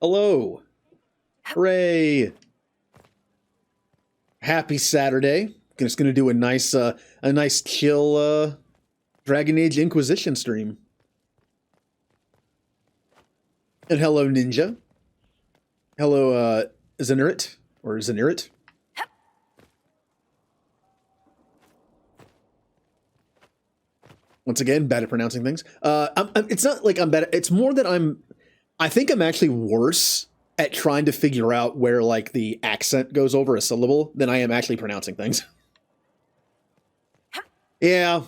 Hello. Hooray. Happy Saturday. Just gonna do a nice chill Dragon Age Inquisition stream. And hello Ninja. Hello Zenerit or Zenerit. Once again, bad at pronouncing things. It's not like I'm bad. It's more that I think I'm actually worse at trying to figure out where like the accent goes over a syllable than I am actually pronouncing things. Yeah,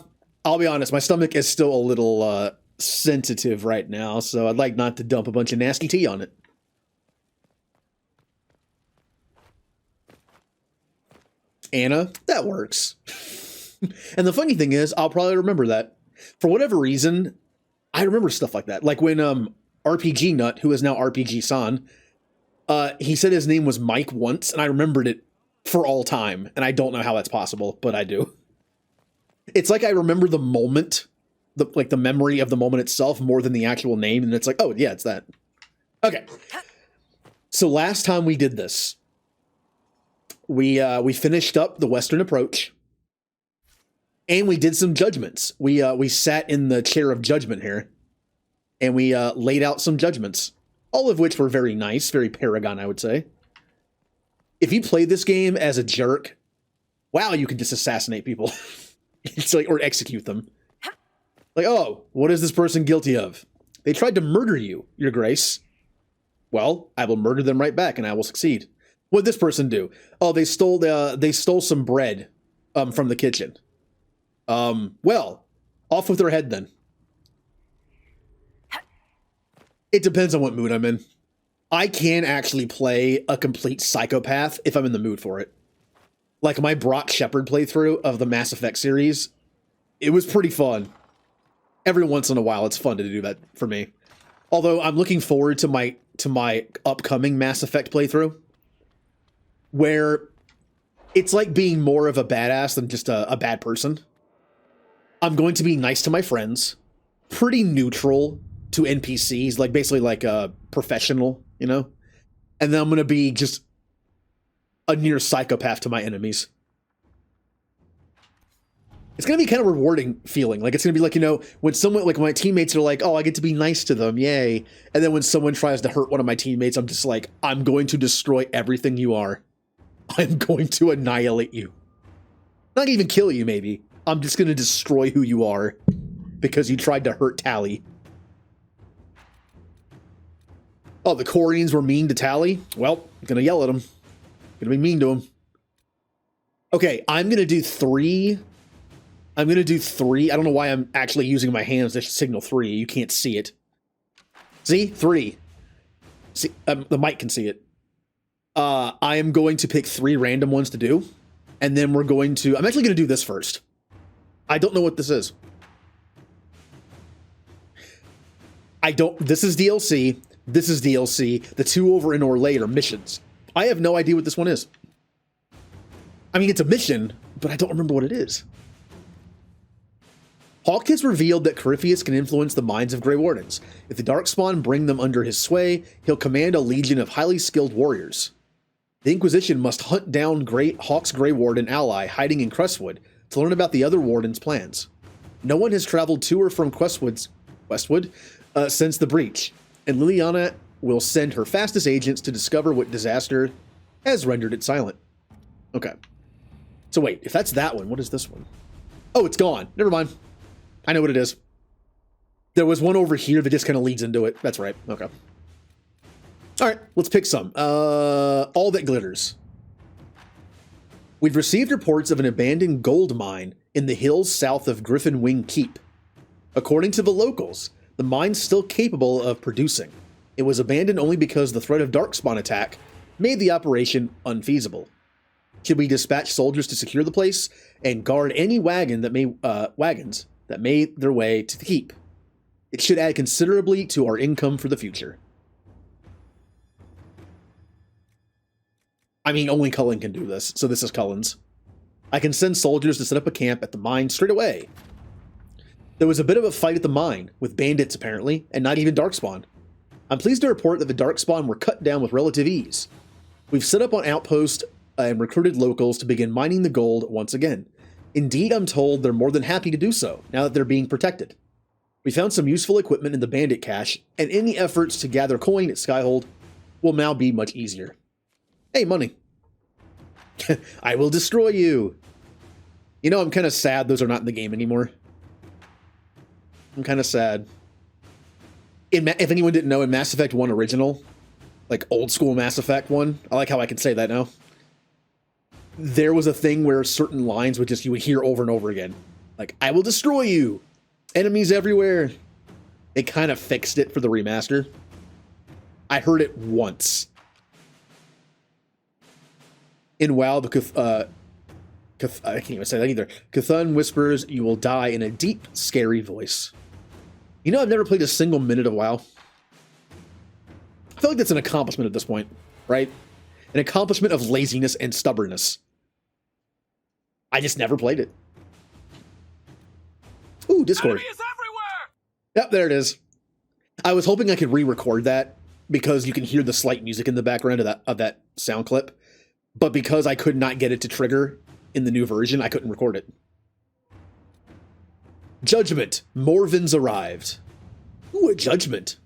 I'll be honest. My stomach is still a little sensitive right now, so I'd like not to dump a bunch of nasty tea on it. Anna, that works. And the funny thing is, I'll probably remember that. For whatever reason, I remember stuff like that. Like when RPG Nut, who is now RPG San, he said his name was Mike once, and I remembered it for all time. And I don't know how that's possible, but I do. It's like I remember the moment, the memory of the moment itself more than the actual name, and it's like, oh yeah, it's that. Okay. So last time we did this, we finished up the Western Approach. And we did some judgments. We sat in the chair of judgment here, and we laid out some judgments, all of which were very nice, very Paragon, I would say. If you play this game as a jerk, wow, you can just assassinate people. It's like, or execute them. Like, oh, what is this person guilty of? They tried to murder you, Your Grace. Well, I will murder them right back, and I will succeed. What did this person do? Oh, they stole some bread from the kitchen. Well, off with their head then. It depends on what mood I'm in. I can actually play a complete psychopath if I'm in the mood for it. Like my Brock Shepard playthrough of the Mass Effect series, it was pretty fun. Every once in a while, it's fun to do that for me. Although I'm looking forward to my upcoming Mass Effect playthrough, where it's like being more of a badass than just a bad person. I'm going to be nice to my friends, pretty neutral to NPCs, like basically like a professional, you know? And then I'm going to be just a near psychopath to my enemies. It's going to be kind of rewarding feeling. Like it's going to be like, you know, when someone, like my teammates are like, oh, I get to be nice to them, yay. And then when someone tries to hurt one of my teammates, I'm just like, I'm going to destroy everything you are. I'm going to annihilate you. Not even kill you, maybe. I'm just going to destroy who you are because you tried to hurt Tally. Oh, the Quarians were mean to Tally? Well, I'm going to yell at them. Going to be mean to them. Okay, I'm going to do three. I don't know why I'm actually using my hands to signal 3. You can't see it. See? 3. See, the mic can see it. I am going to pick 3 random ones to do. And then I'm actually going to do this first. I don't know what this is. This is DLC. This is DLC. The 2 over in Orlais are missions. I have no idea what this one is. I mean, it's a mission, but I don't remember what it is. Hawk has revealed that Corypheus can influence the minds of Grey Wardens. If the Darkspawn bring them under his sway, he'll command a legion of highly skilled warriors. The Inquisition must hunt down Hawk's Grey Warden ally hiding in Crestwood to learn about the other Warden's plans. No one has traveled to or from Westwood since the breach, and Liliana will send her fastest agents to discover what disaster has rendered it silent. Okay. So wait, if that's that one, what is this one? Oh, it's gone. Never mind. I know what it is. There was one over here that just kind of leads into it. That's right. Okay. All right, let's pick some. All that glitters. We've received reports of an abandoned gold mine in the hills south of Griffin Wing Keep. According to the locals, the mine's still capable of producing. It was abandoned only because the threat of Darkspawn attack made the operation unfeasible. Should we dispatch soldiers to secure the place and guard any wagons that made their way to the keep? It should add considerably to our income for the future. I mean, only Cullen can do this, so this is Cullen's. I can send soldiers to set up a camp at the mine straight away. There was a bit of a fight at the mine, with bandits apparently, and not even Darkspawn. I'm pleased to report that the Darkspawn were cut down with relative ease. We've set up on outpost and recruited locals to begin mining the gold once again. Indeed, I'm told they're more than happy to do so, now that they're being protected. We found some useful equipment in the bandit cache, and any efforts to gather coin at Skyhold will now be much easier. Hey, money. I will destroy you. You know, I'm kind of sad those are not in the game anymore. I'm kind of sad. If anyone didn't know, in Mass Effect 1 Original, like old school Mass Effect 1, I like how I can say that now, there was a thing where certain lines you would hear over and over again. Like, I will destroy you! Enemies everywhere! They kind of fixed it for the remaster. I heard it once. In WoW, I can't even say that either. Cthulhu whispers, you will die in a deep, scary voice. You know, I've never played a single minute of WoW. I feel like that's an accomplishment at this point, right? An accomplishment of laziness and stubbornness. I just never played it. Ooh, Discord. Enemy is everywhere! Yep, there it is. I was hoping I could re-record that because you can hear the slight music in the background of that sound clip. But because I could not get it to trigger in the new version, I couldn't record it. Judgment. Morven's arrived. Ooh, a judgment.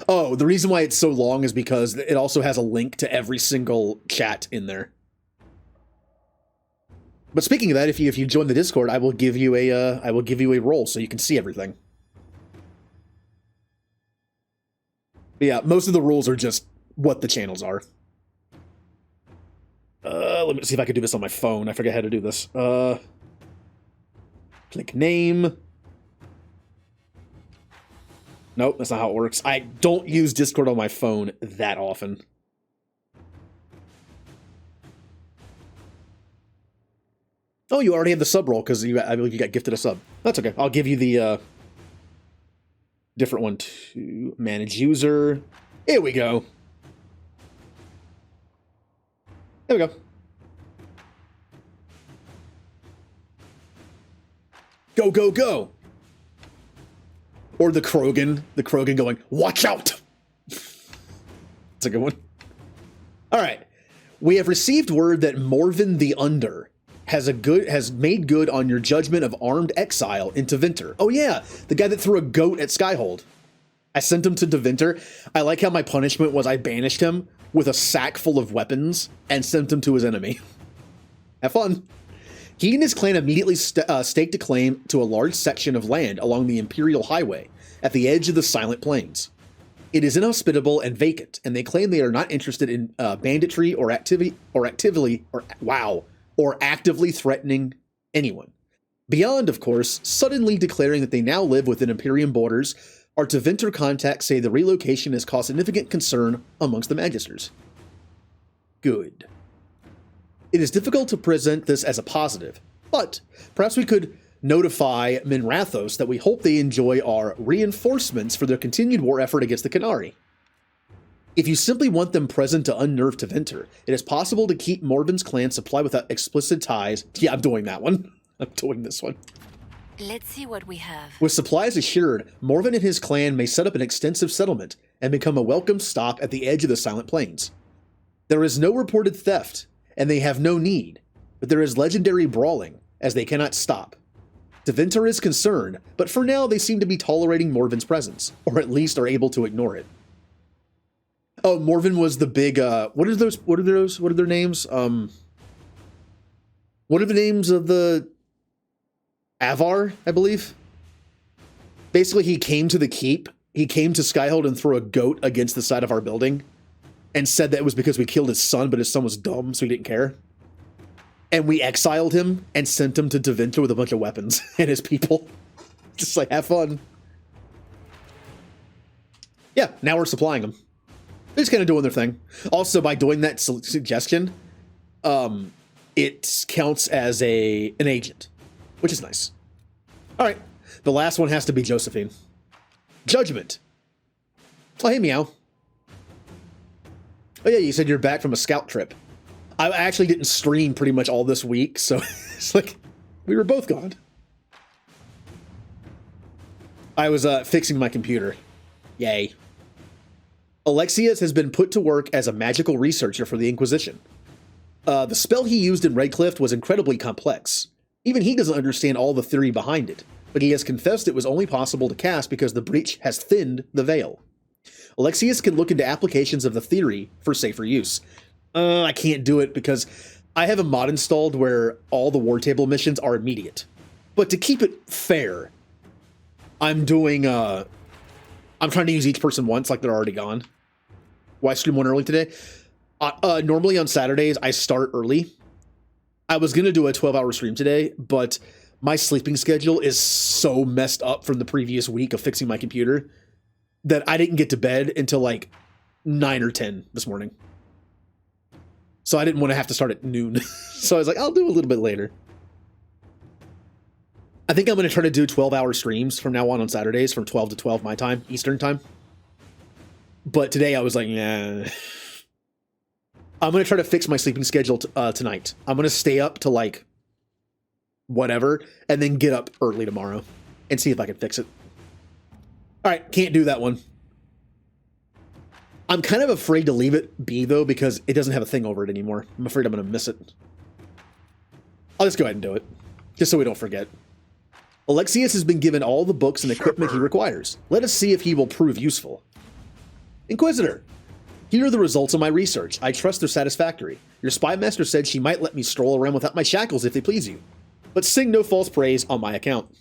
Oh, the reason why it's so long is because it also has a link to every single chat in there. But speaking of that, if you join the Discord, I will give you a role so you can see everything. But yeah, most of the rules are just what the channels are. Let me see if I can do this on my phone. I forget how to do this. Click name. Nope, that's not how it works. I don't use Discord on my phone that often. Oh, you already have the sub role because I believe you got gifted a sub. That's okay. I'll give you the different one to manage user. Here we go. There we go. Go, go, go. Or the Krogan going, watch out. That's a good one. All right. We have received word that Morven the Under has made good on your judgment of armed exile in Tevinter. Oh yeah, the guy that threw a goat at Skyhold. I sent him to Tevinter. I like how my punishment was I banished him with a sack full of weapons and sent him to his enemy. Have fun. He and his clan immediately staked a claim to a large section of land along the Imperial Highway at the edge of the Silent Plains. It is inhospitable and vacant, and they claim they are not interested in banditry or actively threatening anyone. Beyond, of course, suddenly declaring that they now live within Imperium borders, our Tevinter contacts say the relocation has caused significant concern amongst the Magisters. Good. It is difficult to present this as a positive, but perhaps we could notify Minrathos that we hope they enjoy our reinforcements for their continued war effort against the Canary. If you simply want them present to unnerve Tevinter, it is possible to keep Morven's clan supplied without explicit ties. Yeah, I'm doing that one. I'm doing this one. Let's see what we have. With supplies assured, Morven and his clan may set up an extensive settlement and become a welcome stop at the edge of the Silent Plains. There is no reported theft, and they have no need, but there is legendary brawling, as they cannot stop. Tevinter is concerned, but for now they seem to be tolerating Morven's presence, or at least are able to ignore it. Oh, Morven was the big, what are their names? What are the names of the Avar, I believe? Basically, he came to the keep, he came to Skyhold and threw a goat against the side of our building, and said that it was because we killed his son, but his son was dumb, so he didn't care. And we exiled him and sent him to Tevinter with a bunch of weapons and his people. Just like, have fun. Yeah, now we're supplying them. They're just kind of doing their thing. Also, by doing that suggestion, it counts as an agent, which is nice. All right, the last one has to be Josephine. Judgment. Oh, hey, Meow. Oh yeah, you said you're back from a scout trip. I actually didn't stream pretty much all this week, so it's like we were both gone. I was fixing my computer. Yay. Alexius has been put to work as a magical researcher for the Inquisition. The spell he used in Redcliffe was incredibly complex. Even he doesn't understand all the theory behind it, but he has confessed it was only possible to cast because the breach has thinned the veil. Alexius can look into applications of the theory for safer use. I can't do it because I have a mod installed where all the war table missions are immediate. But to keep it fair, I'm doing, I'm trying to use each person once like they're already gone. Why stream one early today? Normally on Saturdays, I start early. I was going to do a 12-hour stream today, but my sleeping schedule is so messed up from the previous week of fixing my computer that I didn't get to bed until like 9 or 10 this morning. So I didn't want to have to start at noon. So I was like, I'll do a little bit later. I think I'm going to try to do 12-hour streams from now on Saturdays from 12 to 12 my time, Eastern time. But today I was like, yeah. I'm going to try to fix my sleeping schedule tonight. I'm going to stay up to like whatever and then get up early tomorrow and see if I can fix it. All right, can't do that one. I'm kind of afraid to leave it be though because it doesn't have a thing over it anymore. I'm afraid I'm going to miss it. I'll just go ahead and do it just so we don't forget. Alexius has been given all the books and equipment he requires. Let us see if he will prove useful. Inquisitor, here are the results of my research. I trust they're satisfactory. Your spy master said she might let me stroll around without my shackles if they please you. But sing no false praise on my account.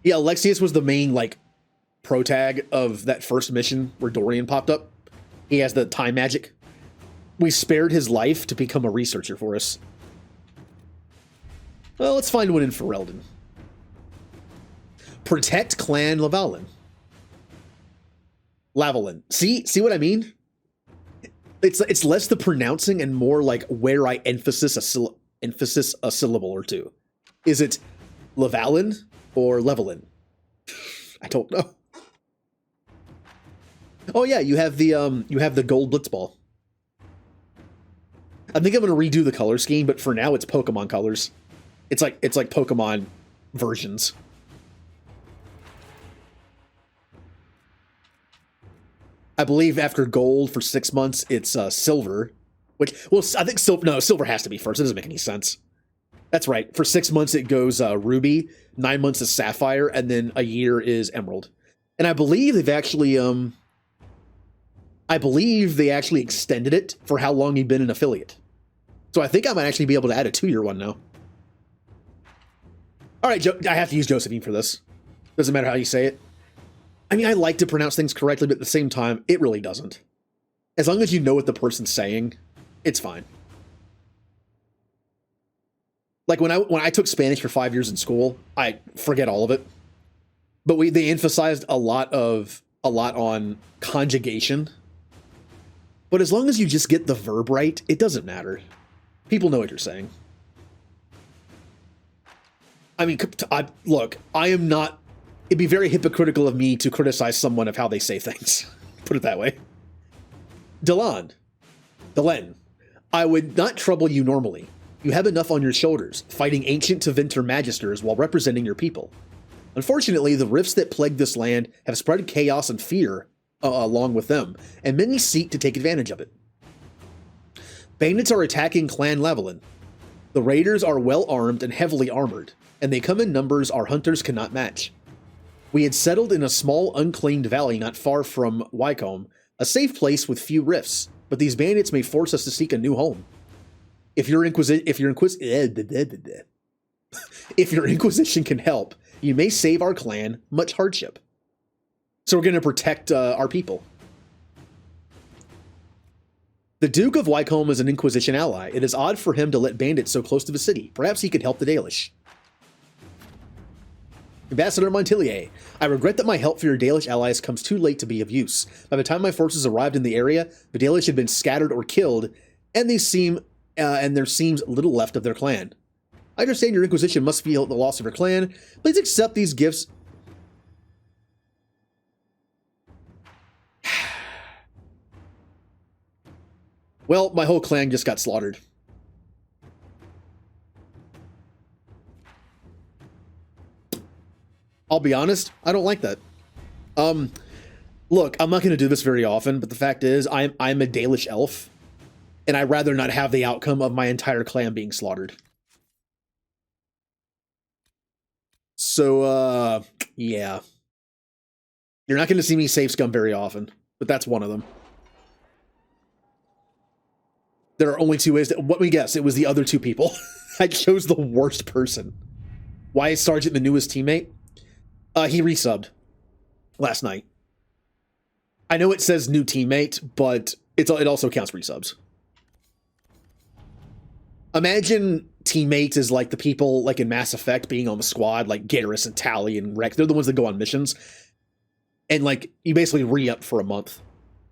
Yeah, Alexius was the main, like, protag of that first mission where Dorian popped up. He has the time magic. We spared his life to become a researcher for us. Well, let's find one in Ferelden. Protect Clan Lavalin. Lavalin. See what I mean? It's less the pronouncing and more like where I emphasis a syllable or two. Is it Lavalin or Levelin? I don't know. Oh yeah, you have the gold blitzball. I think I'm gonna redo the color scheme, but for now it's Pokemon colors. It's like Pokemon versions. I believe after gold for 6 months, it's silver. Which, well, I think silver has to be first. It doesn't make any sense. That's right. For 6 months, it goes ruby. 9 months is sapphire, and then a year is emerald. And I believe they've actually, extended it for how long you've been an affiliate. So I think I might actually be able to add a 2-year one now. All right, I have to use Josephine for this. Doesn't matter how you say it. I mean, I like to pronounce things correctly, but at the same time, it really doesn't. As long as you know what the person's saying, it's fine. Like when I took Spanish for 5 years in school, I forget all of it. But they emphasized a lot on conjugation. But as long as you just get the verb right, it doesn't matter. People know what you're saying. I mean, look, I am not... It'd be very hypocritical of me to criticize someone of how they say things. Put it that way. Delen, I would not trouble you normally. You have enough on your shoulders, fighting ancient Tevinter magisters while representing your people. Unfortunately, the rifts that plague this land have spread chaos and fear along with them, and many seek to take advantage of it. Bandits are attacking Clan Lavalin. The raiders are well armed and heavily armored, and they come in numbers our hunters cannot match. We had settled in a small, unclaimed valley not far from Wycombe, a safe place with few rifts, but these bandits may force us to seek a new home. If your Inquisition can help, you may save our clan much hardship. So we're going to protect our people. The Duke of Wycombe is an Inquisition ally. It is odd for him to let bandits so close to the city. Perhaps he could help the Dalish. Ambassador Montilier, I regret that my help for your Dalish allies comes too late to be of use. By the time my forces arrived in the area, the Dalish had been scattered or killed, and there seems little left of their clan. I understand your Inquisition must feel the loss of your clan. Please accept these gifts. Well, my whole clan just got slaughtered. I'll be honest, I don't like that. Look, I'm not going to do this very often, but the fact is, I'm a Dalish elf, and I'd rather not have the outcome of my entire clan being slaughtered. So, yeah. You're not going to see me save scum very often, but that's one of them. There are only two ways. What we guess, it was the other two people. I chose the worst person. Why is Sergeant the newest teammate? He resubbed last night. I know it says new teammate, but it also counts resubs. Imagine teammates as like the people like in Mass Effect being on the squad, like Garrus and Tally and Rex. They're the ones that go on missions. And like you basically re-up for a month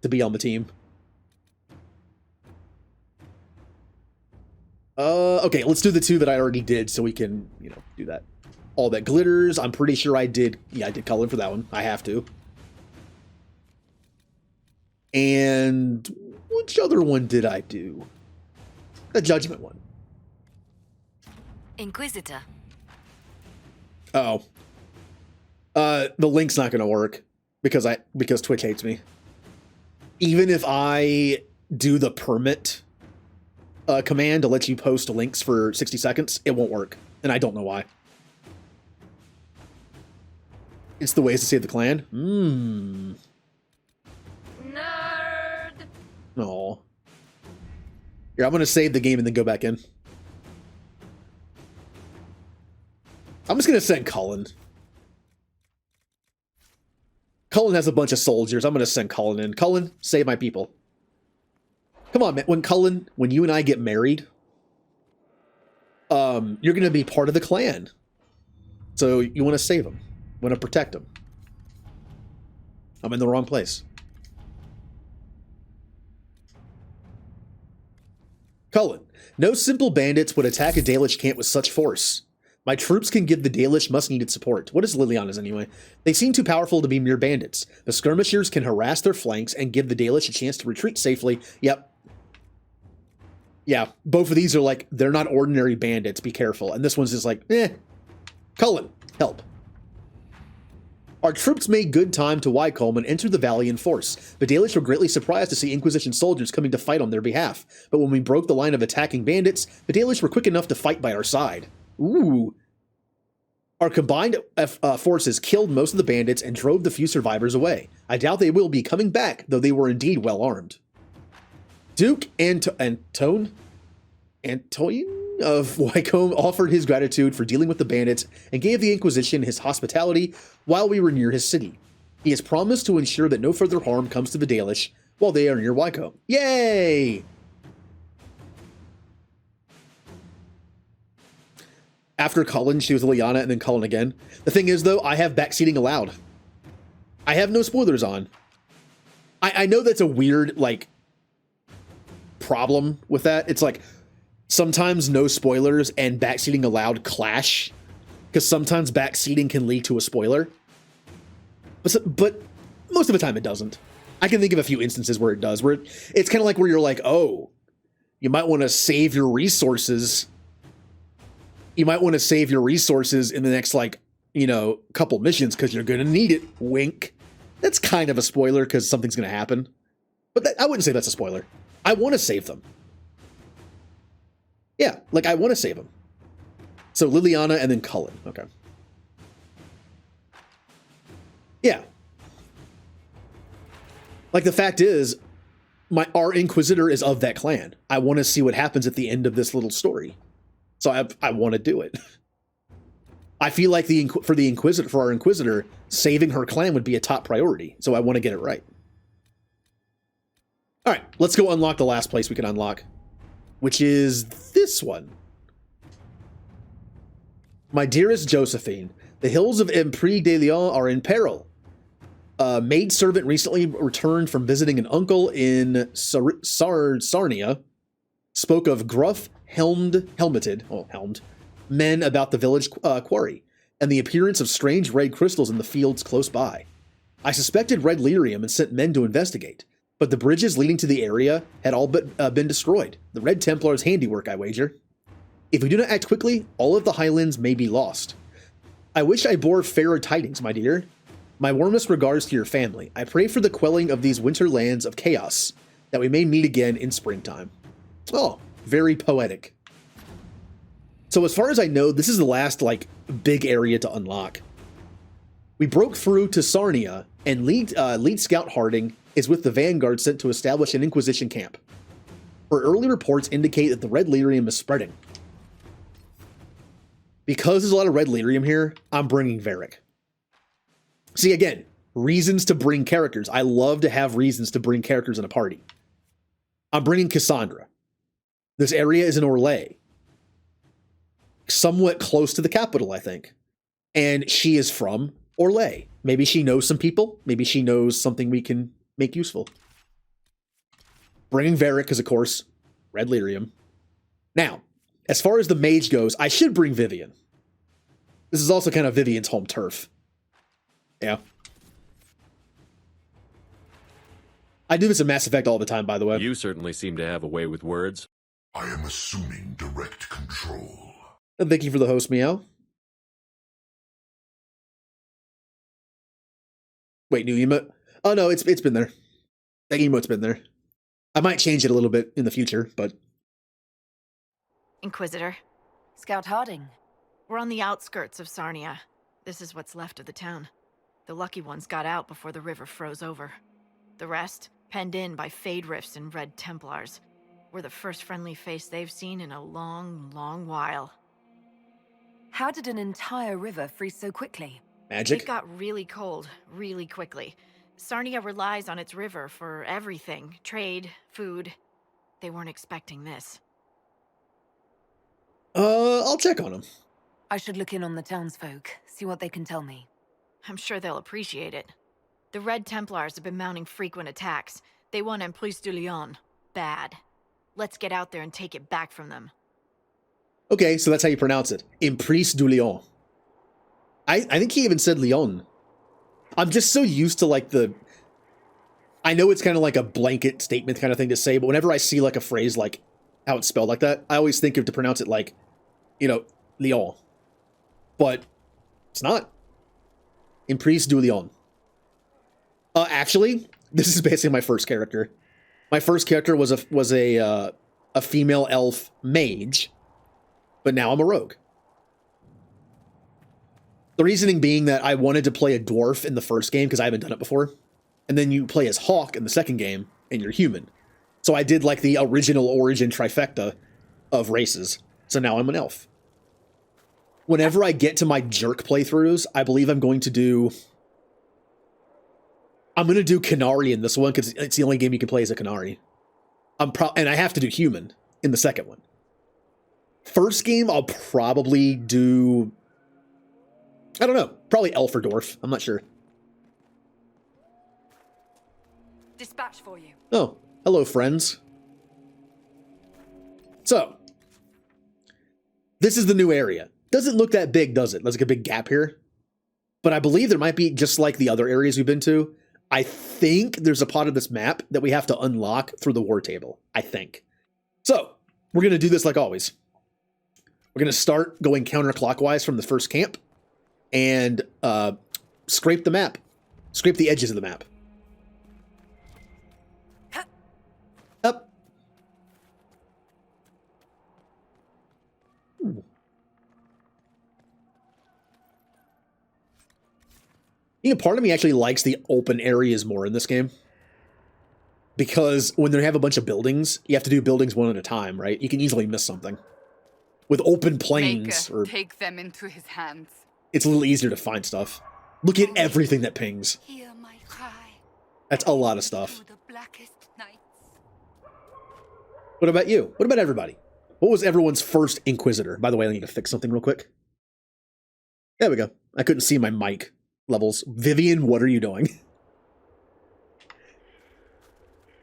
to be on the team. Okay, let's do the two that I already did so we can, do that. All that glitters, I'm pretty sure I did. Yeah, I did Cullen for that one. I have to. And which other one did I do? The Judgment one. Inquisitor. Oh. The link's not going to work because Twitch hates me. Even if I do the permit command to let you post links for 60 seconds, it won't work. And I don't know why. It's the ways to save the clan. Nerd. No. Here, I'm going to save the game and then go back in. I'm just going to send Cullen. Cullen has a bunch of soldiers. I'm going to send Cullen in. Cullen, save my people. Come on, man. When you and I get married, you're going to be part of the clan. So you want to save him. Want to protect him. I'm in the wrong place. Cullen, no simple bandits would attack a Dalish camp with such force. My troops can give the Dalish much-needed support. What is Liliana's anyway? They seem too powerful to be mere bandits. The skirmishers can harass their flanks and give the Dalish a chance to retreat safely. Yep. Yeah, both of these are like, they're not ordinary bandits, be careful. And this one's just like, Cullen, help. Our troops made good time to Wycombe and entered the valley in force. The Dalish were greatly surprised to see Inquisition soldiers coming to fight on their behalf. But when we broke the line of attacking bandits, the Dalish were quick enough to fight by our side. Ooh. Our combined forces killed most of the bandits and drove the few survivors away. I doubt they will be coming back, though they were indeed well armed. Duke Antoine of Wycombe offered his gratitude for dealing with the bandits and gave the Inquisition his hospitality while we were near his city. He has promised to ensure that no further harm comes to the Dalish while they are near Wycombe. Yay! After Cullen, she was Liliana, and then Cullen again. The thing is, though, I have backseating allowed. I have no spoilers on. I know that's a weird, like, problem with that. It's like, sometimes no spoilers and backseating allowed clash, because sometimes backseating can lead to a spoiler. But most of the time it doesn't. I can think of a few instances where it does, where it's kind of like where you're like, oh, you might want to save your resources. You might want to save your resources in the next, like, couple missions because you're going to need it. Wink. That's kind of a spoiler because something's going to happen. But I wouldn't say that's a spoiler. I want to save them. Yeah, like, I want to save them. So Liliana and then Cullen. Okay. Yeah. Like, the fact is, our Inquisitor is of that clan. I want to see what happens at the end of this little story. So I want to do it. I feel like for our Inquisitor, saving her clan would be a top priority. So I want to get it right. All right, let's go unlock the last place we can unlock, which is this one. My dearest Josephine, the hills of Empris de Lyon are in peril. A maidservant recently returned from visiting an uncle in Sarnia, spoke of gruff, helmed men about the village quarry, and the appearance of strange red crystals in the fields close by. I suspected red lyrium and sent men to investigate, but the bridges leading to the area had all but been destroyed. The Red Templar's handiwork, I wager. If we do not act quickly, all of the Highlands may be lost. I wish I bore fairer tidings, my dear. My warmest regards to your family. I pray for the quelling of these winter lands of chaos, that we may meet again in springtime. Oh, very poetic. So as far as I know, this is the last, like, big area to unlock. We broke through to Sarnia, and lead Scout Harding is with the Vanguard sent to establish an Inquisition camp. Her early reports indicate that the red lyrium is spreading. Because there's a lot of red lyrium here, I'm bringing Varric. See, again, reasons to bring characters. I love to have reasons to bring characters in a party. I'm bringing Cassandra. This area is in Orlais. Somewhat close to the capital, I think. And she is from Orlais. Maybe she knows some people. Maybe she knows something we can make useful. Bringing Varric, because of course, red lyrium. Now, as far as the mage goes, I should bring Vivian. This is also kind of Vivian's home turf. Yeah. I do this in Mass Effect all the time, by the way. You certainly seem to have a way with words. I am assuming direct control. And thank you for the host, Meow. Wait, new emote? Oh no, it's been there. That emote's been there. I might change it a little bit in the future, but... Inquisitor. Scout Harding. We're on the outskirts of Sarnia. This is what's left of the town. The lucky ones got out before the river froze over. The rest, penned in by Fade Rifts and Red Templars. We're the first friendly face they've seen in a long, long while. How did an entire river freeze so quickly? Magic? It got really cold, really quickly. Sarnia relies on its river for everything. Trade, food. They weren't expecting this. I'll check on them. I should look in on the townsfolk, see what they can tell me. I'm sure they'll appreciate it. The Red Templars have been mounting frequent attacks. They want Emprise du Lion. Bad. Let's get out there and take it back from them. Okay, so that's how you pronounce it. Emprise du Lion. I think he even said Lyon. I'm just so used to, like, the... I know it's kind of like a blanket statement kind of thing to say, but whenever I see, like, a phrase like how it's spelled like that, I always think of to pronounce it like, you know, Lyon. But it's not. Emprise du Lion. Actually, this is basically my first character. My first character was a female elf mage, but now I'm a rogue. The reasoning being that I wanted to play a dwarf in the first game because I haven't done it before, and then you play as Hawk in the second game, and you're human. So I did like the original origin trifecta of races. So now I'm an elf. Whenever I get to my jerk playthroughs, I believe I'm going to do Canary in this one because it's the only game you can play as a Canary. And I have to do human in the second one. First game, I'll probably do, I don't know, probably elf or dwarf. I'm not sure. Dispatch for you. Oh, hello, friends. So, this is the new area. Doesn't look that big, does it? There's like a big gap here. But I believe there might be, just like the other areas we've been to, I think there's a part of this map that we have to unlock through the war table. I think. So, we're going to do this like always. We're going to start going counterclockwise from the first camp and scrape the map. Scrape the edges of the map. Up. You know, part of me actually likes the open areas more in this game. Because when they have a bunch of buildings, you have to do buildings one at a time, right? You can easily miss something. With open plains, Maker, take them into his hands. It's a little easier to find stuff. Look at everything that pings. Hear my cry. That's a lot of stuff. Through the blackest nights. What about you? What about everybody? What was everyone's first Inquisitor? By the way, I need to fix something real quick. There we go. I couldn't see my mic levels. Vivian, what are you doing?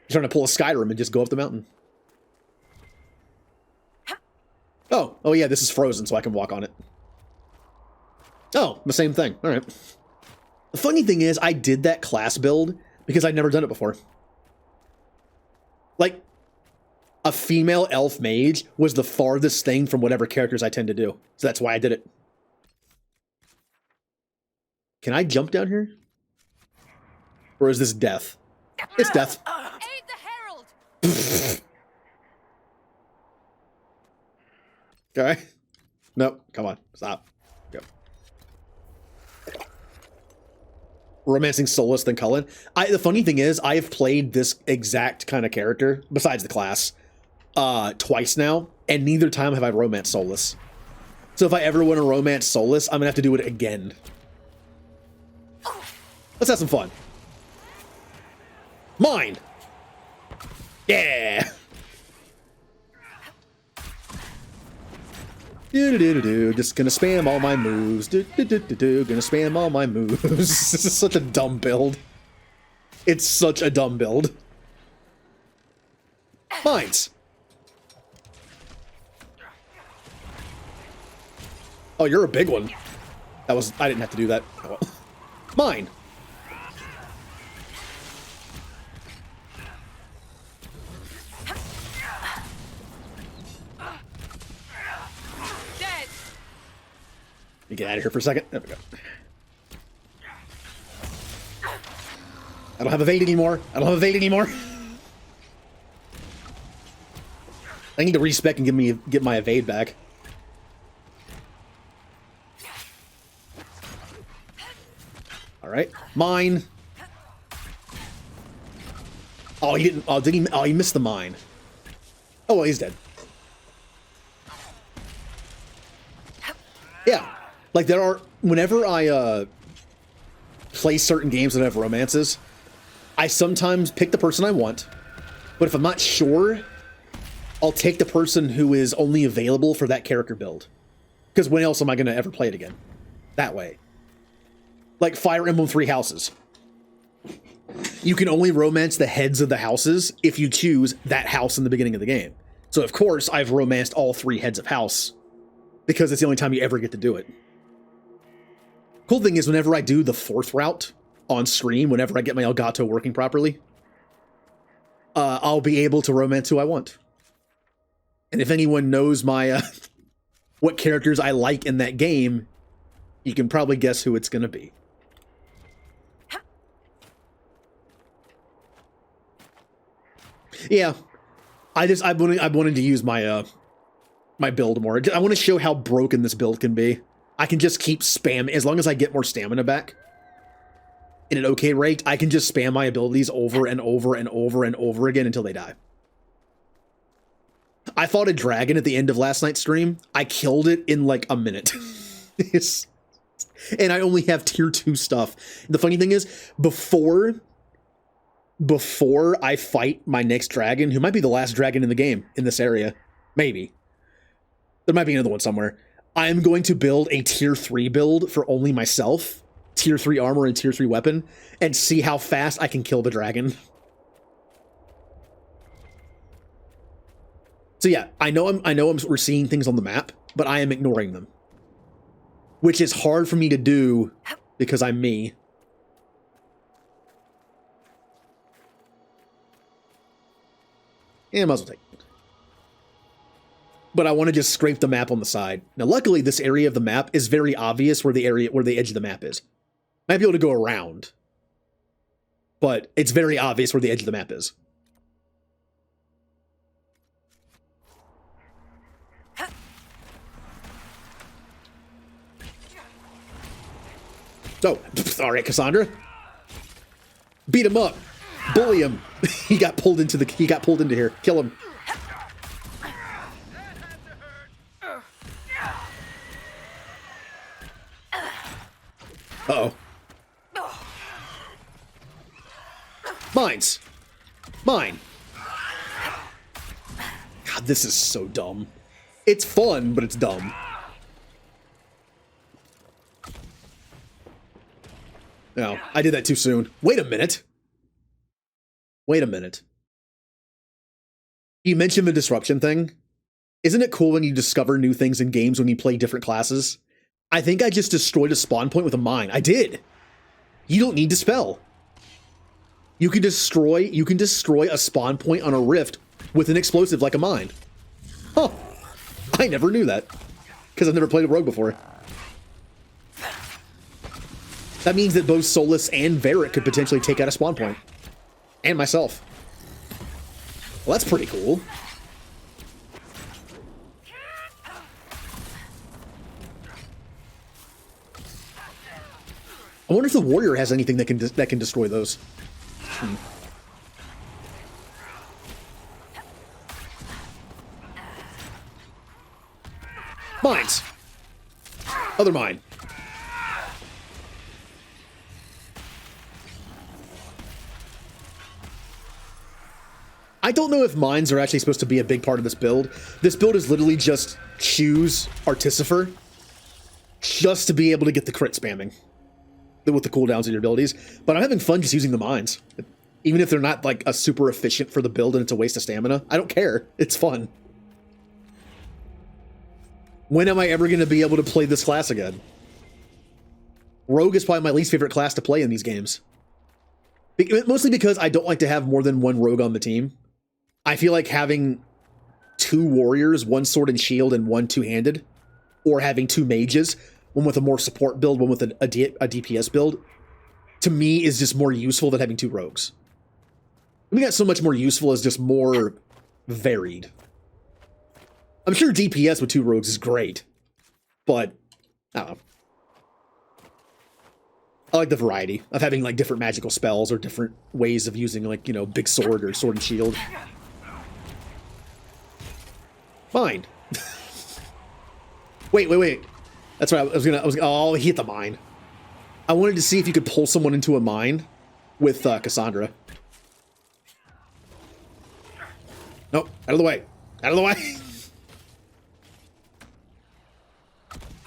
You're trying to pull a Skyrim and just go up the mountain. Oh yeah, this is frozen, so I can walk on it. Oh, the same thing. All right. The funny thing is, I did that class build because I'd never done it before. Like, a female elf mage was the farthest thing from whatever characters I tend to do. So that's why I did it. Can I jump down here? Or is this death? It's death. Aid the herald. Okay. Nope. Come on. Stop. Go. Romancing Solus than Cullen. The funny thing is, I have played this exact kind of character, besides the class, twice now, and neither time have I romanced Solus. So if I ever want to romance Solus, I'm gonna have to do it again. Let's have some fun. Mine! Yeah! Do-do-do-do-do. Just gonna spam all my moves. Do-do-do-do-do. Gonna spam all my moves. This is such a dumb build. It's such a dumb build. Mines! Oh, you're a big one. That was... I didn't have to do that. Oh, well. Mine! Dead. You get out of here for a second. There we go. I don't have evade anymore. I don't have evade anymore. I need to respec and get my evade back. All right, mine. Oh, he didn't. Oh, did he? Oh, he missed the mine. Oh, well, he's dead. Yeah, like there are. Whenever I play certain games that have romances, I sometimes pick the person I want, but if I'm not sure, I'll take the person who is only available for that character build. Because when else am I going to ever play it again? That way. Like Fire Emblem 3 Houses. You can only romance the heads of the houses if you choose that house in the beginning of the game. So of course I've romanced all 3 heads of house because it's the only time you ever get to do it. Cool thing is whenever I do the 4th route on stream, whenever I get my Elgato working properly, I'll be able to romance who I want. And if anyone knows my what characters I like in that game, you can probably guess who it's going to be. Yeah, I wanted to use my my build more. I want to show how broken this build can be. I can just keep spam as long as I get more stamina back in an okay rate. I can just spam my abilities over and over and over and over again until they die. I fought a dragon at the end of last night's stream. I killed it in like a minute. And I only have tier 2 stuff. The funny thing is, before I fight my next dragon, who might be the last dragon in the game in this area, maybe. There might be another one somewhere. I am going to build a tier 3 build for only myself, tier 3 armor and tier 3 weapon, and see how fast I can kill the dragon. So yeah, I know we're seeing things on the map, but I am ignoring them. Which is hard for me to do because I'm me. Yeah, I might as well take it. But I want to just scrape the map on the side. Now, luckily, this area of the map is very obvious where the edge of the map is. Might be able to go around, but it's very obvious where the edge of the map is. So, all right, Cassandra. Beat him up. Bully him. He got pulled into here. Kill him. Uh-oh. Mines. Mine. God, this is so dumb. It's fun, but it's dumb. No, I did that too soon. Wait a minute. Wait a minute. You mentioned the disruption thing. Isn't it cool when you discover new things in games when you play different classes? I think I just destroyed a spawn point with a mine. I did. You don't need to spell. You can destroy a spawn point on a rift with an explosive like a mine. Huh. I never knew that. Because I've never played a rogue before. That means that both Solus and Varric could potentially take out a spawn point. And myself. Well, that's pretty cool. I wonder if the warrior has anything that can destroy those. Mines. Other mine. I don't know if mines are actually supposed to be a big part of this build. This build is literally just choose Artificer just to be able to get the crit spamming with the cooldowns of your abilities. But I'm having fun just using the mines. Even if they're not like a super efficient for the build and it's a waste of stamina, I don't care. It's fun. When am I ever going to be able to play this class again? Rogue is probably my least favorite class to play in these games. Mostly because I don't like to have more than one rogue on the team. I feel like having 2 warriors, 1 sword and shield, and 1 two-handed, or having 2 mages, one with a more support build, one with a DPS build, to me is just more useful than having 2 rogues. I mean, that's so much more useful as just more varied. I'm sure DPS with 2 rogues is great, but I don't know. I like the variety of having like different magical spells or different ways of using like, you know, big sword or sword and shield. Mine. Wait. That's right. Oh, he hit the mine. I wanted to see if you could pull someone into a mine with Cassandra. Nope. Out of the way. Out of the way.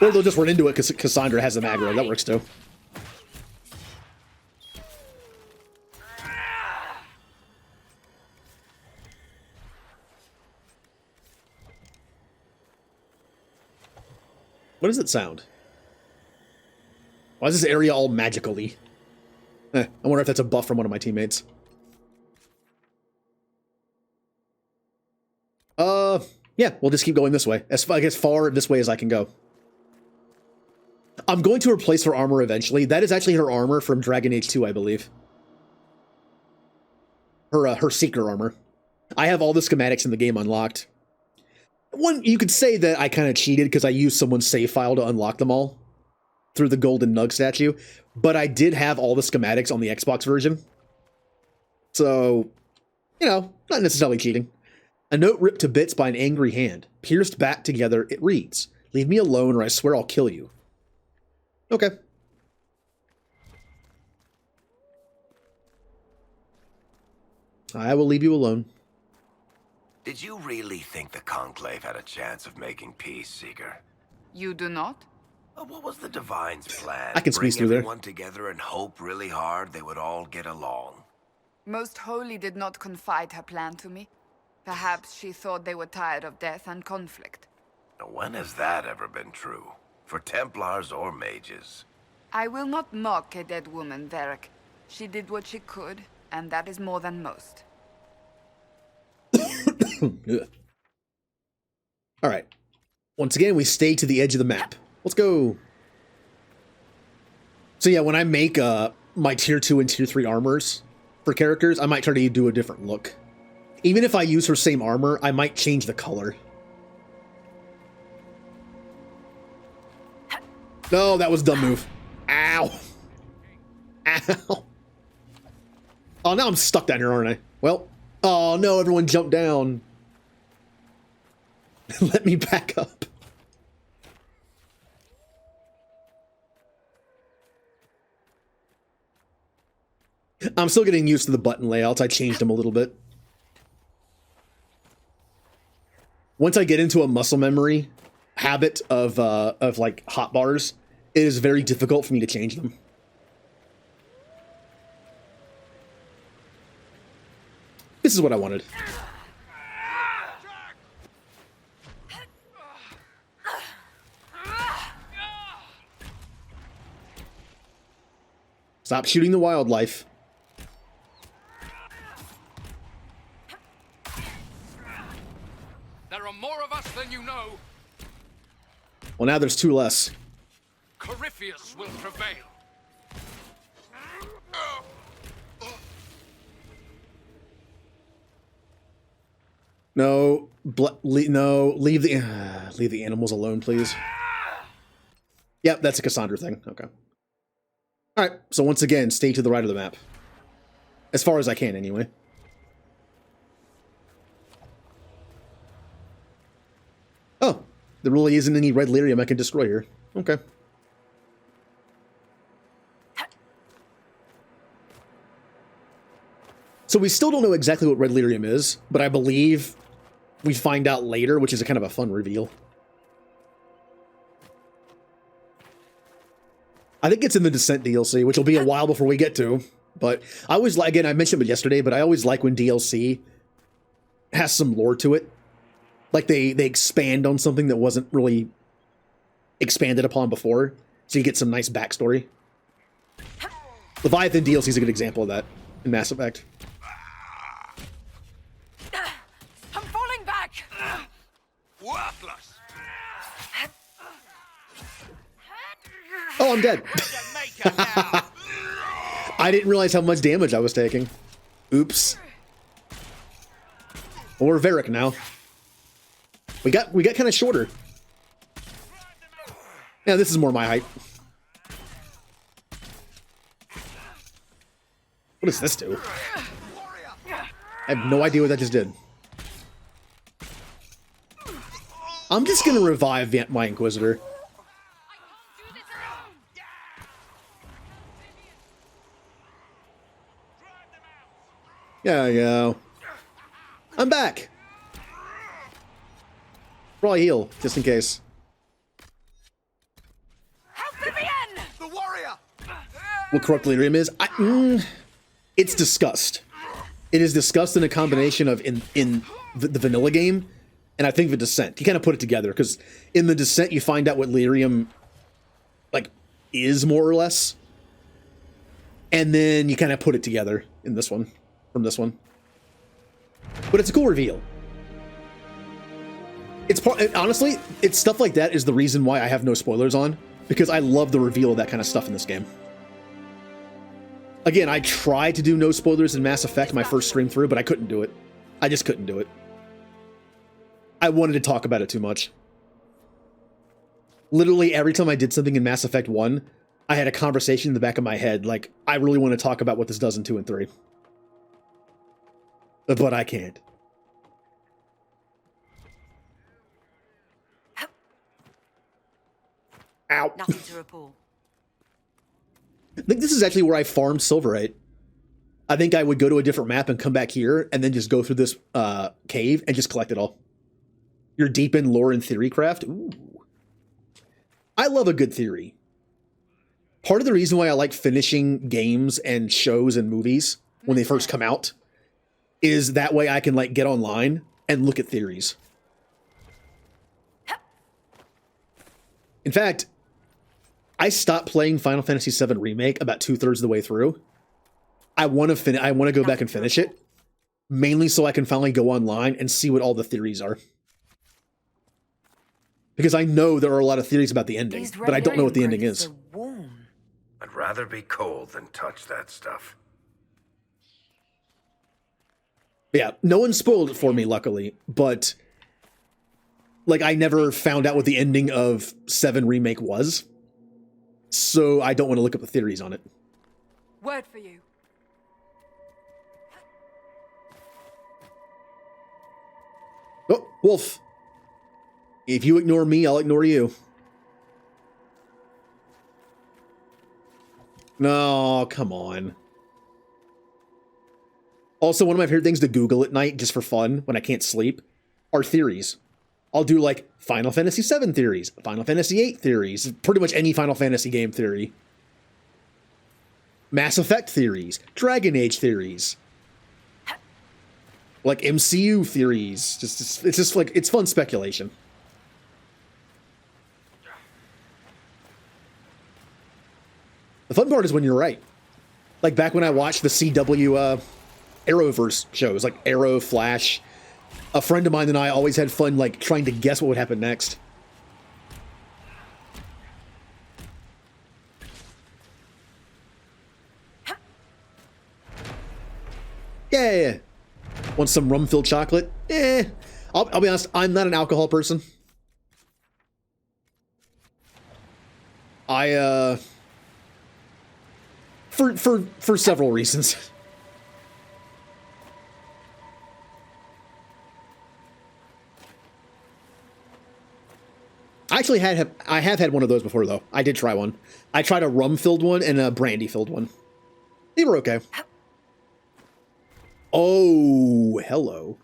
Or they'll just run into it because Cassandra has the aggro. That works too. What does it sound? Why is this area all magical-y? I wonder if that's a buff from one of my teammates. Yeah, we'll just keep going this way. As far this way as I can go. I'm going to replace her armor eventually. That is actually her armor from Dragon Age 2, I believe. Her Seeker armor. I have all the schematics in the game unlocked. You could say that I kind of cheated because I used someone's save file to unlock them all through the golden nug statue, but I did have all the schematics on the Xbox version. So, you know, not necessarily cheating. A note ripped to bits by an angry hand. Pierced back together, it reads, "Leave me alone or I swear I'll kill you." Okay. I will leave you alone. Did you really think the Conclave had a chance of making peace, Seeker? You do not? What was the Divine's plan? I can squeeze through there. Bring everyone together and hope really hard they would all get along. Most Holy did not confide her plan to me. Perhaps she thought they were tired of death and conflict. When has that ever been true? For Templars or mages? I will not mock a dead woman, Varric. She did what she could, and that is more than most. All right. Once again, we stay to the edge of the map. Let's go. So yeah, when I make my tier 2 and tier 3 armors for characters, I might try to do a different look. Even if I use her same armor, I might change the color. No, that was a dumb move. Ow. Ow. Oh, now I'm stuck down here, aren't I? Well, oh no, everyone jumped down. Let me back up. I'm still getting used to the button layouts. I changed them a little bit. Once I get into a muscle memory habit of like hotbars, it is very difficult for me to change them. This is what I wanted. Stop shooting the wildlife. There are more of us than you know. Well, now there's 2 less. Corypheus will prevail. No, no, leave the animals alone, please. Yep, that's a Cassandra thing. Okay. All right. So once again, stay to the right of the map, as far as I can, anyway. Oh, there really isn't any red lyrium I can destroy here. Okay. So we still don't know exactly what red lyrium is, but I believe we find out later, which is a kind of a fun reveal. I think it's in the Descent DLC, which will be a while before we get to. But I always like, again, I mentioned it yesterday, but I always like when DLC has some lore to it. Like they expand on something that wasn't really expanded upon before, so you get some nice backstory. Leviathan DLC is a good example of that in Mass Effect. I'm falling back! Worthless. Oh, I'm dead. I didn't realize how much damage I was taking. Oops. Well, we're Varric now. We got kind of shorter. Yeah, this is more my height. What does this do? I have no idea what that just did. I'm just gonna revive my Inquisitor. There we go. I'm back. Probably heal, just in case. The warrior. What corrupt lyrium is? It's discussed. It is discussed in a combination of in the vanilla game, and I think the Descent. You kind of put it together, because in the Descent you find out what lyrium like is, more or less, and then you kind of put it together in this one, from this one. But it's a cool reveal. It's honestly, it's stuff like that is the reason why I have no spoilers on, because I love the reveal of that kind of stuff in this game. Again, I tried to do no spoilers in Mass Effect my first stream through, but I couldn't do it. I just couldn't do it. I wanted to talk about it too much. Literally every time I did something in Mass Effect 1, I had a conversation in the back of my head, like, I really want to talk about what this does in 2 and 3. But I can't. Ow. Nothing to report. I think this is actually where I farmed Silverite. I think I would go to a different map and come back here and then just go through this cave and just collect it all. You're deep in lore and theory craft? Ooh. I love a good theory. Part of the reason why I like finishing games and shows and movies when they first come out is that way I can like get online and look at theories. In fact, I stopped playing Final Fantasy VII Remake about 2/3 of the way through. I want to go back and finish it, mainly so I can finally go online and see what all the theories are. Because I know there are a lot of theories about the ending, but I don't know what the ending is. I'd rather be cold than touch that stuff. Yeah, no one spoiled it for me, luckily, but like I never found out what the ending of 7 Remake was, so I don't want to look up the theories on it. Word for you. Oh, Wolf. If you ignore me, I'll ignore you. No, come on. Also, one of my favorite things to Google at night, just for fun, when I can't sleep, are theories. I'll do, like, Final Fantasy VII theories, Final Fantasy VIII theories, pretty much any Final Fantasy game theory. Mass Effect theories, Dragon Age theories. Like, MCU theories. It's just, like, it's fun speculation. The fun part is when you're right. Like, back when I watched the CW, Arrowverse shows, like Arrow, Flash, a friend of mine and I always had fun, like, trying to guess what would happen next. Yeah. Want some rum-filled chocolate? I'll be honest, I'm not an alcohol person. For several reasons. I actually I have had one of those before though. I did try one. I tried a rum-filled one and a brandy-filled one. They were okay. Oh, hello.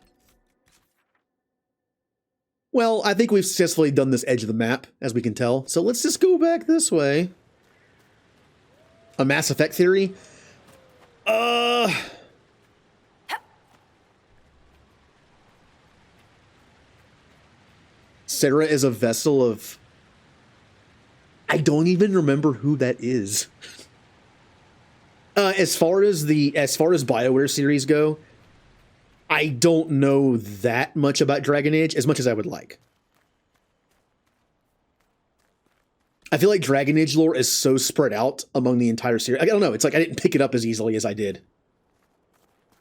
Well, I think we've successfully done this edge of the map, as we can tell. So let's just go back this way. A Mass Effect theory? Sarah is a vessel of... I don't even remember who that is. As far as BioWare series go, I don't know that much about Dragon Age as much as I would like. I feel like Dragon Age lore is so spread out among the entire series. I don't know. It's like I didn't pick it up as easily as I did.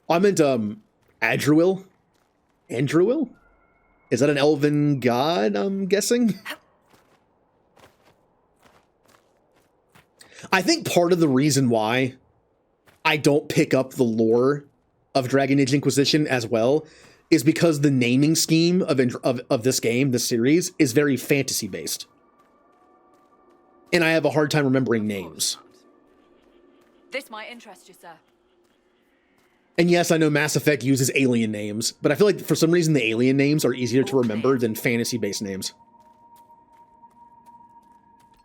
I meant Adruil? Andruil? Is that an elven god, I'm guessing? I think part of the reason why I don't pick up the lore of Dragon Age Inquisition as well is because the naming scheme of this game, this series, is very fantasy-based. And I have a hard time remembering names. This might interest you, sir. And yes, I know Mass Effect uses alien names, but I feel like for some reason the alien names are easier to remember than fantasy-based names.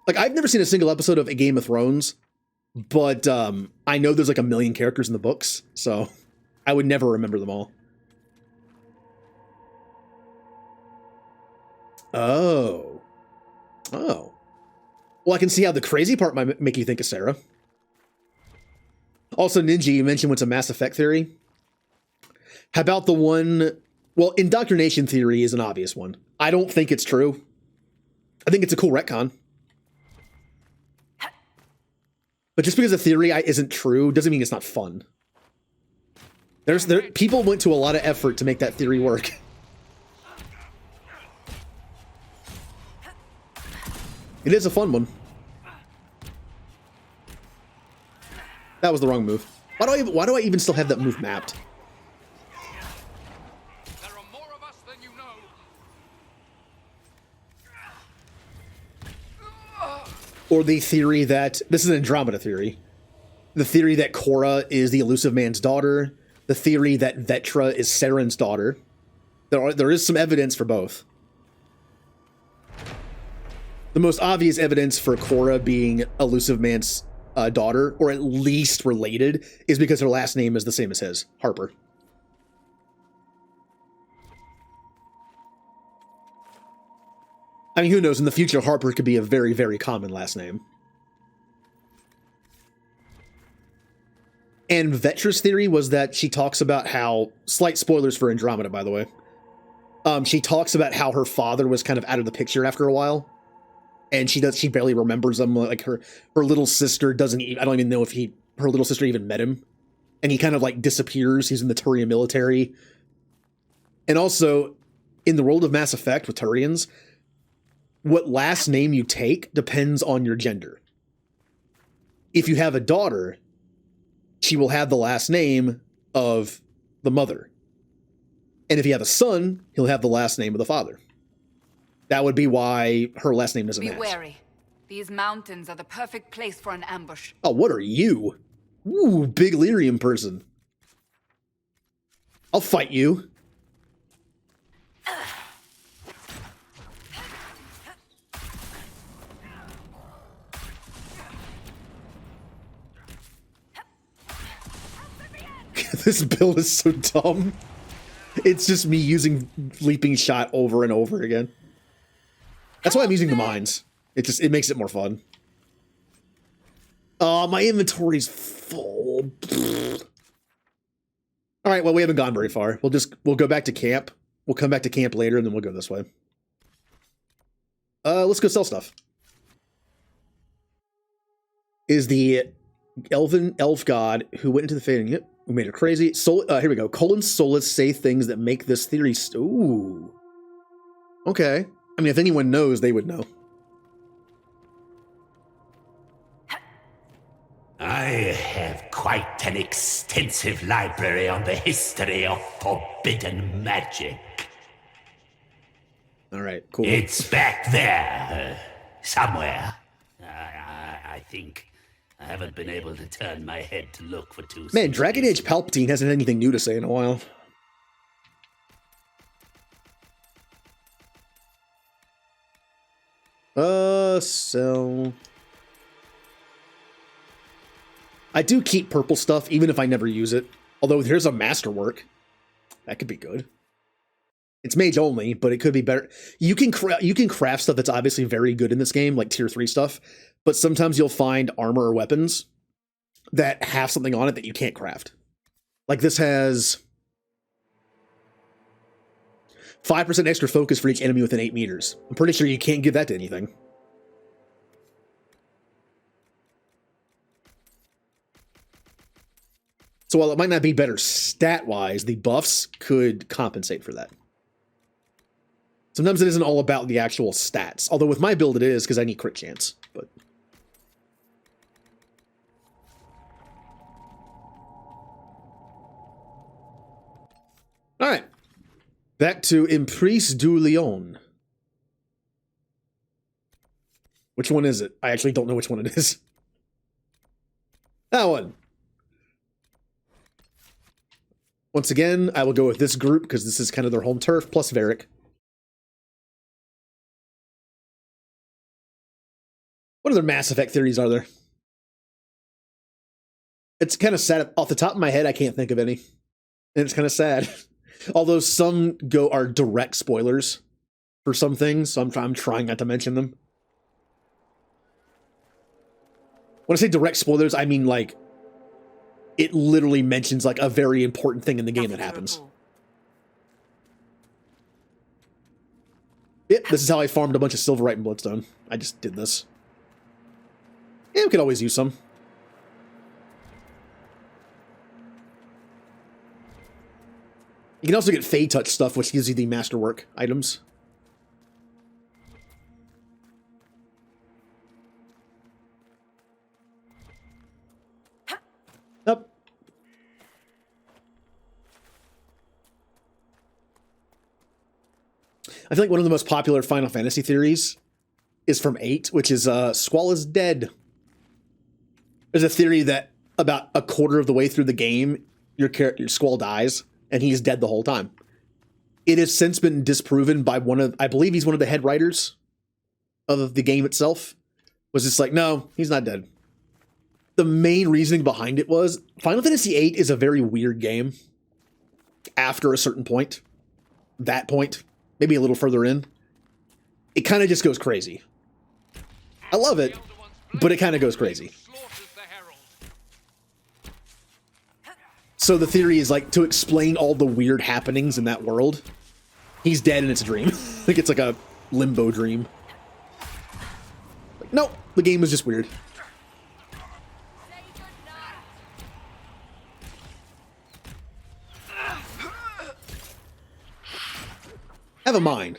Like, I've never seen a single episode of A Game of Thrones, but I know there's like a million characters in the books, so I would never remember them all. Oh. Oh. Well, I can see how the crazy part might make you think of Sarah. Also, Ninja, you mentioned what's a Mass Effect theory. How about the one... Well, indoctrination theory is an obvious one. I don't think it's true. I think it's a cool retcon. But just because a theory isn't true doesn't mean it's not fun. People went to a lot of effort to make that theory work. It is a fun one. That was the wrong move. Why do I even still have that move mapped? There are more of us than you know. Or the theory that... This is an Andromeda theory. The theory that Cora is the Elusive Man's daughter. The theory that Vetra is Saren's daughter. There is some evidence for both. The most obvious evidence for Cora being Elusive Man's daughter, or at least related, is because her last name is the same as his, Harper. I mean, who knows? In the future, Harper could be a very, very common last name. And Vetra's theory was that she talks about how... Slight spoilers for Andromeda, by the way. She talks about how her father was kind of out of the picture after a while. And she barely remembers him. Like her little sister doesn't even... I don't even know if her little sister even met him. And he kind of like disappears. He's in the Turian military. And also, in the world of Mass Effect with Turians... What last name you take depends on your gender. If you have a daughter, she will have the last name of the mother. And if you have a son, he'll have the last name of the father. That would be why her last name doesn't match. Be wary. These mountains are the perfect place for an ambush. Oh, what are you? Ooh, big lyrium person. I'll fight you. This build is so dumb. It's just me using leaping shot over and over again. That's why I'm using the mines. It makes it more fun. My inventory's full. All right, well, we haven't gone very far. We'll go back to camp. We'll come back to camp later, and then we'll go this way. Let's go sell stuff. Is the elf god who went into the fading... Who made it crazy. Here we go. Colin Solis say things that make this theory... Ooh. Okay. I mean, if anyone knows, they would know. I have quite an extensive library on the history of forbidden magic. All right, cool. It's back there, somewhere. I think. I haven't been able to turn my head to look for 2 Man, Dragon Age Palpatine hasn't had anything new to say in a while. So... I do keep purple stuff, even if I never use it. Although, here's a masterwork. That could be good. It's mage only, but it could be better. You can craft stuff that's obviously very good in this game, like tier 3 stuff, but sometimes you'll find armor or weapons that have something on it that you can't craft. Like this has 5% extra focus for each enemy within 8 meters. I'm pretty sure you can't give that to anything. So while it might not be better stat-wise, the buffs could compensate for that. Sometimes it isn't all about the actual stats. Although with my build it is, because I need crit chance. But alright. Back to Emprise du Lion. Which one is it? I actually don't know which one it is. That one. Once again, I will go with this group because this is kind of their home turf, plus Varric. What other Mass Effect theories are there? It's kind of sad. Off the top of my head, I can't think of any. And it's kind of sad. Although some are direct spoilers for some things, so I'm trying not to mention them. When I say direct spoilers, I mean like it literally mentions like a very important thing in the game that happens. Yep, this is how I farmed a bunch of Silverite and Bloodstone. I just did this. Yeah, we could always use some. You can also get Fey Touch stuff, which gives you the Masterwork items. Up. I feel like one of the most popular Final Fantasy theories is from 8, which is Squall is dead. There's a theory that about a quarter of the way through the game, your Squall dies, and he's dead the whole time. It has since been disproven by I believe he's one of the head writers of the game itself, was just like, no, he's not dead. The main reasoning behind it was Final Fantasy VIII is a very weird game after a certain point. That point, maybe a little further in, it kind of just goes crazy. I love it, but it kind of goes crazy. So the theory is like to explain all the weird happenings in that world, he's dead and it's a dream. Like it's like a limbo dream. Like, nope, the game was just weird. Have a mine.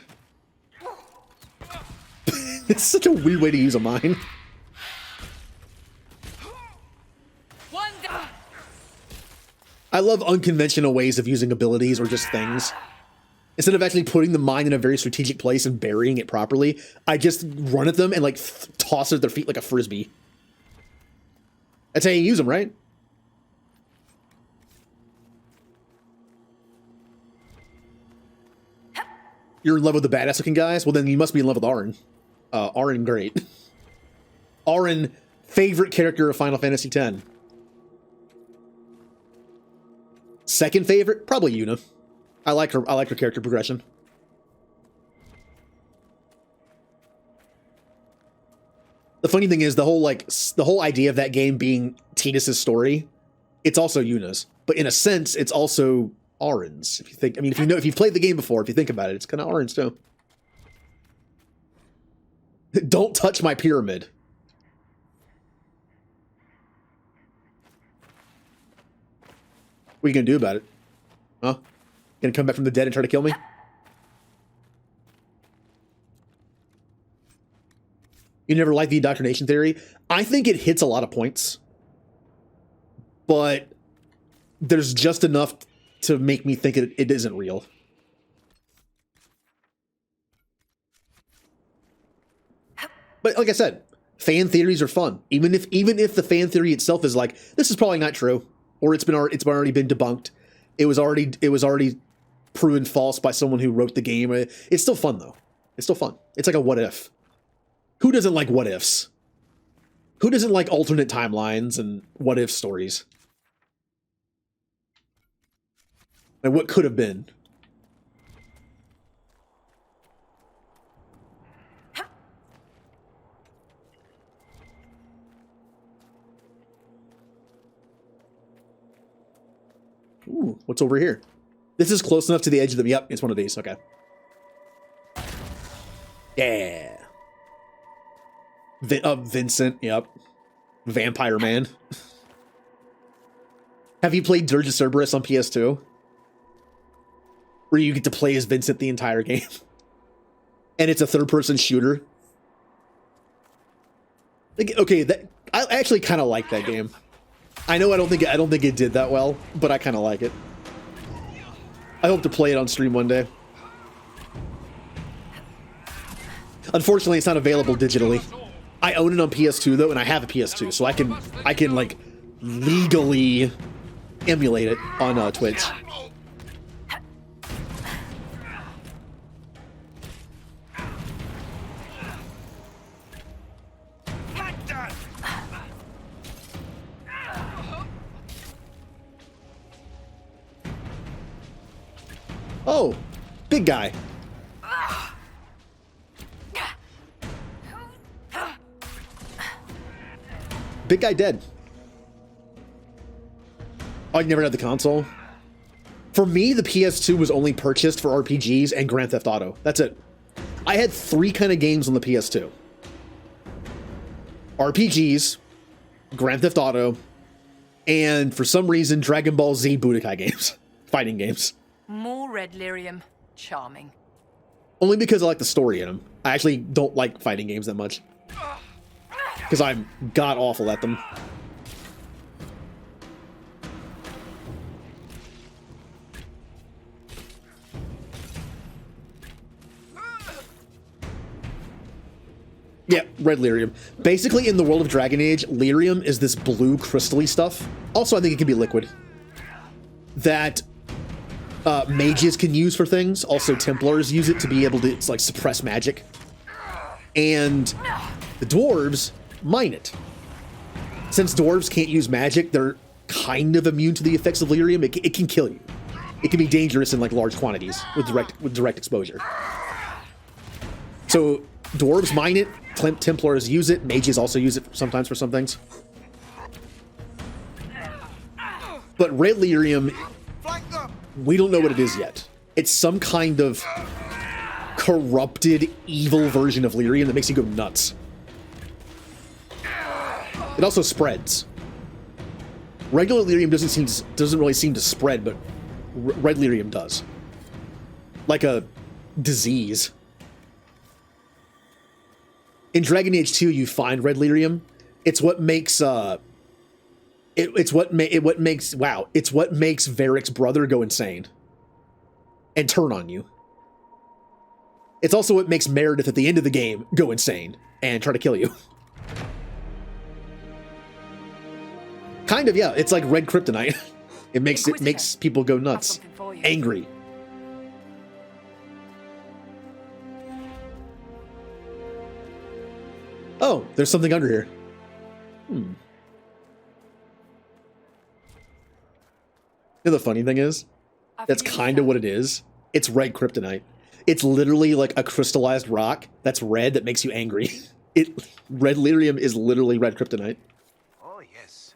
It's such a weird way to use a mine. I love unconventional ways of using abilities or just things. Instead of actually putting the mine in a very strategic place and burying it properly, I just run at them and like toss it at their feet like a frisbee. That's how you use them, right? You're in love with the badass looking guys? Well, then you must be in love with Auron. Auron, great. Auron, favorite character of Final Fantasy X. Second favorite, probably Yuna. I like her character progression. The funny thing is the whole idea of that game being Tidus's story, it's also Yuna's. But in a sense, it's also Auron's. If you think, I mean, if you've played the game before, if you think about it, it's kind of Auron's too. Don't touch my pyramid. What are you gonna do about it? Huh? Gonna come back from the dead and try to kill me? You never liked the indoctrination theory? I think it hits a lot of points, but there's just enough to make me think it isn't real. But like I said, fan theories are fun. Even if the fan theory itself is like, this is probably not true, or it's already been debunked. It was already proven false by someone who wrote the game. It's still fun though. It's still fun. It's like a what if. Who doesn't like what ifs? Who doesn't like alternate timelines and what if stories? Like what could have been? Ooh, what's over here? This is close enough to the edge of the... Yep, it's one of these. Okay. Yeah. Vincent. Yep. Vampire Man. Have you played Dirge of Cerberus on PS2? Where you get to play as Vincent the entire game. And it's a third-person shooter. Like, okay, I actually kind of like that game. I know I don't think it did that well, but I kind of like it. I hope to play it on stream one day. Unfortunately, it's not available digitally. I own it on PS2 though, and I have a PS2, so I can like legally emulate it on Twitch. Oh, big guy. Big guy dead. Oh, you never had the console? For me, the PS2 was only purchased for RPGs and Grand Theft Auto. That's it. I had 3 kind of games on the PS2. RPGs, Grand Theft Auto, and for some reason, Dragon Ball Z Budokai games. Fighting games. More red lyrium. Charming. Only because I like the story in them. I actually don't like fighting games that much. Because I'm god-awful at them. Yeah, red lyrium. Basically, in the world of Dragon Age, lyrium is this blue crystally stuff. Also, I think it can be liquid. That mages can use for things. Also, Templars use it to be able to like suppress magic. And the dwarves mine it. Since dwarves can't use magic, they're kind of immune to the effects of lyrium. It can kill you. It can be dangerous in like large quantities with direct exposure. So dwarves mine it. Templars use it. Mages also use it sometimes for some things. But red lyrium, we don't know what it is yet. It's some kind of corrupted, evil version of lyrium that makes you go nuts. It also spreads. Regular lyrium doesn't really seem to spread, but red lyrium does. Like a disease. In Dragon Age 2, you find red lyrium. It's what makes it's what makes Varric's brother go insane and turn on you. It's also what makes Meredith at the end of the game go insane and try to kill you. Kind of, yeah. It's like red kryptonite. It makes people go nuts, angry. Oh, there's something under here. You know, the funny thing is, that's kind of what it is. It's red kryptonite. It's literally like a crystallized rock that's red that makes you angry. Red lyrium is literally red kryptonite. Oh, yes.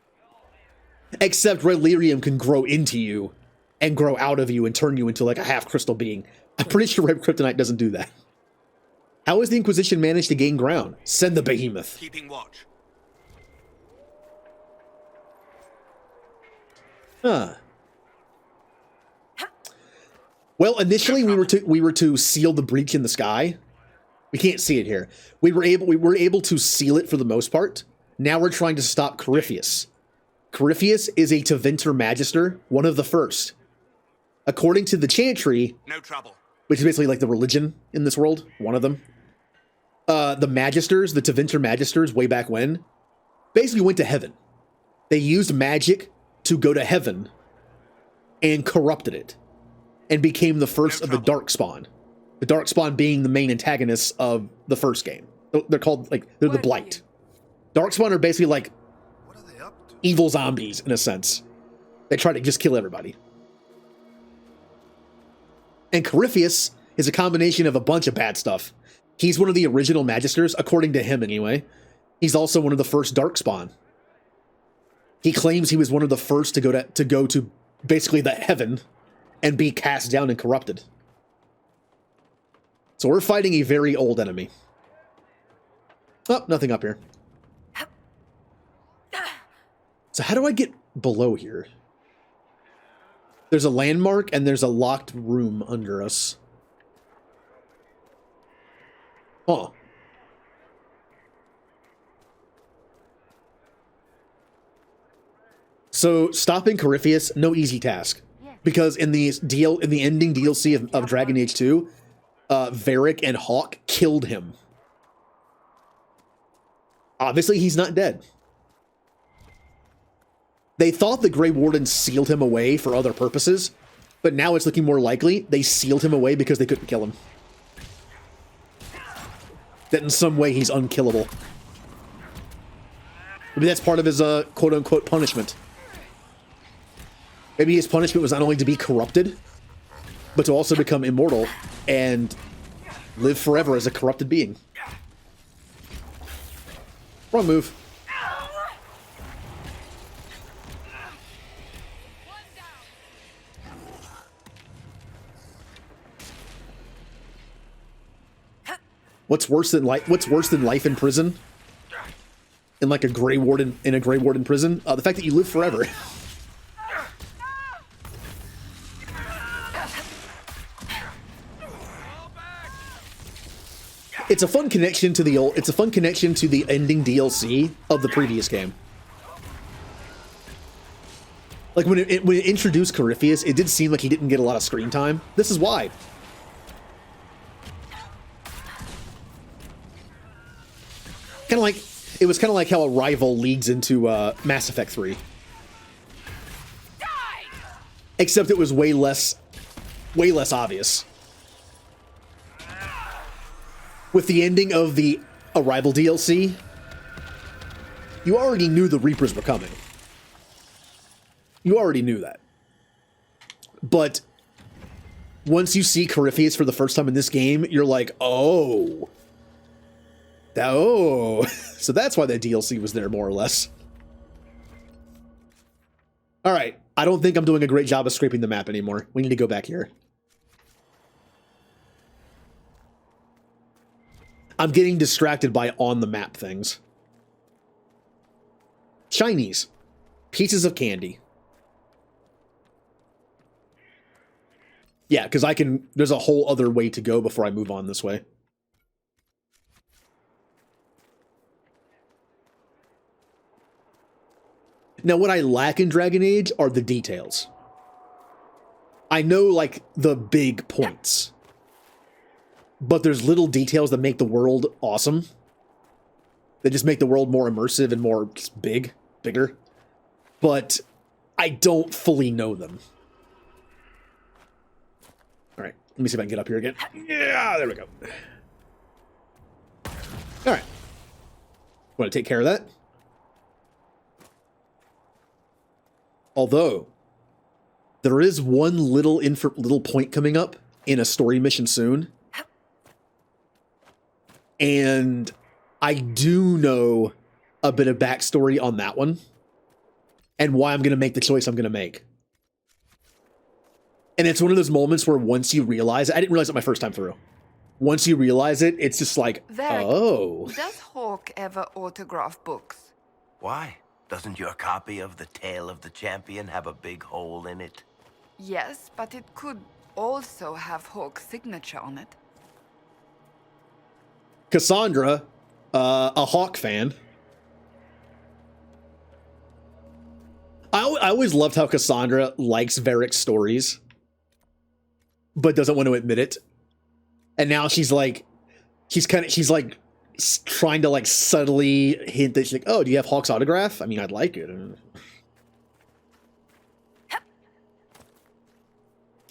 Except red lyrium can grow into you and grow out of you and turn you into like a half crystal being. I'm pretty sure red kryptonite doesn't do that. How has the Inquisition managed to gain ground? Send the behemoth. Keeping watch. Huh. Well, initially we were to seal the breach in the sky. We can't see it here. We were able to seal it for the most part. Now we're trying to stop Corypheus. Corypheus is a Tevinter Magister, one of the first. According to the Chantry, No trouble. which is basically like the religion in this world, one of them, the Magisters, the Tevinter Magisters, way back when, basically went to heaven. They used magic to go to heaven and corrupted it and became the first of the Darkspawn. The Darkspawn being the main antagonists of the first game. They're called, like, they're the Blight. Darkspawn are basically like evil zombies, in a sense. They try to just kill everybody. And Corypheus is a combination of a bunch of bad stuff. He's one of the original Magisters, according to him anyway. He's also one of the first Darkspawn. He claims he was one of the first to go to basically the heaven and be cast down and corrupted. So we're fighting a very old enemy. Oh, nothing up here. So how do I get below here? There's a landmark and there's a locked room under us. Huh. So stopping Corypheus, no easy task. Because in the ending DLC of Dragon Age 2, Varric and Hawk killed him. Obviously, he's not dead. They thought the Grey Warden sealed him away for other purposes, but now it's looking more likely they sealed him away because they couldn't kill him. That in some way he's unkillable. Maybe that's part of his quote-unquote punishment. Maybe his punishment was not only to be corrupted, but to also become immortal and live forever as a corrupted being. Wrong move. What's worse than life in prison? In like a Grey Warden prison? The fact that you live forever. It's a fun connection to the ending DLC of the previous game. Like when it introduced Corypheus, it did seem like he didn't get a lot of screen time. This is why. It was kind of like how Arrival leads into Mass Effect 3. Except it was way less obvious. With the ending of the Arrival DLC, you already knew the Reapers were coming. You already knew that. But once you see Corypheus for the first time in this game, you're like, oh. Oh. So that's why that DLC was there, more or less. Alright, I don't think I'm doing a great job of scraping the map anymore. We need to go back here. I'm getting distracted by on-the-map things. Shinies. Pieces of candy. Yeah, because there's a whole other way to go before I move on this way. Now, what I lack in Dragon Age are the details. I know, like, the big points. But there's little details that make the world awesome. That just make the world more immersive and more just bigger. But I don't fully know them. Alright, let me see if I can get up here again. Yeah, there we go. Alright. Want to take care of that? Although, there is one little point coming up in a story mission soon. And I do know a bit of backstory on that one. And why I'm going to make the choice I'm going to make. And it's one of those moments where once you realize it, I didn't realize it my first time through. Once you realize it, it's just like, oh. Does Hawk ever autograph books? Why? Doesn't your copy of The Tale of the Champion have a big hole in it? Yes, but it could also have Hawk's signature on it. Cassandra, a Hawk fan. I always loved how Cassandra likes Varric's stories, but doesn't want to admit it. And now she's like trying to like subtly hint that she's like, oh, do you have Hawk's autograph? I mean, I'd like it.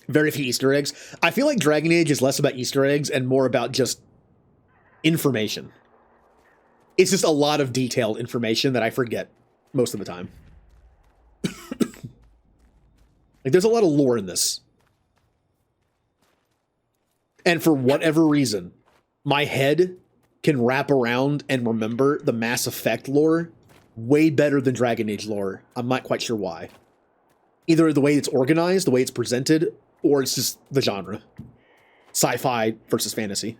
Very few Easter eggs. I feel like Dragon Age is less about Easter eggs and more about just information. It's just a lot of detailed information that I forget most of the time. Like, there's a lot of lore in this. And for whatever reason, my head can wrap around and remember the Mass Effect lore way better than Dragon Age lore. I'm not quite sure why. Either the way it's organized, the way it's presented, or it's just the genre. Sci-fi versus fantasy.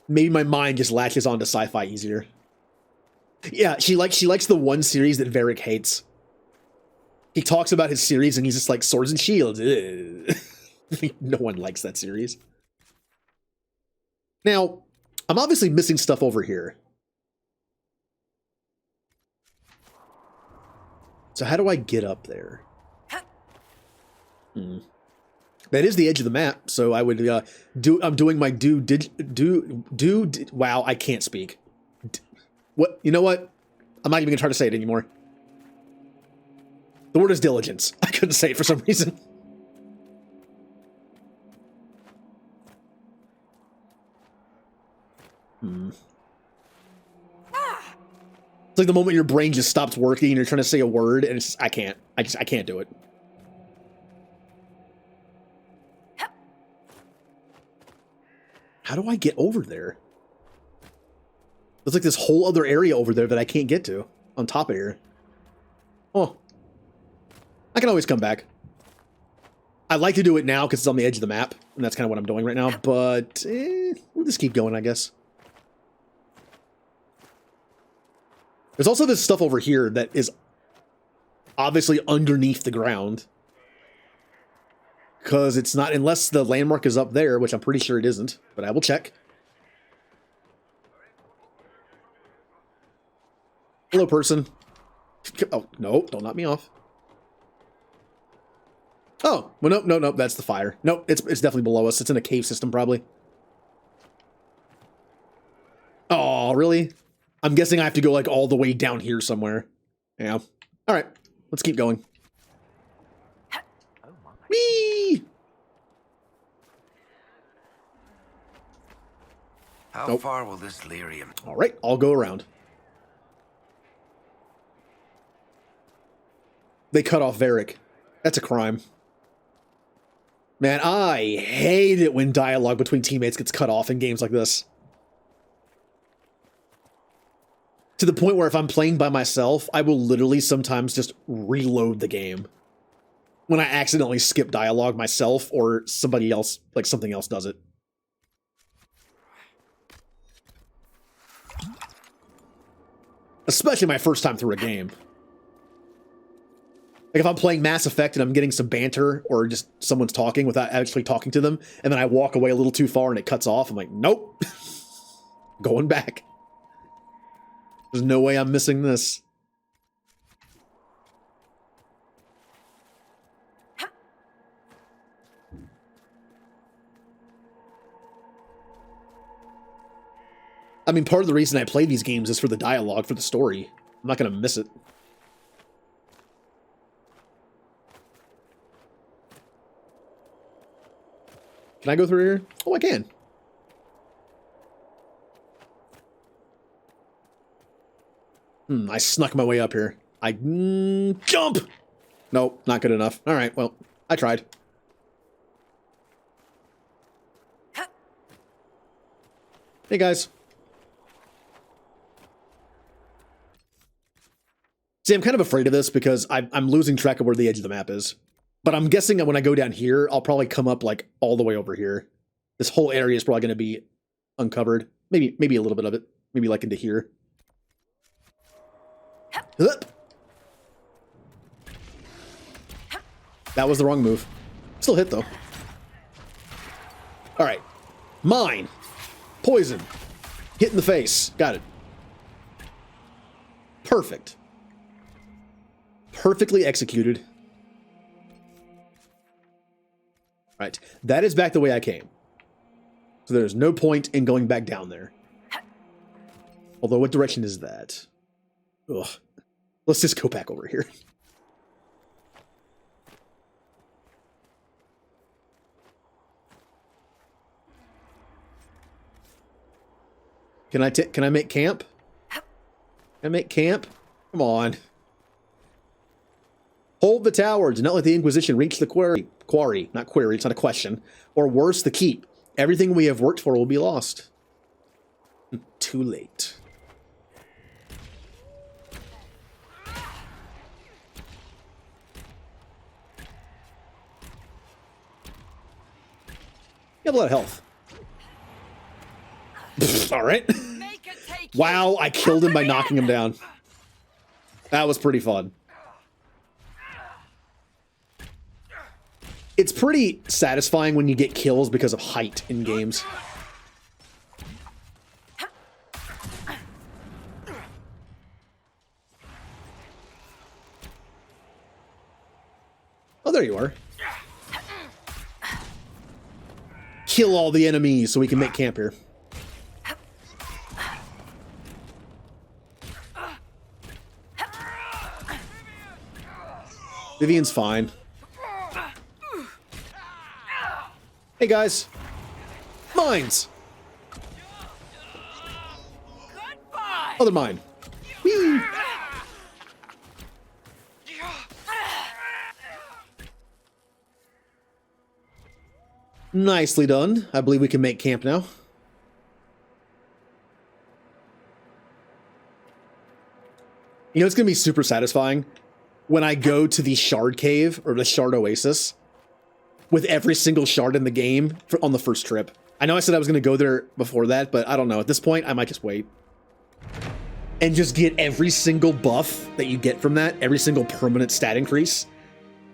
Maybe my mind just latches onto sci-fi easier. Yeah, she likes the one series that Varric hates. He talks about his series and he's just like, Swords and Shields. No one likes that series. Now, I'm obviously missing stuff over here. So how do I get up there? That is the edge of the map, so I would I'm doing my wow, I can't speak. What? You know what? I'm not even gonna try to say it anymore. The word is diligence. I couldn't say it for some reason. It's like the moment your brain just stops working and you're trying to say a word and it's just, I can't do it. How do I get over there? There's like this whole other area over there that I can't get to on top of here. Oh, I can always come back. I like to do it now because it's on the edge of the map, and that's kind of what I'm doing right now, but we'll just keep going, I guess. There's also this stuff over here that is obviously underneath the ground. Because it's not, unless the landmark is up there, which I'm pretty sure it isn't, but I will check. Hello, person. Oh, no, don't knock me off. Oh, well, no, that's the fire. Nope, it's definitely below us. It's in a cave system, probably. Oh, really? I'm guessing I have to go, like, all the way down here somewhere. Yeah. All right, let's keep going. Whee! How far will this lyrium? All right, I'll go around. They cut off Varric. That's a crime. Man, I hate it when dialogue between teammates gets cut off in games like this. To the point where if I'm playing by myself, I will literally sometimes just reload the game when I accidentally skip dialogue myself or somebody else, like something else does it. Especially my first time through a game. Like if I'm playing Mass Effect and I'm getting some banter or just someone's talking without actually talking to them, and then I walk away a little too far and it cuts off, I'm like, nope. Going back. There's no way I'm missing this. I mean, part of the reason I play these games is for the dialogue, for the story. I'm not going to miss it. Can I go through here? Oh, I can. I snuck my way up here. Jump! Nope, not good enough. All right, well, I tried. Hey, guys. See, I'm kind of afraid of this because I'm losing track of where the edge of the map is. But I'm guessing that when I go down here, I'll probably come up like all the way over here. This whole area is probably going to be uncovered. Maybe a little bit of it. Maybe like into here. Hup. That was the wrong move. Still hit though. All right. Mine. Poison. Hit in the face. Got it. Perfect. Perfectly executed. Right. That is back the way I came. So there's no point in going back down there. Although, what direction is that? Ugh. Let's just go back over here. Can I make camp? Can I make camp? Come on. Hold the tower. Do not let the Inquisition reach the quarry. Quarry, not query. It's not a question. Or worse, the keep. Everything we have worked for will be lost. Too late. You have a lot of health. All right. Wow, I killed him by knocking him down. That was pretty fun. It's pretty satisfying when you get kills because of height in games. Oh, there you are. Kill all the enemies so we can make camp here. Vivian's fine. Hey guys. Mines. Other mine. Whee! Nicely done. I believe we can make camp now. You know, it's going to be super satisfying when I go to the Shard Cave or the Shard Oasis with every single shard in the game on the first trip. I know I said I was going to go there before that, but I don't know. At this point, I might just wait. And just get every single buff that you get from that, every single permanent stat increase,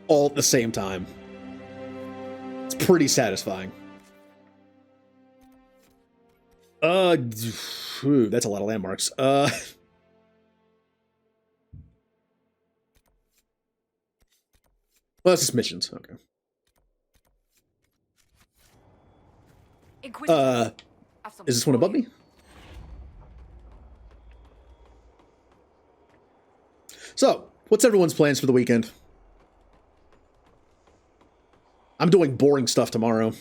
all at the same time. It's pretty satisfying. That's a lot of landmarks. Well, that's just missions. Okay. Is this one above me? So, what's everyone's plans for the weekend? I'm doing boring stuff tomorrow.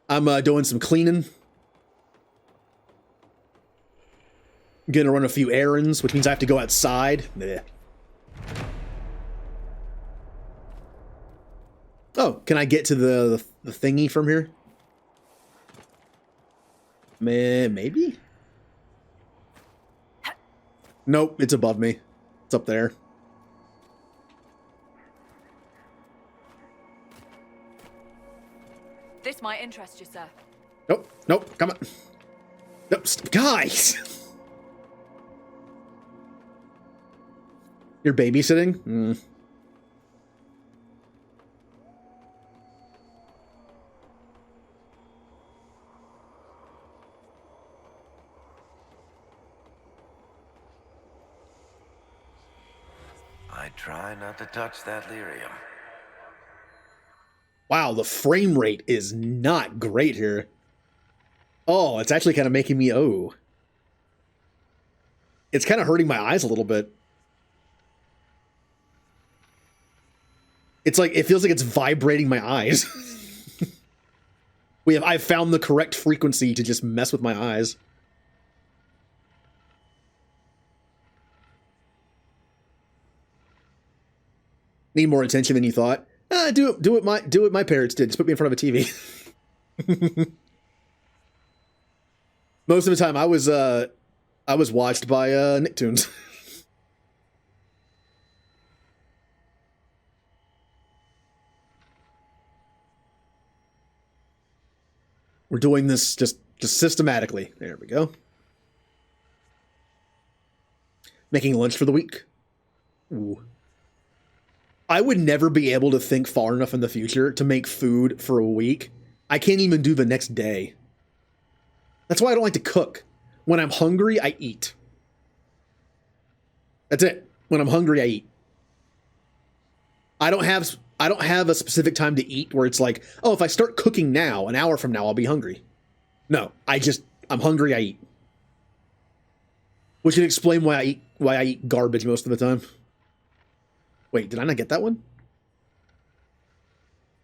I'm doing some cleaning. I'm gonna run a few errands, which means I have to go outside. Blech. Oh, can I get to the thingy from here? Maybe? Nope, it's above me. It's up there. This might interest you, sir. Nope, come on. Nope, guys! You're babysitting? I try not to touch that lyrium. Wow, the frame rate is not great here. Oh, it's actually kind of making me, It's kind of hurting my eyes a little bit. It's like, it feels like it's vibrating my eyes. I've found the correct frequency to just mess with my eyes. Need more attention than you thought. Do what my parents did. Just put me in front of a TV. Most of the time, I was watched by Nicktoons. We're doing this just systematically. There we go. Making lunch for the week. Ooh. I would never be able to think far enough in the future to make food for a week I can't even do the next day. That's why I don't like to cook. When I'm hungry, I eat. That's it. When I'm hungry, I eat. I don't have a specific time to eat where it's like, oh, if I start cooking now, an hour from now, I'll be hungry. No, I'm hungry, I eat. Which would explain why I eat garbage most of the time. Wait, did I not get that one?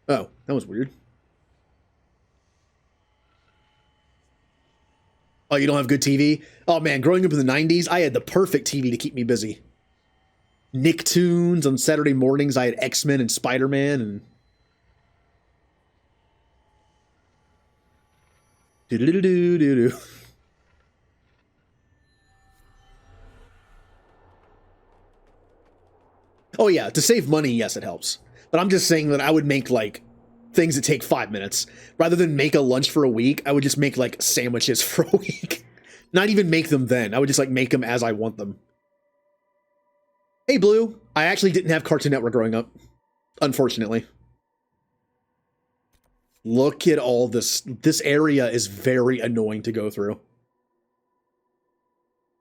Oh, that was weird. Oh, you don't have good TV? Oh man, growing up in the 90s, I had the perfect TV to keep me busy. Nicktoons on Saturday mornings, I had X-Men and Spider-Man and... Do-do-do-do-do-do. Oh yeah, to save money, yes, it helps. But I'm just saying that I would make, like, things that take 5 minutes. Rather than make a lunch for a week, I would just make, like, sandwiches for a week. Not even make them then. I would just, like, make them as I want them. Hey, Blue. I actually didn't have Cartoon Network growing up. Unfortunately. Look at all this. This area is very annoying to go through.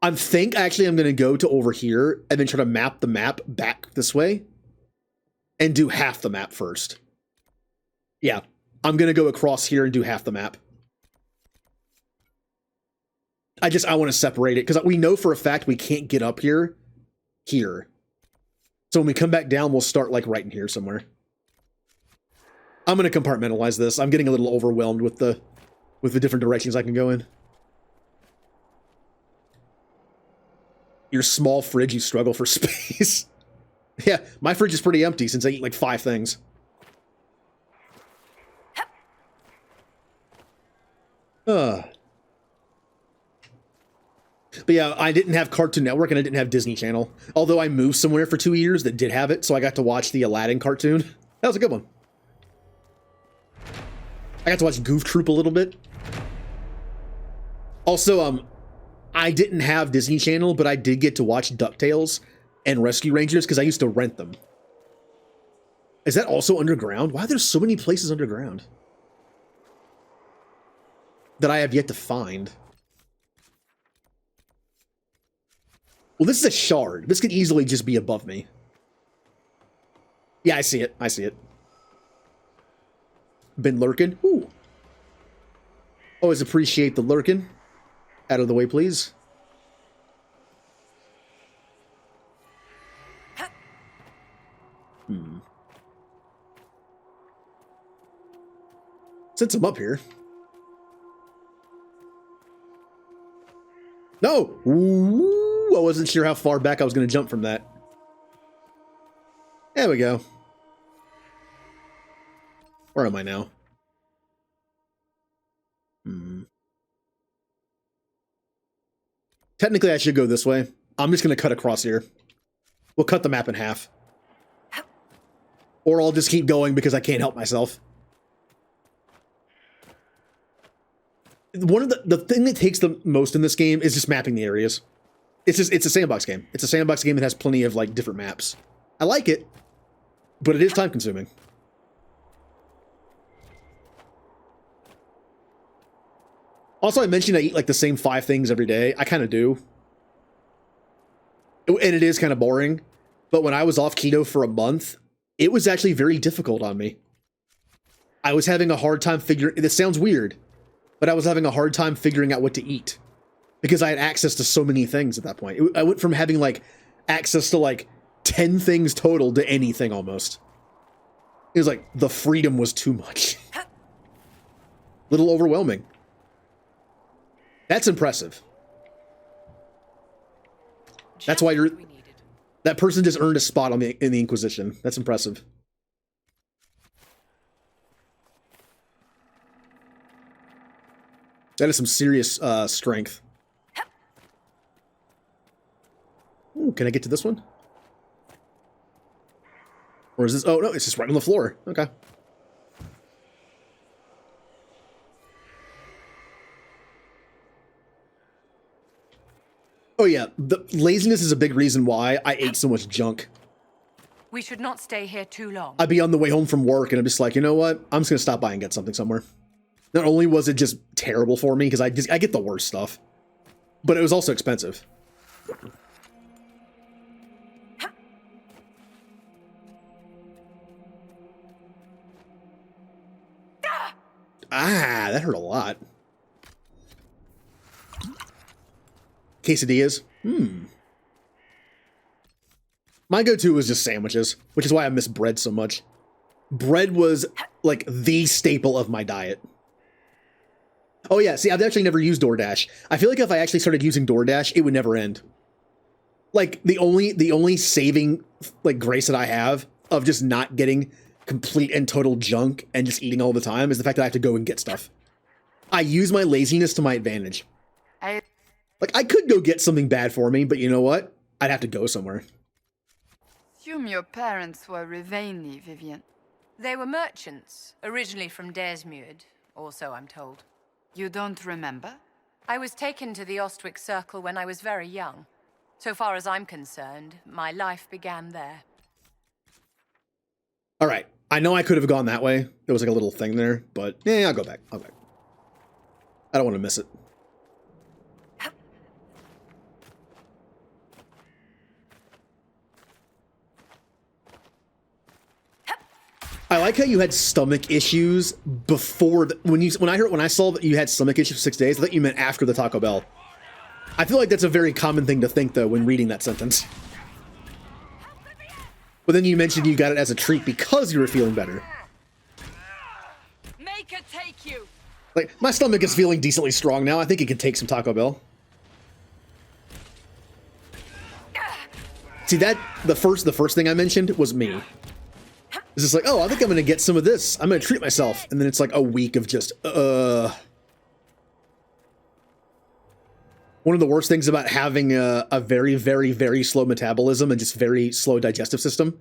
I think, actually, I'm going to go to over here and then try to map the map back this way. And do half the map first. Yeah, I'm going to go across here and do half the map. I want to separate it, because we know for a fact we can't get up here. So when we come back down, we'll start, like, right in here somewhere. I'm going to compartmentalize this. I'm getting a little overwhelmed with the different directions I can go in. Your small fridge, you struggle for space. Yeah, my fridge is pretty empty since I eat like 5 things. But yeah, I didn't have Cartoon Network and I didn't have Disney Channel. Although I moved somewhere for 2 years that did have it, so I got to watch the Aladdin cartoon. That was a good one. I got to watch Goof Troop a little bit. Also, I didn't have Disney Channel, but I did get to watch DuckTales and Rescue Rangers because I used to rent them. Is that also underground? Why are there so many places underground that I have yet to find? Well, this is a shard. This could easily just be above me. Yeah, I see it. I see it. Been lurking. Ooh. Always appreciate the lurking. Out of the way, please. Since I'm up here. No! Ooh, I wasn't sure how far back I was going to jump from that. There we go. Where am I now? Technically, I should go this way. I'm just going to cut across here. We'll cut the map in half. Or I'll just keep going because I can't help myself. One of the thing that takes the most in this game is just mapping the areas. It's a sandbox game. It's a sandbox game that has plenty of like different maps. I like it, but it is time consuming. Also, I mentioned I eat like the same 5 things every day. I kind of do. And it is kind of boring. But when I was off keto for a month, it was actually very difficult on me. I was having a hard time figuring... This sounds weird, but I was having a hard time figuring out what to eat. Because I had access to so many things at that point. I went from having like access to like 10 things total to anything almost. It was like the freedom was too much. Little overwhelming. That's impressive. That's why you're... That person just earned a spot on in the Inquisition. That's impressive. That is some serious strength. Ooh, can I get to this one? Or is this... Oh, no, it's just right on the floor. Okay. Oh yeah, the laziness is a big reason why I ate so much junk. We should not stay here too long. I'd be on the way home from work and I'm just like, you know what? I'm just gonna stop by and get something somewhere. Not only was it just terrible for me, because I get the worst stuff, but it was also expensive. Ah, that hurt a lot. Quesadillas. My go-to was just sandwiches, which is why I miss bread so much. Bread was like the staple of my diet. Oh yeah, see, I've actually never used DoorDash. I feel like if I actually started using DoorDash, it would never end. Like the only saving like grace that I have of just not getting complete and total junk and just eating all the time is the fact that I have to go and get stuff. I use my laziness to my advantage. Like I could go get something bad for me, but you know what? I'd have to go somewhere. Assume your parents were Rivaini, Vivian. They were merchants, originally from Desmuid, or so I'm told. You don't remember? I was taken to the Ostwick Circle when I was very young. So far as I'm concerned, my life began there. All right. I know I could have gone that way. There was like a little thing there, but yeah, I'll go back. I don't want to miss it. I like how you had stomach issues before when I saw that you had stomach issues for 6 days. I thought you meant after the Taco Bell. I feel like that's a very common thing to think though when reading that sentence. But then you mentioned you got it as a treat because you were feeling better. Make it take you. Like my stomach is feeling decently strong now. I think it can take some Taco Bell. See that the first thing I mentioned was me. It's just like, oh, I think I'm gonna get some of this. I'm gonna treat myself, and then it's like a week of just One of the worst things about having a very, very, very slow metabolism and just very slow digestive system,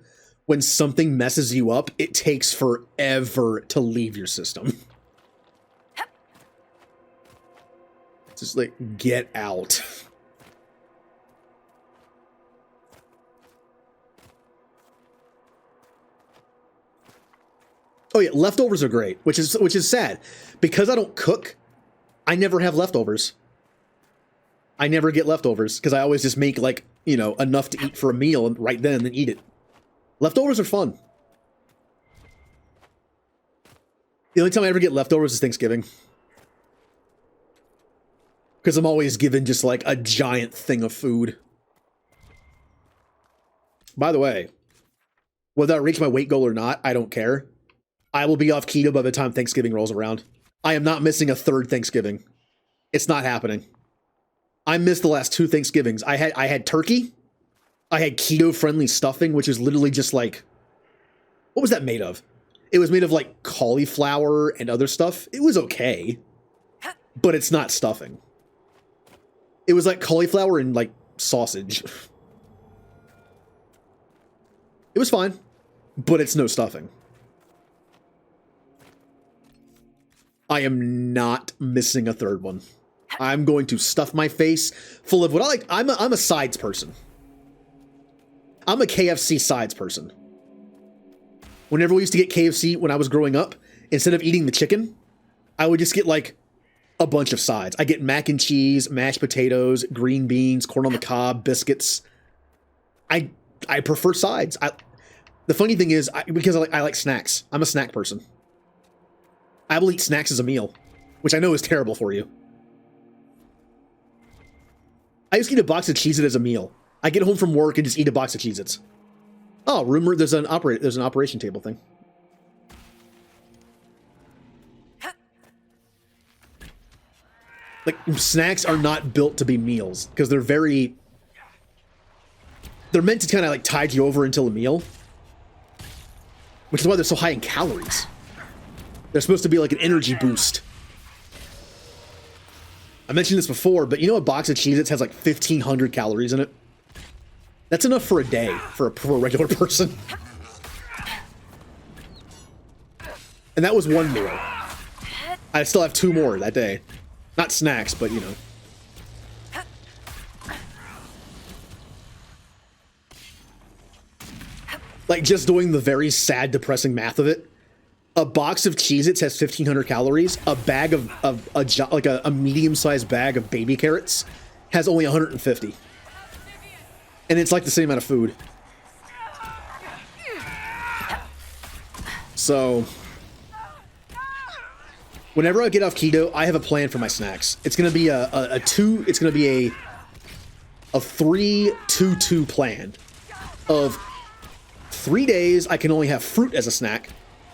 when something messes you up, it takes forever to leave your system. Just like, get out. Oh yeah, leftovers are great, which is sad. Because I don't cook, I never have leftovers. I never get leftovers because I always just make like, you know, enough to eat for a meal and right then and then eat it. Leftovers are fun. The only time I ever get leftovers is Thanksgiving. Because I'm always given just like a giant thing of food. By the way, whether I reach my weight goal or not, I don't care. I will be off keto by the time Thanksgiving rolls around. I am not missing a third Thanksgiving. It's not happening. I missed the last 2 Thanksgivings. I had turkey. I had keto-friendly stuffing, which is literally just like... What was that made of? It was made of like cauliflower and other stuff. It was okay. But it's not stuffing. It was like cauliflower and like sausage. It was fine. But it's no stuffing. I am not missing a third one. I'm going to stuff my face full of what I like. I'm a sides person. I'm a KFC sides person. Whenever we used to get KFC when I was growing up, instead of eating the chicken, I would just get like a bunch of sides. I get mac and cheese, mashed potatoes, green beans, corn on the cob, biscuits. I prefer sides. The funny thing is, because I like snacks. I'm a snack person. I will eat snacks as a meal, which I know is terrible for you. I used to eat a box of Cheez-It as a meal. I get home from work and just eat a box of Cheez-Its. Oh, rumor there's an operation table thing. Like, snacks are not built to be meals because they're meant to kind of like tide you over until a meal, which is why they're so high in calories. They're supposed to be like an energy boost. I mentioned this before, but you know a box of Cheez-Its has like 1,500 calories in it? That's enough for a day for a regular person. And that was one meal. I still have 2 more that day. Not snacks, but you know. Like just doing the very sad, depressing math of it. A box of Cheez-Its has 1,500 calories. A bag of a medium-sized bag of baby carrots has only 150. And it's like the same amount of food. So, whenever I get off keto, I have a plan for my snacks. It's gonna be a 3-2-2 plan of 3 days I can only have fruit as a snack,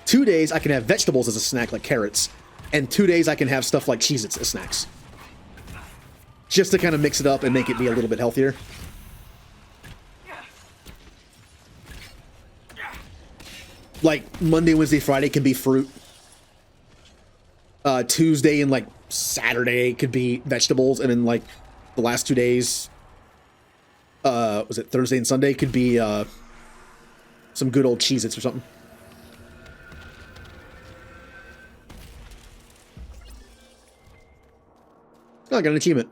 2 days I can have vegetables as a snack like carrots, and 2 days I can have stuff like Cheez-Its as snacks. Just to kind of mix it up and make it be a little bit healthier. Like Monday, Wednesday, Friday can be fruit. Tuesday and like Saturday could be vegetables, and then like the last 2 days, was it Thursday and Sunday, could be some good old Cheez-Its or something. Oh, I got an achievement.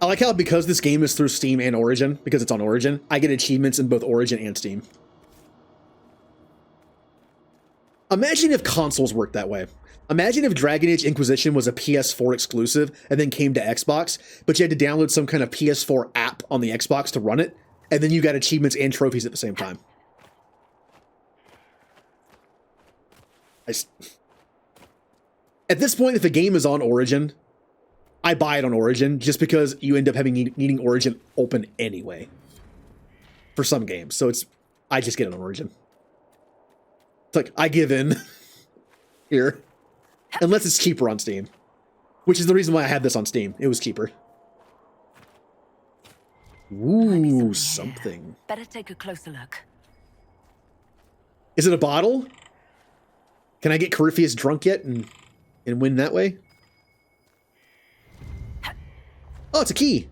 I like how because this game is through Steam and Origin, because it's on Origin, I get achievements in both Origin and Steam. Imagine if consoles worked that way. Imagine if Dragon Age Inquisition was a PS4 exclusive and then came to Xbox, but you had to download some kind of PS4 app on the Xbox to run it, and then you got achievements and trophies at the same time. At this point, if the game is on Origin, I buy it on Origin just because you end up needing Origin open anyway for some games. So I just get it on Origin. It's like, I give in here. Unless it's cheaper on Steam. Which is the reason why I had this on Steam. It was cheaper. Ooh, something. Better take a closer look. Is it a bottle? Can I get Corypheus drunk yet and win that way? Oh, it's a key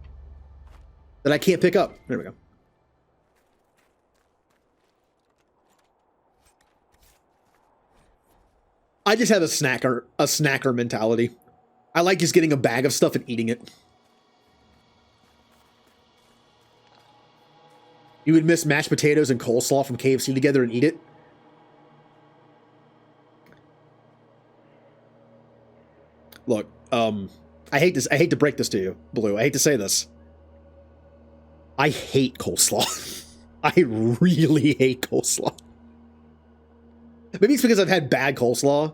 that I can't pick up. There we go. I just have a snacker mentality. I like just getting a bag of stuff and eating it. You would miss mashed potatoes and coleslaw from KFC together and eat it? Look, I hate to break this to you, Blue. I hate to say this. I hate coleslaw. I really hate coleslaw. Maybe it's because I've had bad coleslaw.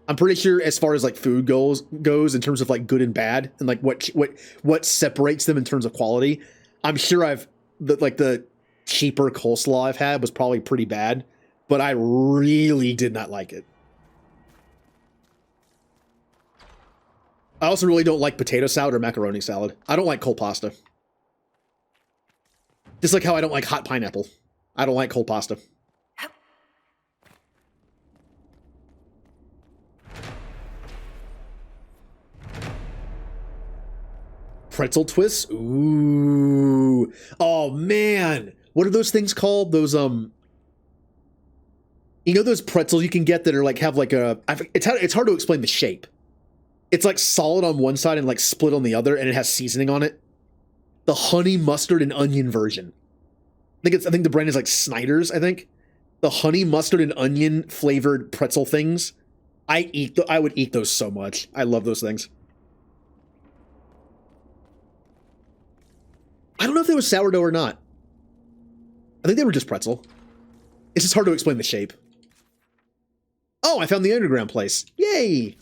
I'm pretty sure as far as like food goes in terms of like good and bad and like what separates them in terms of quality, I'm sure the cheaper coleslaw I've had was probably pretty bad, but I really did not like it. I also really don't like potato salad or macaroni salad. I don't like cold pasta. Just like how I don't like hot pineapple. I don't like cold pasta. Pretzel twists? Ooh. Oh, man. What are those things called? Those, you know those pretzels you can get that are like, have like a, it's hard to explain the shape. It's like solid on one side and like split on the other, and it has seasoning on it. The honey mustard and onion version. I think the brand is like Snyder's, I think. The honey mustard and onion flavored pretzel things. I would eat those so much. I love those things. I don't know if they were sourdough or not. I think they were just pretzel. It's just hard to explain the shape. Oh, I found the underground place. Yay!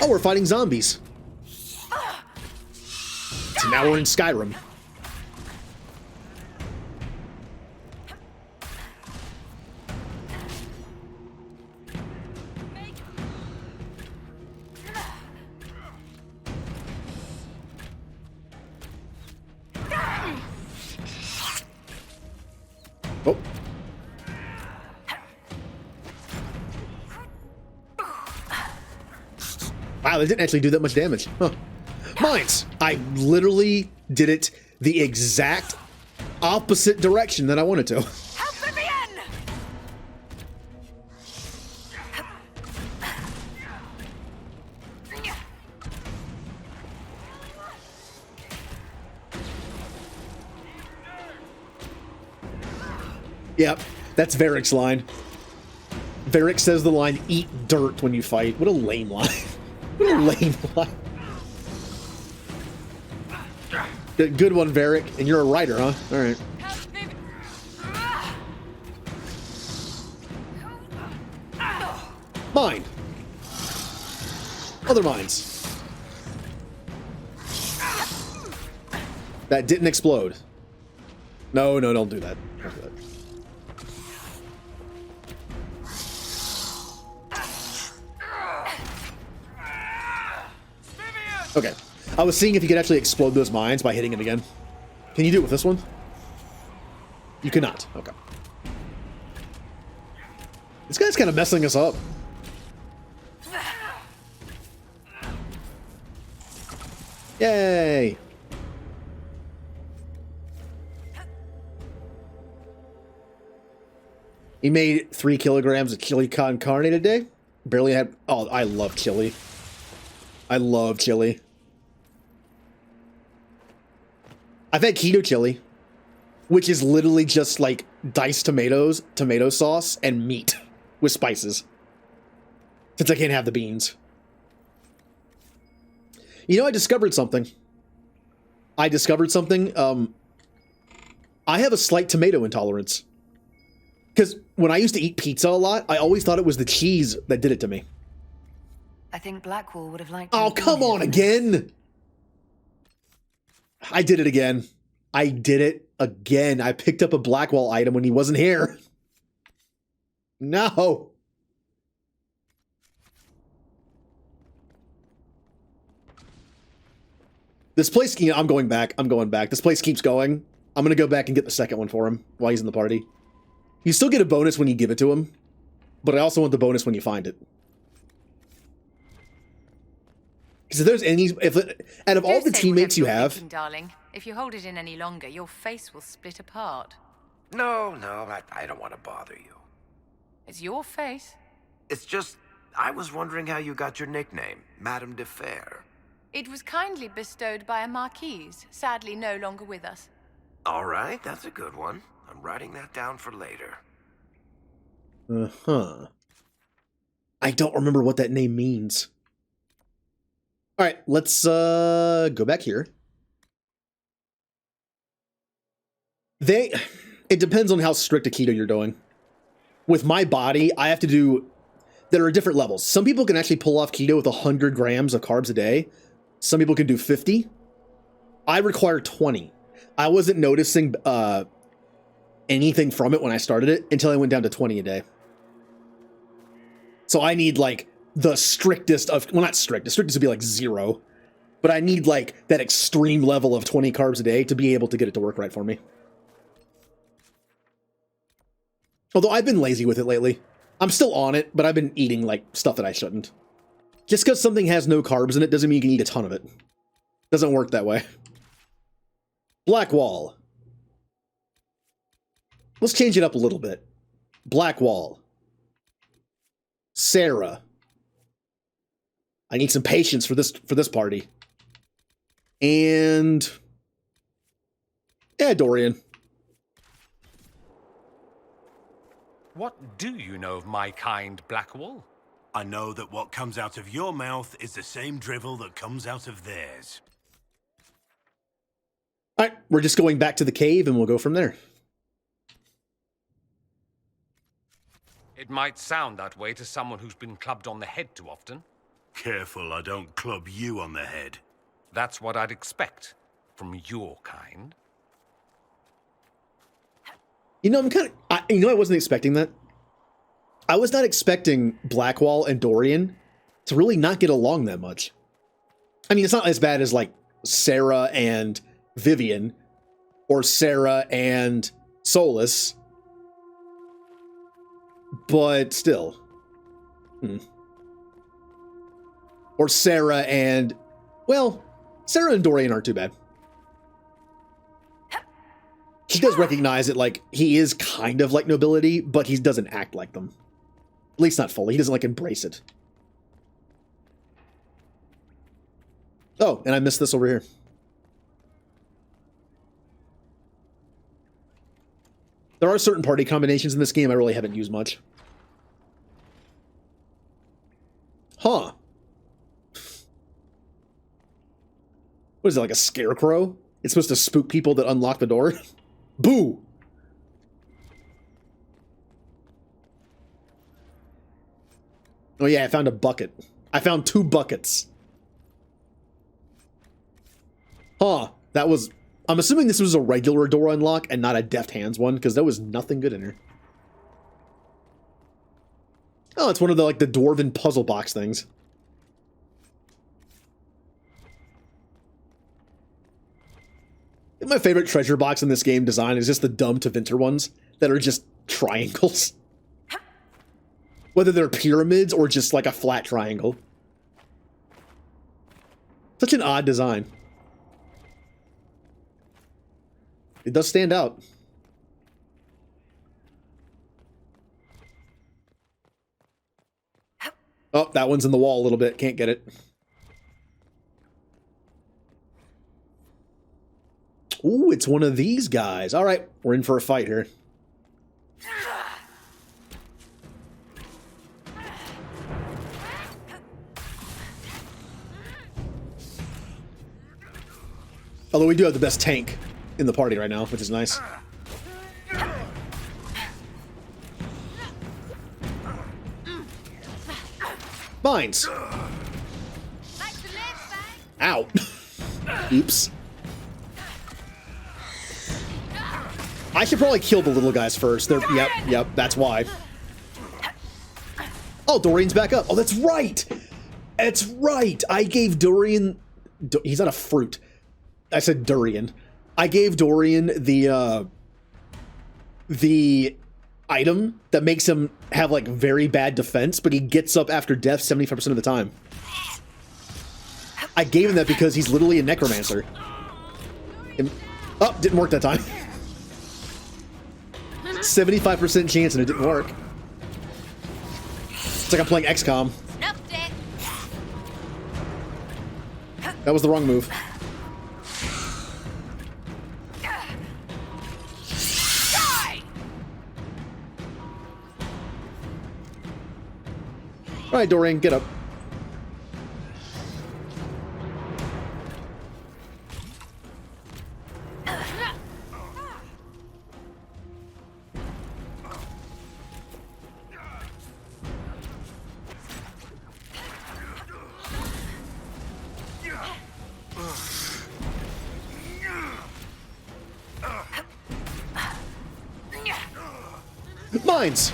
Oh, we're fighting zombies. So now we're in Skyrim. Oh. Wow, that didn't actually do that much damage. Huh. Mines! I literally did it the exact opposite direction that I wanted to. Yep, that's Varric's line. Varric says the line, eat dirt when you fight. What a lame line. What a lame line. Good one, Varric. And you're a writer, huh? Alright. Mine. Other mines. That didn't explode. No, don't do that. Don't do that. Okay. I was seeing if you could actually explode those mines by hitting it again. Can you do it with this one? You cannot. Okay. This guy's kind of messing us up. Yay! He made 3 kilograms of chili con carne today. Barely had... Oh, I love chili. I love chili. I've had keto chili, which is literally just like diced tomatoes, tomato sauce, and meat with spices. Since I can't have the beans. You know, I discovered something. I have a slight tomato intolerance. Because when I used to eat pizza a lot, I always thought it was the cheese that did it to me. I think Blackwall would have liked. Oh, come on again! I did it again. I did it again. I picked up a Blackwall item when he wasn't here. No. This place, you know, I'm going back. This place keeps going. I'm going to go back and get the second one for him while he's in the party. You still get a bonus when you give it to him, but I also want the bonus when you find it. Because if there's any, out of all the teammates you have, thinking, darling, if you hold it in any longer, your face will split apart. No, I don't want to bother you. It's your face. It's just, I was wondering how you got your nickname, Madame de Fer. It was kindly bestowed by a marquise, sadly no longer with us. All right, that's a good one. I'm writing that down for later. Uh-huh. I don't remember what that name means. All right, let's go back here. It depends on how strict a keto you're doing. With my body, I have to do... There are different levels. Some people can actually pull off keto with 100 grams of carbs a day. Some people can do 50. I require 20. I wasn't noticing anything from it when I started it until I went down to 20 a day. So I need like the strictest of, well, not strict, the strictest would be like 0, but I need like that extreme level of 20 carbs a day to be able to get it to work right for me. Although I've been lazy with it lately. I'm still on it, but I've been eating like stuff that I shouldn't. Just because something has no carbs in it doesn't mean you can eat a ton of it. Doesn't work that way. Blackwall. Let's change it up a little bit. Blackwall. Sarah. I need some patience for this party. And yeah, Dorian. What do you know of my kind, Blackwall? I know that what comes out of your mouth is the same drivel that comes out of theirs. All right, we're just going back to the cave and we'll go from there. It might sound that way to someone who's been clubbed on the head too often. Careful I don't club you on the head. That's what I'd expect from your kind. You know, I wasn't expecting that. I was not expecting Blackwall and Dorian to really not get along that much. I mean, it's not as bad as like Sarah and Vivian or Sarah and Solus, but still. Or Sarah and, well, Sarah and Dorian aren't too bad. She does recognize that, like, he is kind of like nobility, but he doesn't act like them. At least not fully. He doesn't, like, embrace it. Oh, and I missed this over here. There are certain party combinations in this game I really haven't used much. Huh. What is it, like a scarecrow? It's supposed to spook people that unlock the door? Boo! Oh yeah, I found a bucket. I found 2 buckets. Huh. That was... I'm assuming this was a regular door unlock and not a deft hands one, because there was nothing good in here. Oh, it's one of the, like, the dwarven puzzle box things. My favorite treasure box in this game design is just the dumb Tevinter ones that are just triangles. Whether they're pyramids or just like a flat triangle. Such an odd design. It does stand out. Oh, that one's in the wall a little bit. Can't get it. Ooh, it's one of these guys. All right, we're in for a fight here. Although we do have the best tank in the party right now, which is nice. Mines. Ow. Oops. I should probably kill the little guys first. They're, yep, that's why. Oh, Dorian's back up. Oh, that's right. That's right. I gave Dorian... He's not a fruit. I said Durian. I gave Dorian the item that makes him have, like, very bad defense, but he gets up after death 75% of the time. I gave him that because he's literally a necromancer. And, oh, didn't work that time. 75% chance and it didn't work. It's like I'm playing XCOM. That was the wrong move. Alright, Dorian, get up. Mines!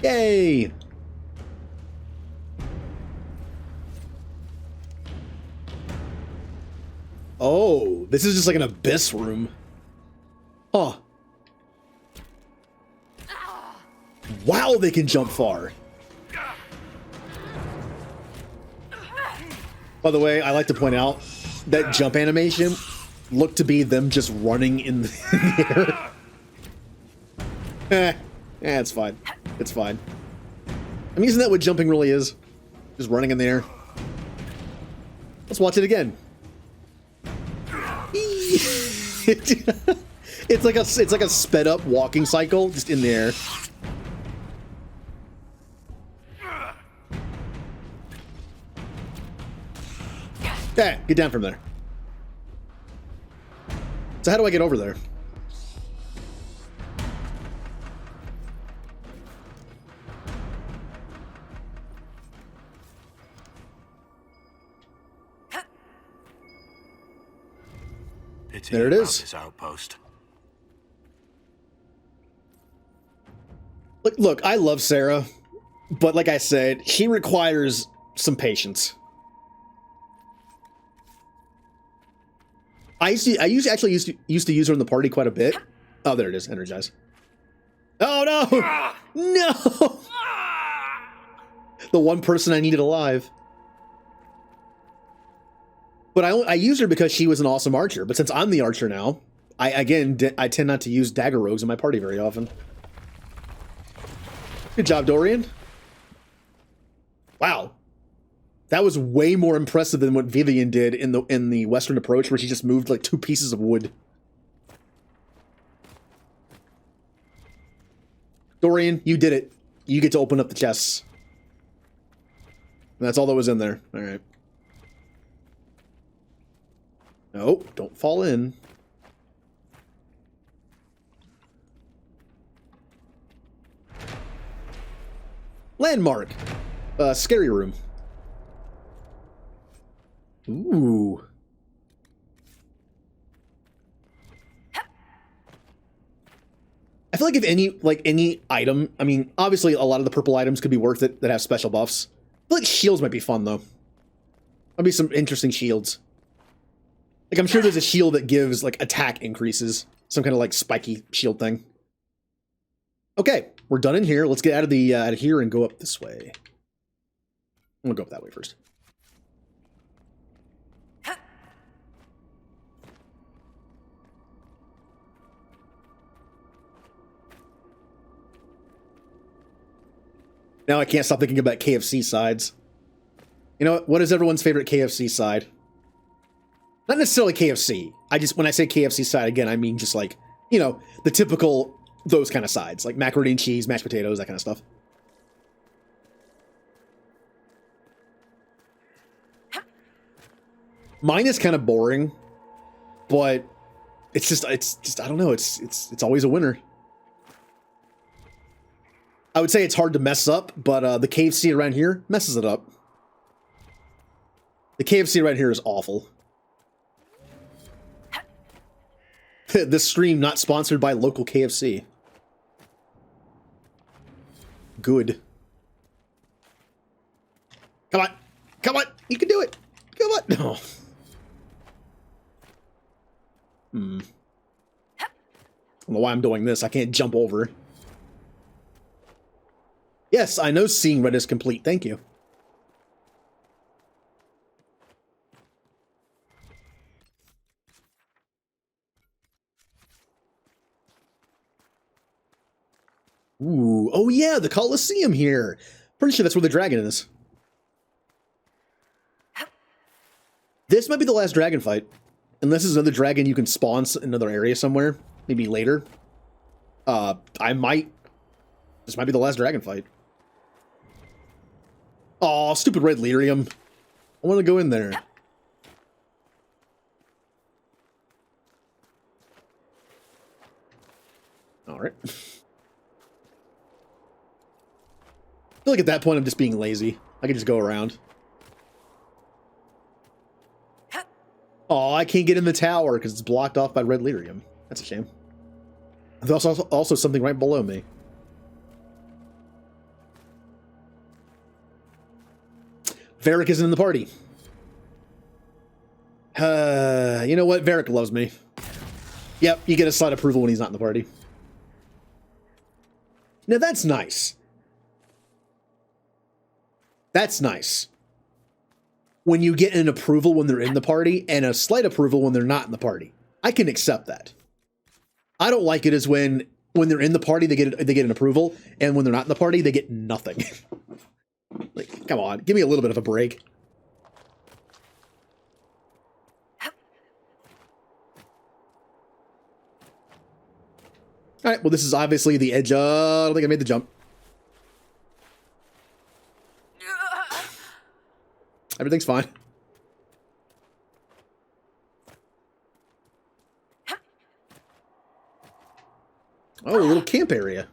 Yay! Oh, this is just like an abyss room. Huh. Wow, they can jump far. By the way, I like to point out that jump animation looked to be them just running in the air. It's fine. It's fine. I'm using that what jumping really is. Just running in the air. Let's watch it again. It's like a sped up walking cycle just in the air. Yeah, get down from there. So how do I get over there? There it is. This outpost. Look, I love Sarah, but like I said, she requires some patience. I used to use her in the party quite a bit. Oh, there it is. Energize. Oh no! No! The one person I needed alive. But I used her because she was an awesome archer. But since I'm the archer now, I tend not to use dagger rogues in my party very often. Good job, Dorian. Wow. That was way more impressive than what Vivian did in the Western approach, where she just moved like 2 pieces of wood. Dorian, you did it. You get to open up the chests. And that's all that was in there. All right. No, don't fall in. Landmark. Scary room. Ooh. I feel like if any item, I mean, obviously a lot of the purple items could be worth it that have special buffs. I feel like shields might be fun though. There'll be some interesting shields. Like I'm sure there's a shield that gives like attack increases, some kind of like spiky shield thing. Okay, we're done in here. Let's get out of here and go up this way. I'm gonna go up that way first. Now I can't stop thinking about KFC sides. You know what is everyone's favorite KFC side? Not necessarily KFC. When I say KFC side, again, I mean just like, you know, the typical, those kind of sides. Like macaroni and cheese, mashed potatoes, that kind of stuff. Mine is kind of boring, but it's just, I don't know, it's always a winner. I would say it's hard to mess up, but the KFC around here messes it up. The KFC around here is awful. This stream not sponsored by local KFC. Good. Come on. Come on. You can do it. Come on. No. I don't know why I'm doing this. I can't jump over. Yes, I know seeing red is complete. Thank you. Ooh, oh yeah, the Colosseum here. Pretty sure that's where the dragon is. This might be the last dragon fight. Unless there's another dragon you can spawn in another area somewhere. Maybe later. This might be the last dragon fight. Aw, stupid red lyrium. I want to go in there. Alright. I feel like at that point I'm just being lazy. I can just go around. Oh, I can't get in the tower because it's blocked off by red lyrium. That's a shame. There's also something right below me. Varric isn't in the party. You know what? Varric loves me. Yep, you get a slight approval when he's not in the party. Now that's nice. That's nice. When you get an approval when they're in the party and a slight approval when they're not in the party. I can accept that. I don't like it as when they're in the party they get an approval and when they're not in the party they get nothing. Like, come on, give me a little bit of a break. All right, well, this is obviously the edge. I don't think I made the jump. Everything's fine. Oh, a little camp area.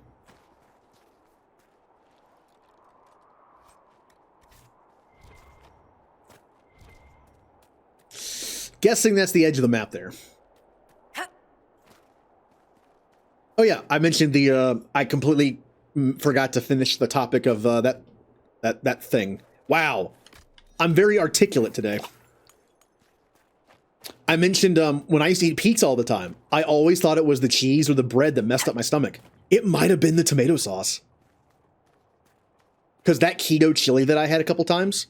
Guessing that's the edge of the map there. Oh yeah, I mentioned I completely forgot to finish the topic of that thing. Wow, I'm very articulate today. I mentioned when I used to eat pizza all the time, I always thought it was the cheese or the bread that messed up my stomach. It might have been the tomato sauce. Because that keto chili that I had a couple times,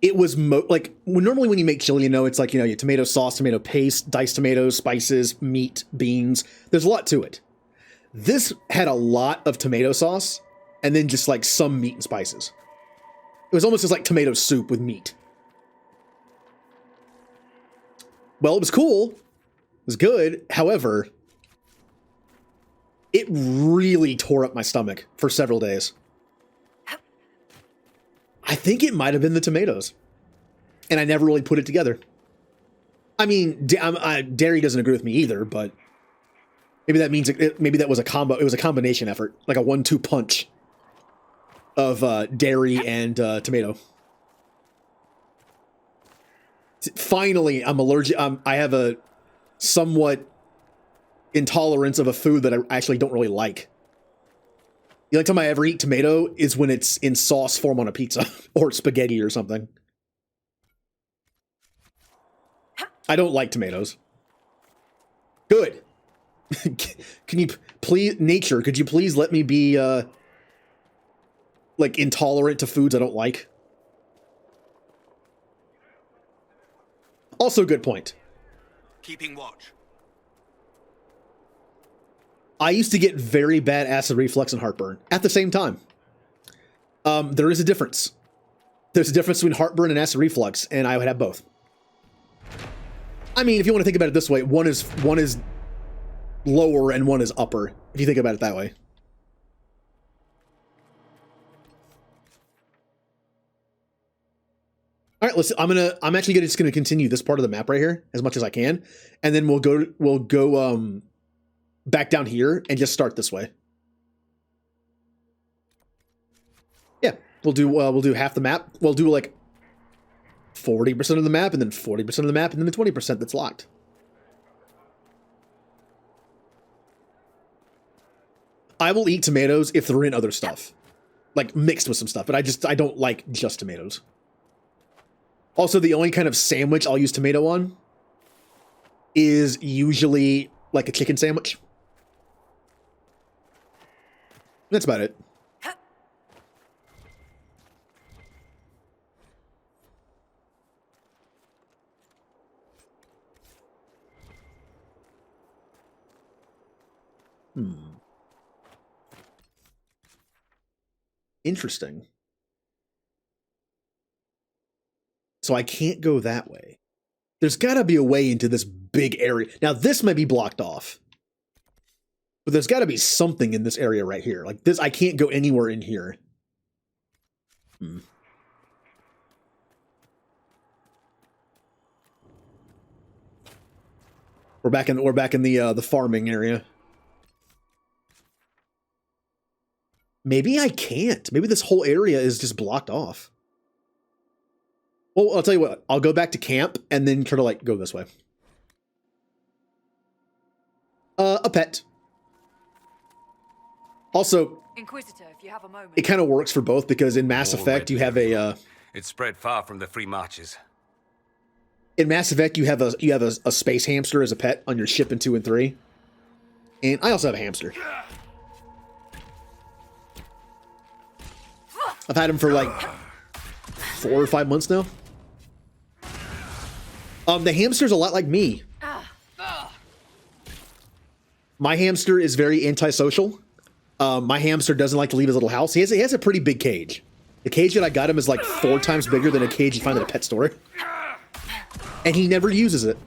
it was normally when you make chili, you know, it's like, you know, your tomato sauce, tomato paste, diced tomatoes, spices, meat, beans. There's a lot to it. This had a lot of tomato sauce and then just like some meat and spices. It was almost just like tomato soup with meat. Well, it was cool. It was good. However, it really tore up my stomach for several days. I think it might have been the tomatoes. And I never really put it together. I mean, Derry doesn't agree with me either, but maybe that means maybe that was a combo. It was a combination effort, like a 1-2 punch of dairy and tomato. Finally, I'm allergic. I have a somewhat intolerance of a food that I actually don't really like. The only time I ever eat tomato is when it's in sauce form on a pizza or spaghetti or something. I don't like tomatoes. Good. Can you please, nature, could you please let me be, like, intolerant to foods I don't like? Also, good point. Keeping watch. I used to get very bad acid reflux and heartburn at the same time. There is a difference. There's a difference between heartburn and acid reflux, and I would have both. I mean, if you want to think about it this way, one is lower and one is upper, if you think about it that way. All right, I'm actually just gonna continue this part of the map right here as much as I can, and then we'll go back down here and just start this way. Yeah, we'll do half the map. We'll do like 40% of the map, and then 40% of the map, and then the 20% that's locked. I will eat tomatoes if they're in other stuff, like mixed with some stuff, but I don't like just tomatoes. Also, the only kind of sandwich I'll use tomato on is usually like a chicken sandwich. That's about it. Interesting. So I can't go that way. There's got to be a way into this big area. Now, this might be blocked off. But there's got to be something in this area right here. Like this, I can't go anywhere in here. We're back in the farming area. Maybe I can't. Maybe this whole area is just blocked off. Well, I'll tell you what. I'll go back to camp and then try to like go this way. A pet. Also, Inquisitor, if you have a moment. It kind of works for both because in Mass Effect you have a It spread far from the free marches. in Mass Effect you have a space hamster as a pet on your ship in 2 and 3. And I also have a hamster. I've had him for like 4 or 5 months now. The hamster's a lot like me. My hamster is very antisocial. My hamster doesn't like to leave his little house. He has a pretty big cage. The cage that I got him is like 4 times bigger than a cage you find at a pet store. And he never uses it.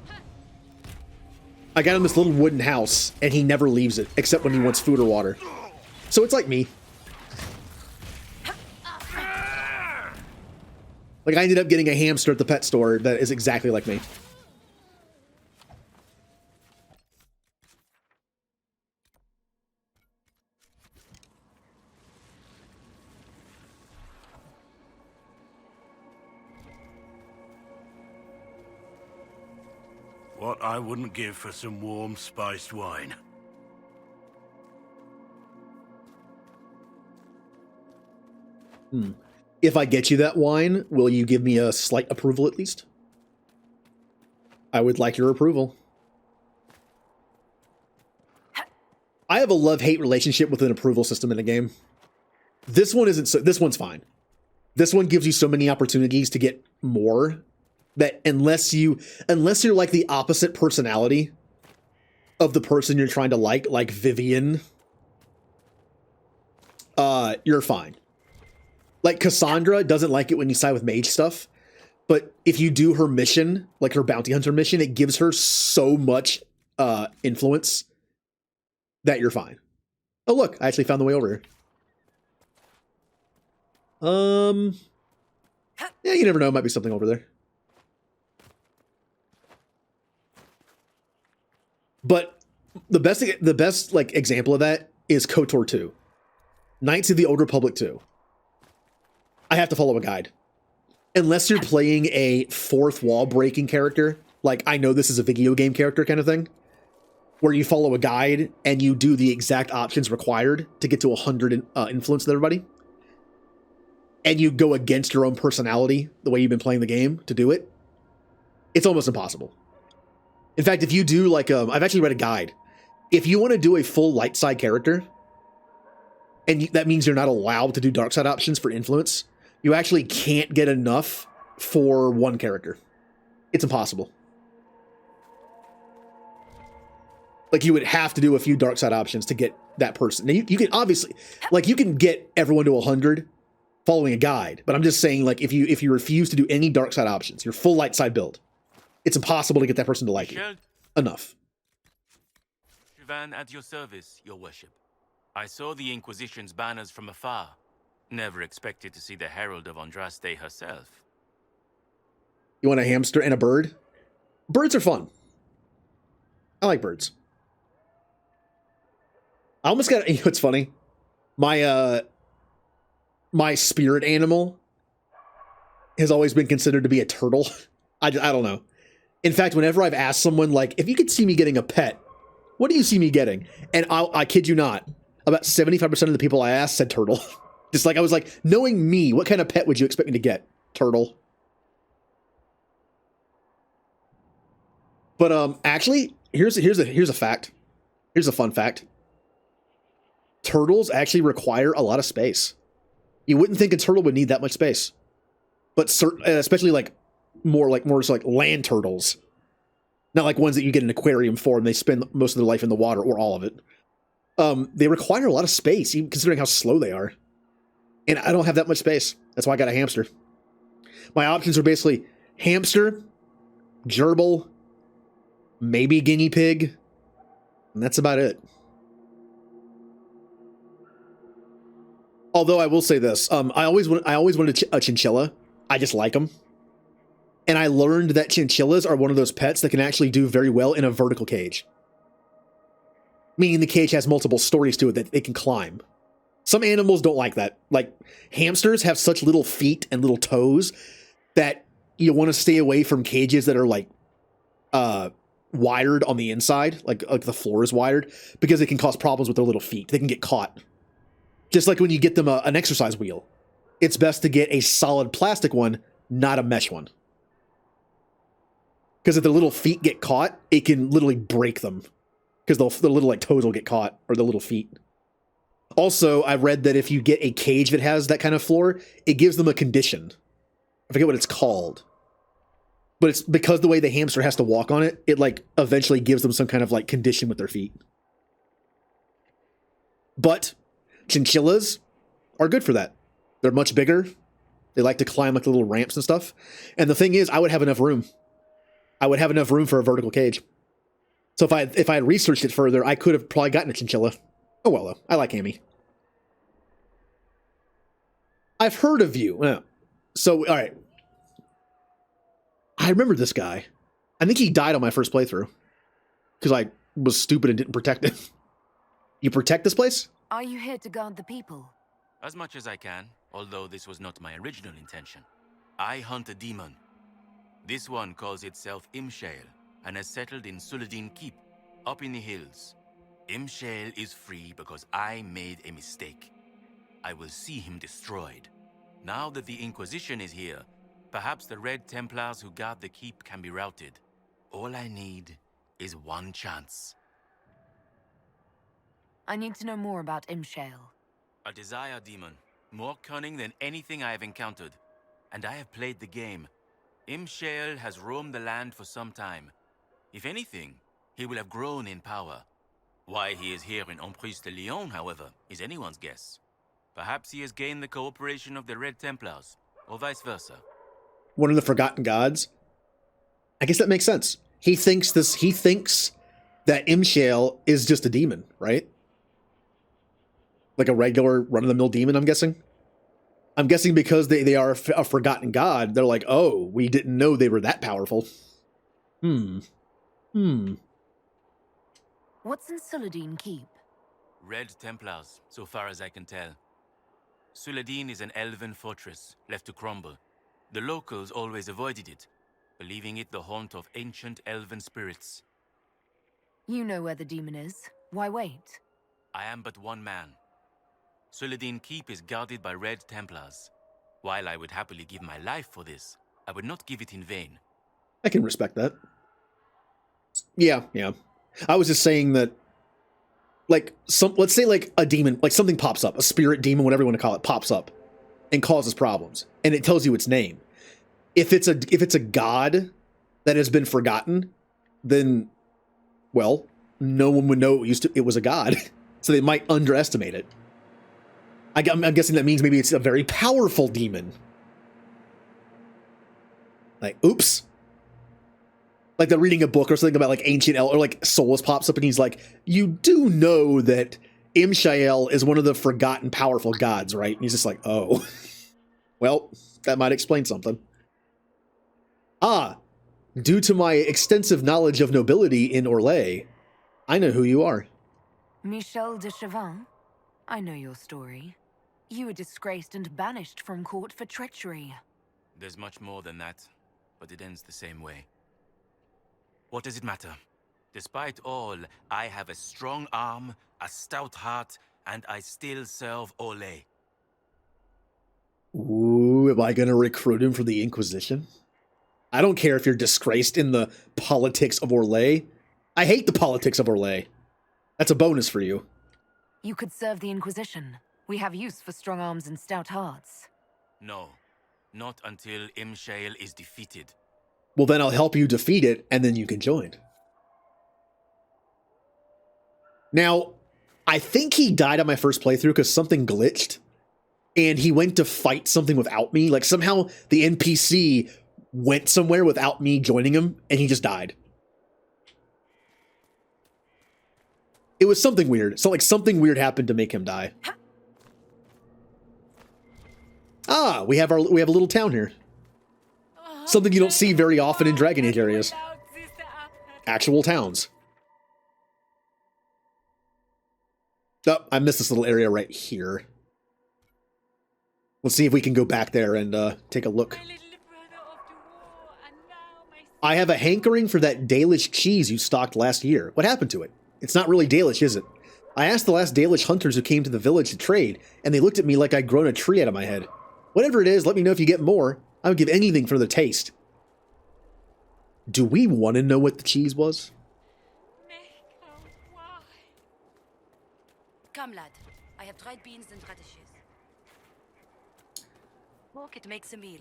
I got him this little wooden house, and he never leaves it, except when he wants food or water. So it's like me. Like, I ended up getting a hamster at the pet store that is exactly like me. What I wouldn't give for some warm, spiced wine. If I get you that wine, will you give me a slight approval at least? I would like your approval. I have a love-hate relationship with an approval system in a game. This one isn't so, this one's fine. This one gives you so many opportunities to get more that unless you're like the opposite personality of the person you're trying to like Vivian, you're fine. Like, Cassandra doesn't like it when you side with mage stuff, but if you do her mission, like her bounty hunter mission, it gives her so much influence that you're fine. Oh, look, I actually found the way over here. Yeah, you never know, might be something over there. But the best like example of that is KOTOR 2. Knights of the Old Republic 2. I have to follow a guide. Unless you're playing a fourth wall breaking character, like I know this is a video game character kind of thing, where you follow a guide and you do the exact options required to get to 100 influence with everybody, and you go against your own personality, the way you've been playing the game to do it, it's almost impossible. In fact, if you do like, I've actually read a guide. If you want to do a full light side character, and that means you're not allowed to do dark side options for influence, you actually can't get enough for one character. It's impossible. Like, you would have to do a few dark side options to get that person. Now, you can obviously, like, you can get everyone to 100 following a guide, but I'm just saying, like, if you refuse to do any dark side options, your full light side build, it's impossible to get that person to like you enough. Shivan, at your service, your worship. I saw the Inquisition's banners from afar. Never expected to see the Herald of Andraste herself. You want a hamster and a bird? Birds are fun. I like birds. I almost got, you know what's funny? My spirit animal has always been considered to be a turtle. I don't know. In fact, whenever I've asked someone, like, if you could see me getting a pet, what do you see me getting? And I kid you not, about 75% of the people I asked said turtle. Just like, I was like, knowing me, what kind of pet would you expect me to get? Turtle. But actually, here's a fact. Here's a fun fact. Turtles actually require a lot of space. You wouldn't think a turtle would need that much space, but especially like more land turtles, not like ones that you get an aquarium for and they spend most of their life in the water or all of it. They require a lot of space, even considering how slow they are. And I don't have that much space. That's why I got a hamster. My options are basically hamster, gerbil, maybe guinea pig, and that's about it. Although I will say this, I always wanted a chinchilla. I just like them. And I learned that chinchillas are one of those pets that can actually do very well in a vertical cage. Meaning the cage has multiple stories to it that they can climb. Some animals don't like that. Like, hamsters have such little feet and little toes that you want to stay away from cages that are like wired on the inside, like the floor is wired, because it can cause problems with their little feet. They can get caught. Just like when you get them an exercise wheel. It's best to get a solid plastic one, not a mesh one. Because if the little feet get caught, it can literally break them. Because the little like toes will get caught, or the little feet. Also, I read that if you get a cage that has that kind of floor, it gives them a condition. I forget what it's called. But it's because the way the hamster has to walk on it, it like eventually gives them some kind of like condition with their feet. But chinchillas are good for that. They're much bigger. They like to climb like little ramps and stuff. And the thing is, I would have enough room. I would have enough room for a vertical cage. So if I had researched it further, I could have probably gotten a chinchilla. Oh well, though. I like Amy. I've heard of you. So, all right. I remember this guy. I think he died on my first playthrough. Because I was stupid and didn't protect it. You protect this place? Are you here to guard the people? As much as I can, although this was not my original intention. I hunt a demon. This one calls itself Imshale, and has settled in Suladin Keep, up in the hills. Imshale is free because I made a mistake. I will see him destroyed. Now that the Inquisition is here, perhaps the Red Templars who guard the keep can be routed. All I need is one chance. I need to know more about Imshale. A desire demon, more cunning than anything I have encountered. And I have played the game. Imshale has roamed the land for some time. If anything, he will have grown in power. Why he is here in Emprise de Lyon, however, is anyone's guess. Perhaps he has gained the cooperation of the Red Templars, or vice versa. One of the Forgotten Gods? I guess that makes sense. He thinks that Imshale is just a demon, right? Like a regular run-of-the-mill demon, I'm guessing? I'm guessing because they are a Forgotten God, they're like, oh, we didn't know they were that powerful. What's in Suladin Keep? Red Templars, so far as I can tell. Suladin is an elven fortress, left to crumble. The locals always avoided it, believing it the haunt of ancient elven spirits. You know where the demon is. Why wait? I am but one man. Suladin Keep is guarded by Red Templars. While I would happily give my life for this, I would not give it in vain. I can respect that. Yeah. I was just saying that, like, let's say like a demon, like something pops up, a spirit demon, whatever you want to call it, pops up and causes problems, and it tells you its name. If it's a god that has been forgotten, then, well, no one would know it was a god, so they might underestimate it. I'm guessing that means maybe it's a very powerful demon. Like, oops. Like they're reading a book or something about like ancient or like Solus pops up and he's like, you do know that Imshael is one of the forgotten powerful gods, right? And he's just like, oh. Well, that might explain something. Due to my extensive knowledge of nobility in Orlais, I know who you are. Michel de Chauvin? I know your story. You were disgraced and banished from court for treachery. There's much more than that, but it ends the same way. What does it matter? Despite all, I have a strong arm, a stout heart, and I still serve Orlais. Ooh, am I going to recruit him for the Inquisition? I don't care if you're disgraced in the politics of Orlais. I hate the politics of Orlais. That's a bonus for you. You could serve the Inquisition. We have use for strong arms and stout hearts. No, not until Imshale is defeated. Well, then I'll help you defeat it, and then you can join. Now, I think he died on my first playthrough because something glitched, and he went to fight something without me. Like, somehow the NPC went somewhere without me joining him, and he just died. It was something weird. So, like, something weird happened to make him die. We have a little town here. Something you don't see very often in Dragon Age areas. Actual towns. Oh, I missed this little area right here. Let's see if we can go back there and take a look. I have a hankering for that Dalish cheese you stocked last year. What happened to it? It's not really Dalish, is it? I asked the last Dalish hunters who came to the village to trade, and they looked at me like I'd grown a tree out of my head. Whatever it is, let me know if you get more. I would give anything for the taste. Do we want to know what the cheese was? Come, lad. I have dried beans and radishes. Pork, it makes a meal.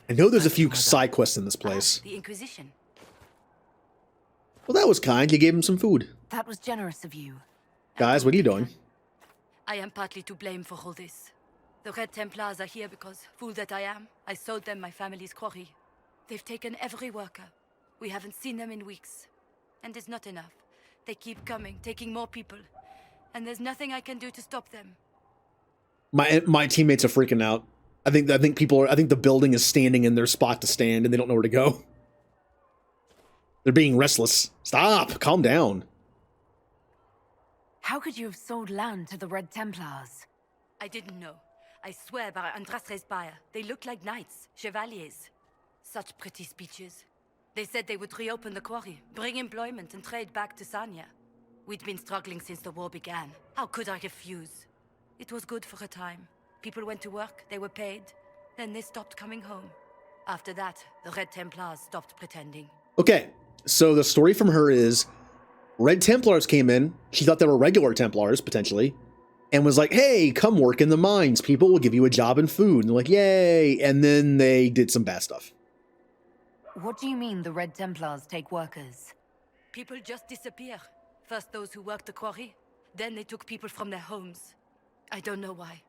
I know there's a few side quests in this place. The Inquisition. Well, that was kind. You gave him some food. That was generous of you. Guys, what are you doing? I am partly to blame for all this. The Red Templars are here because, fool that I am, I sold them my family's quarry. They've taken every worker. We haven't seen them in weeks. And it's not enough. They keep coming, taking more people. And there's nothing I can do to stop them. My teammates are freaking out. I think the building is standing in their spot to stand and they don't know where to go. They're being restless. Stop! Calm down. How could you have sold land to the Red Templars? I didn't know. I swear by Andrastre's spire, they look like knights, chevaliers. Such pretty speeches. They said they would reopen the quarry, bring employment and trade back to Sarnia. We'd been struggling since the war began. How could I refuse? It was good for a time. People went to work, they were paid. Then they stopped coming home. After that, the Red Templars stopped pretending. Okay, so the story from her is Red Templars came in. She thought they were regular Templars, potentially, and was like, hey, come work in the mines. People will give you a job and food. And they're like, yay. And then they did some bad stuff. What do you mean the Red Templars take workers? People just disappear. First those who worked the quarry, then they took people from their homes. I don't know why.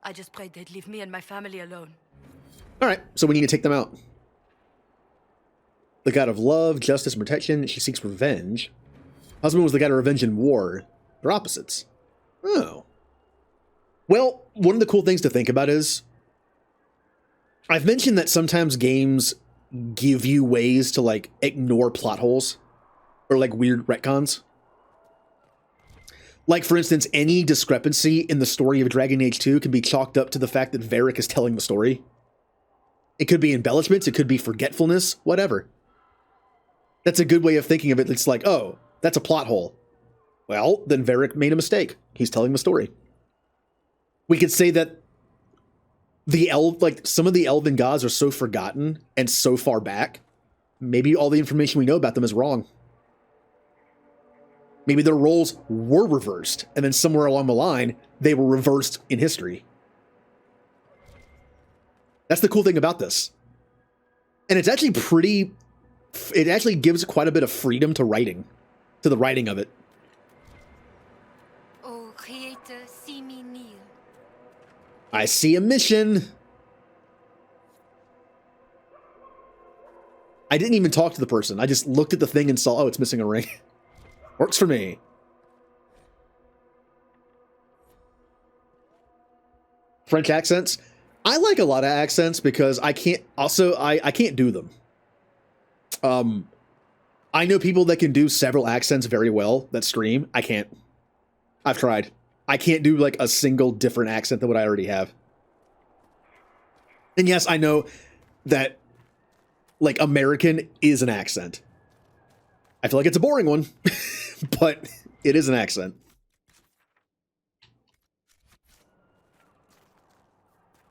I just prayed they'd leave me and my family alone. Alright, so we need to take them out. The god of love, justice, and protection. She seeks revenge. Husband was the god of revenge and war. They're opposites. Oh. Well, one of the cool things to think about is, I've mentioned that sometimes games give you ways to, like, ignore plot holes. Or, like, weird retcons. Like, for instance, any discrepancy in the story of Dragon Age 2 can be chalked up to the fact that Varric is telling the story. It could be embellishments, it could be forgetfulness, whatever. That's a good way of thinking of it. It's like, oh, that's a plot hole. Well, then Varric made a mistake. He's telling the story. We could say that some of the elven gods are so forgotten and so far back, maybe all the information we know about them is wrong. Maybe their roles were reversed, and then somewhere along the line, they were reversed in history. That's the cool thing about this. And it's actually it actually gives quite a bit of freedom to the writing of it. Oh, Creator, see me kneel. I see a mission. I didn't even talk to the person. I just looked at the thing and saw, oh, it's missing a ring. Works for me. French accents. I like a lot of accents because I can't do them. I know people that can do several accents very well that stream. I can't. I've tried. I can't do like a single different accent than what I already have. And yes, I know that like American is an accent. I feel like it's a boring one, but it is an accent.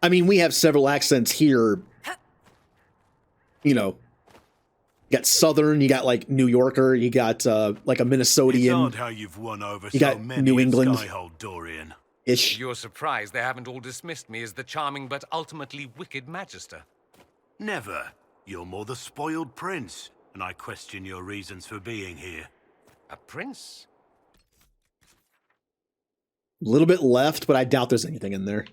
I mean, we have several accents here. You know, you got Southern, you got like New Yorker, you got like a Minnesotian. It's odd how you've won over you got so many New England. Skyhold, Dorian. Ish. You're surprised they haven't all dismissed me as the charming but ultimately wicked Magister. Never. You're more the spoiled prince, and I question your reasons for being here. A prince? A little bit left, but I doubt there's anything in there.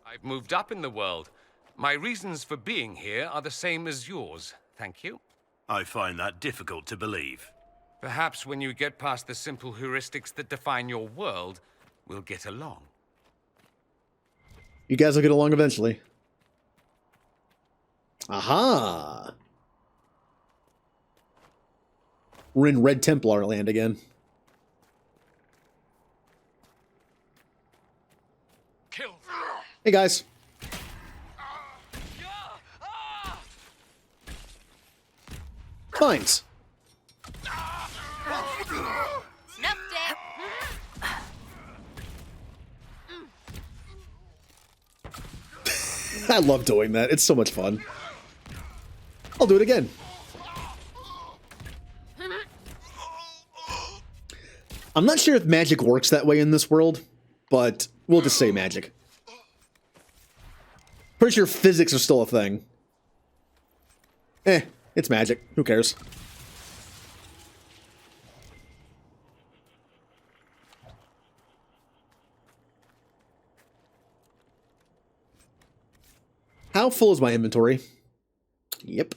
I've moved up in the world. My reasons for being here are the same as yours, thank you. I find that difficult to believe. Perhaps when you get past the simple heuristics that define your world, we'll get along. You guys will get along eventually. Aha! We're in Red Templar land again. Kill. Hey guys. Mines. I love doing that. It's so much fun. I'll do it again. I'm not sure if magic works that way in this world, but we'll just say magic. Pretty sure physics are still a thing. It's magic. Who cares? How full is my inventory? Yep.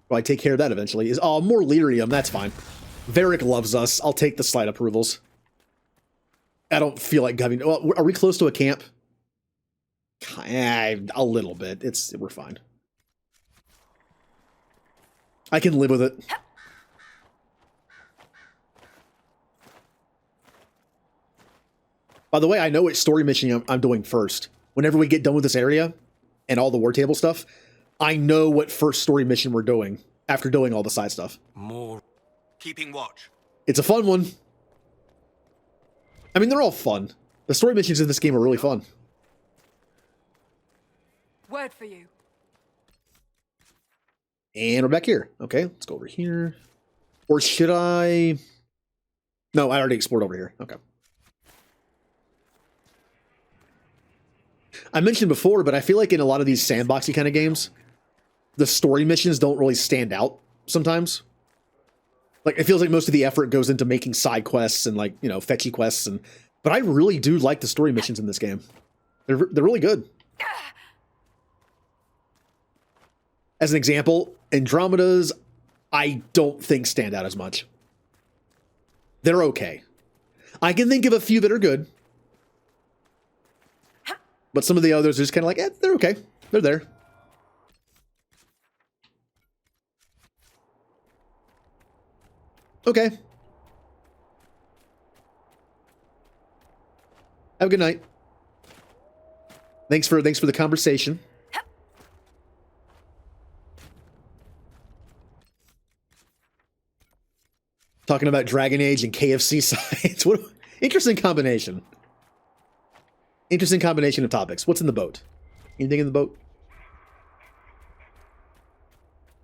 Well, I take care of that eventually. More lyrium, that's fine. Varric loves us. I'll take the slight approvals. I don't feel like having... Well, are we close to a camp? A little bit. We're fine. I can live with it. By the way, I know which story mission I'm doing first. Whenever we get done with this area and all the war table stuff, I know what first story mission we're doing after doing all the side stuff. More. Keeping watch. It's a fun one. I mean, they're all fun. The story missions in this game are really fun. Word for you. And we're back here. Okay, let's go over here. Or should I... No, I already explored over here. Okay. I mentioned before, but I feel like in a lot of these sandboxy kind of games, the story missions don't really stand out sometimes. Like, it feels like most of the effort goes into making side quests and, like, you know, fetchy quests and But I really do like the story missions in this game. They're really good. As an example, Andromeda's, I don't think stand out as much. They're okay. I can think of a few that are good. But some of the others are just kind of like, they're okay. They're there. Okay. Have a good night. Thanks for the conversation. Talking about Dragon Age and KFC sites. What interesting combination. Interesting combination of topics. What's in the boat? Anything in the boat?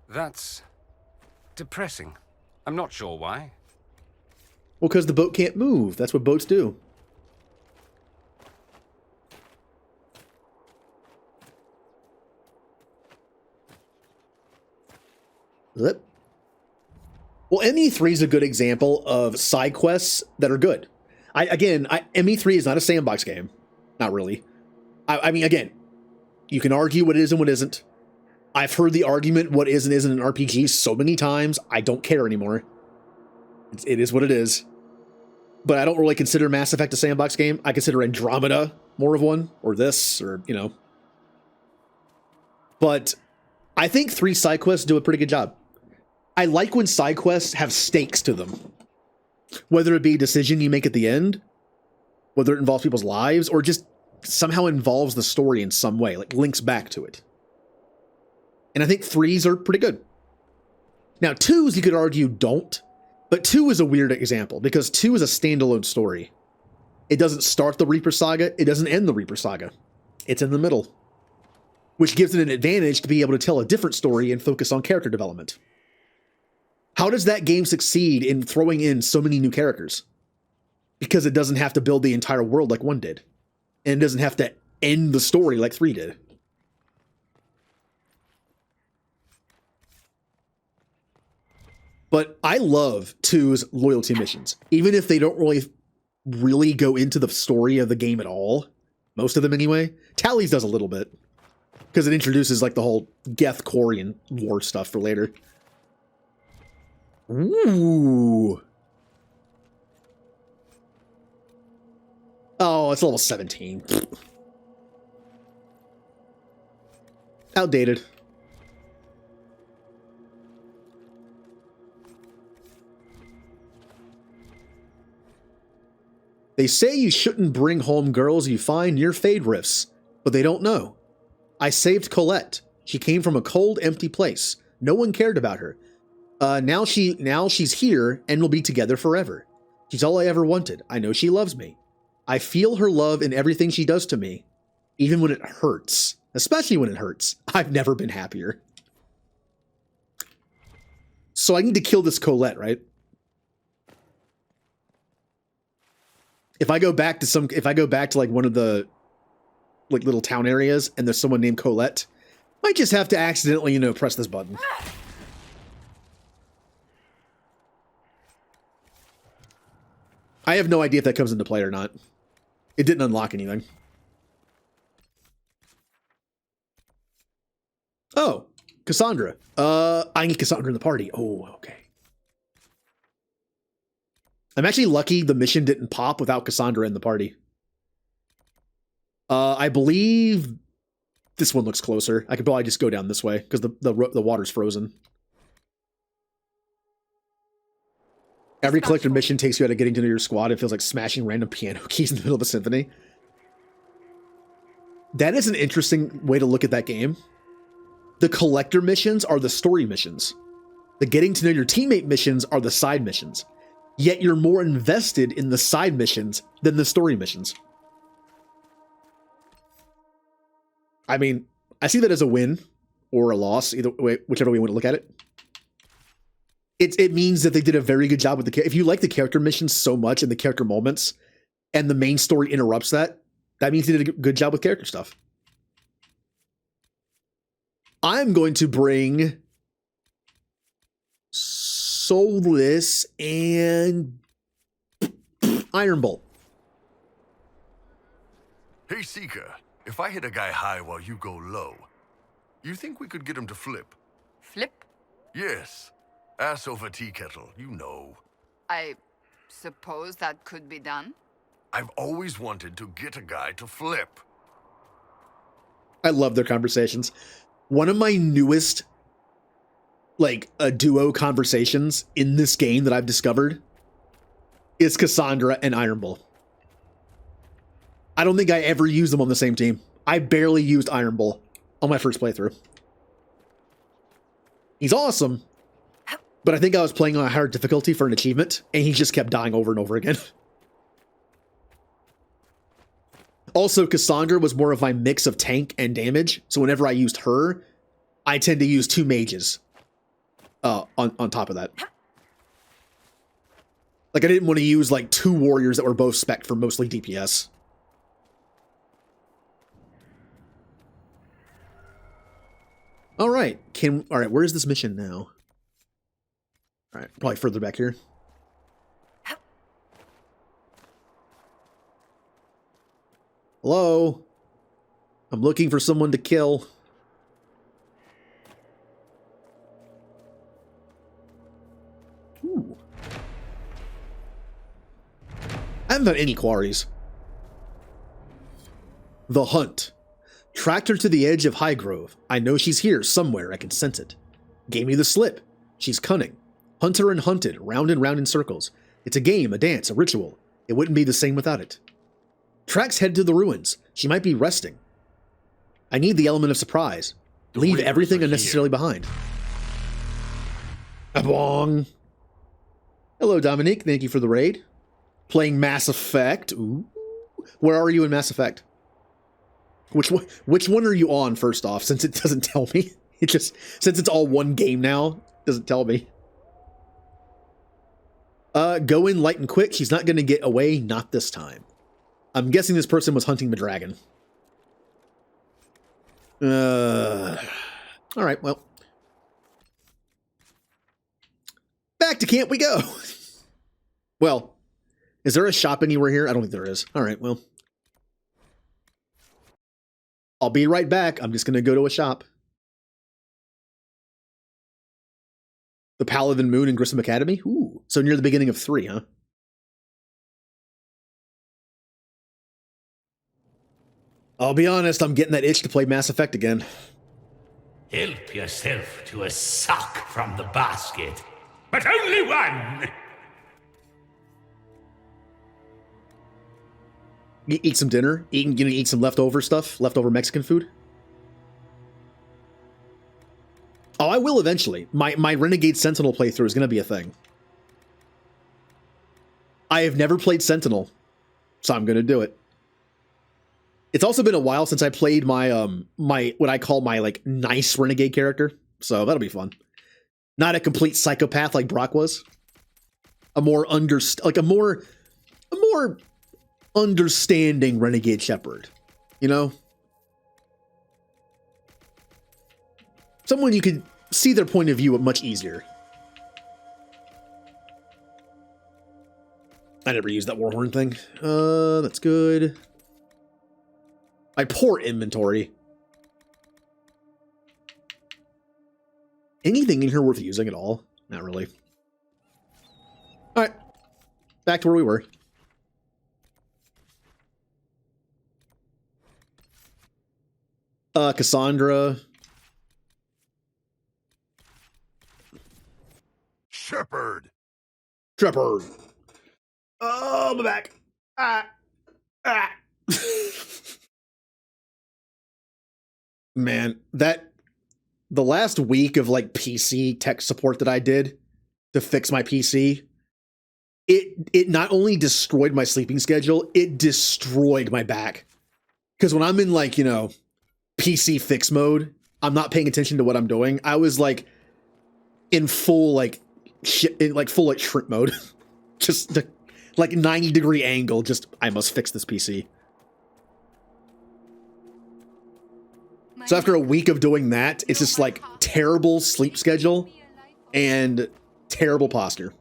That's depressing. I'm not sure why. Well, because the boat can't move. That's what boats do. Well, ME3 is a good example of side quests that are good. ME3 is not a sandbox game. Not really. I mean, again, you can argue what is and what isn't. I've heard the argument what is and isn't an RPG so many times, I don't care anymore. It is what it is. But I don't really consider Mass Effect a sandbox game. I consider Andromeda more of one, or this, or, you know. But I think 3 side quests do a pretty good job. I like when side quests have stakes to them. Whether it be a decision you make at the end, whether it involves people's lives, or just somehow involves the story in some way, like links back to it. And I think 3s are pretty good. Now 2s, you could argue, don't. But 2 is a weird example, because 2 is a standalone story. It doesn't start the Reaper Saga, it doesn't end the Reaper Saga. It's in the middle. Which gives it an advantage to be able to tell a different story and focus on character development. How does that game succeed in throwing in so many new characters? Because it doesn't have to build the entire world like 1 did. And it doesn't have to end the story like 3 did. But I love 2's loyalty missions. Even if they don't really go into the story of the game at all. Most of them anyway. Tally's does a little bit. Because it introduces like the whole Geth Quarian war stuff for later. Ooh. Oh, it's level 17. Outdated. They say you shouldn't bring home girls you find near Fade Rifts, but they don't know. I saved Colette. She came from a cold, empty place. No one cared about her. Now she's here and we'll be together forever. She's all I ever wanted. I know she loves me. I feel her love in everything she does to me, even when it hurts. Especially when it hurts. I've never been happier. So I need to kill this Colette, right? If I go back to like one of the like little town areas and there's someone named Colette, I might just have to accidentally, press this button. I have no idea if that comes into play or not. It didn't unlock anything. Oh, Cassandra. I need Cassandra in the party. Oh, okay. I'm actually lucky the mission didn't pop without Cassandra in the party. I believe this one looks closer. I could probably just go down this way because the water's frozen. Every collector mission takes you out of getting to know your squad. It feels like smashing random piano keys in the middle of a symphony. That is an interesting way to look at that game. The collector missions are the story missions. The getting to know your teammate missions are the side missions. Yet you're more invested in the side missions than the story missions. I mean, I see that as a win or a loss, either way, whichever way you want to look at it. It means that they did a very good job with the. If you like the character missions so much and the character moments, and the main story interrupts that, that means they did a good job with character stuff. I'm going to bring Soulless and Iron Bolt. Hey, Seeker. If I hit a guy high while you go low, you think we could get him to flip? Flip? Yes. Ass over tea kettle, you know. I suppose that could be done. I've always wanted to get a guy to flip. I love their conversations. One of my newest, like, duo conversations in this game that I've discovered is Cassandra and Iron Bull. I don't think I ever used them on the same team. I barely used Iron Bull on my first playthrough. He's awesome, but I think I was playing on a higher difficulty for an achievement, and he just kept dying over and over again. Also, Cassandra was more of my mix of tank and damage, so whenever I used her, I tend to use 2 mages on top of that. Like, I didn't want to use, like, 2 warriors that were both spec'd for mostly DPS. Alright, alright, where is this mission now? Alright, probably further back here. Hello? I'm looking for someone to kill. Ooh. I haven't found any quarries. The Hunt. Tracked her to the edge of Highgrove. I know she's here somewhere. I can sense it. Gave me the slip. She's cunning. Hunter and hunted, round and round in circles. It's a game, a dance, a ritual. It wouldn't be the same without it. Tracks head to the ruins. She might be resting. I need the element of surprise. Leave everything unnecessarily behind. A bong. Hello, Dominique. Thank you for the raid. Playing Mass Effect. Ooh. Where are you in Mass Effect? Which one are you on, first off, since it doesn't tell me? It just, since it's all one game now, it doesn't tell me. Go in light and quick. She's not going to get away, not this time. I'm guessing this person was hunting the dragon. Alright, well. Back to camp we go! Well, is there a shop anywhere here? I don't think there is. Alright, well. I'll be right back. I'm just going to go to a shop. The Paladin Moon and Grissom Academy? Ooh, so near the beginning of 3, huh? I'll be honest, I'm getting that itch to play Mass Effect again. Help yourself to a sock from the basket, but only one! Eat some dinner? Eat some leftover stuff? Leftover Mexican food? Oh, I will eventually. My Renegade Sentinel playthrough is going to be a thing. I have never played Sentinel, so I'm going to do it. It's also been a while since I played my what I call my like nice Renegade character, so that'll be fun. Not a complete psychopath like Brock was. A more understanding Renegade Shepherd, you know? Someone you could see their point of view much easier. I never used that Warhorn thing. That's good. My poor inventory. Anything in here worth using at all? Not really. Alright. Back to where we were. Cassandra. Shepherd. Shepherd. Oh, my back. Man, the last week of like PC tech support that I did to fix my PC, it not only destroyed my sleeping schedule, it destroyed my back. Because when I'm in like, you know, PC fix mode, I'm not paying attention to what I'm doing. I was like in full like shrimp mode. Just like 90-degree angle, just I must fix this PC. So after a week of doing that, it's just like terrible sleep schedule and terrible posture.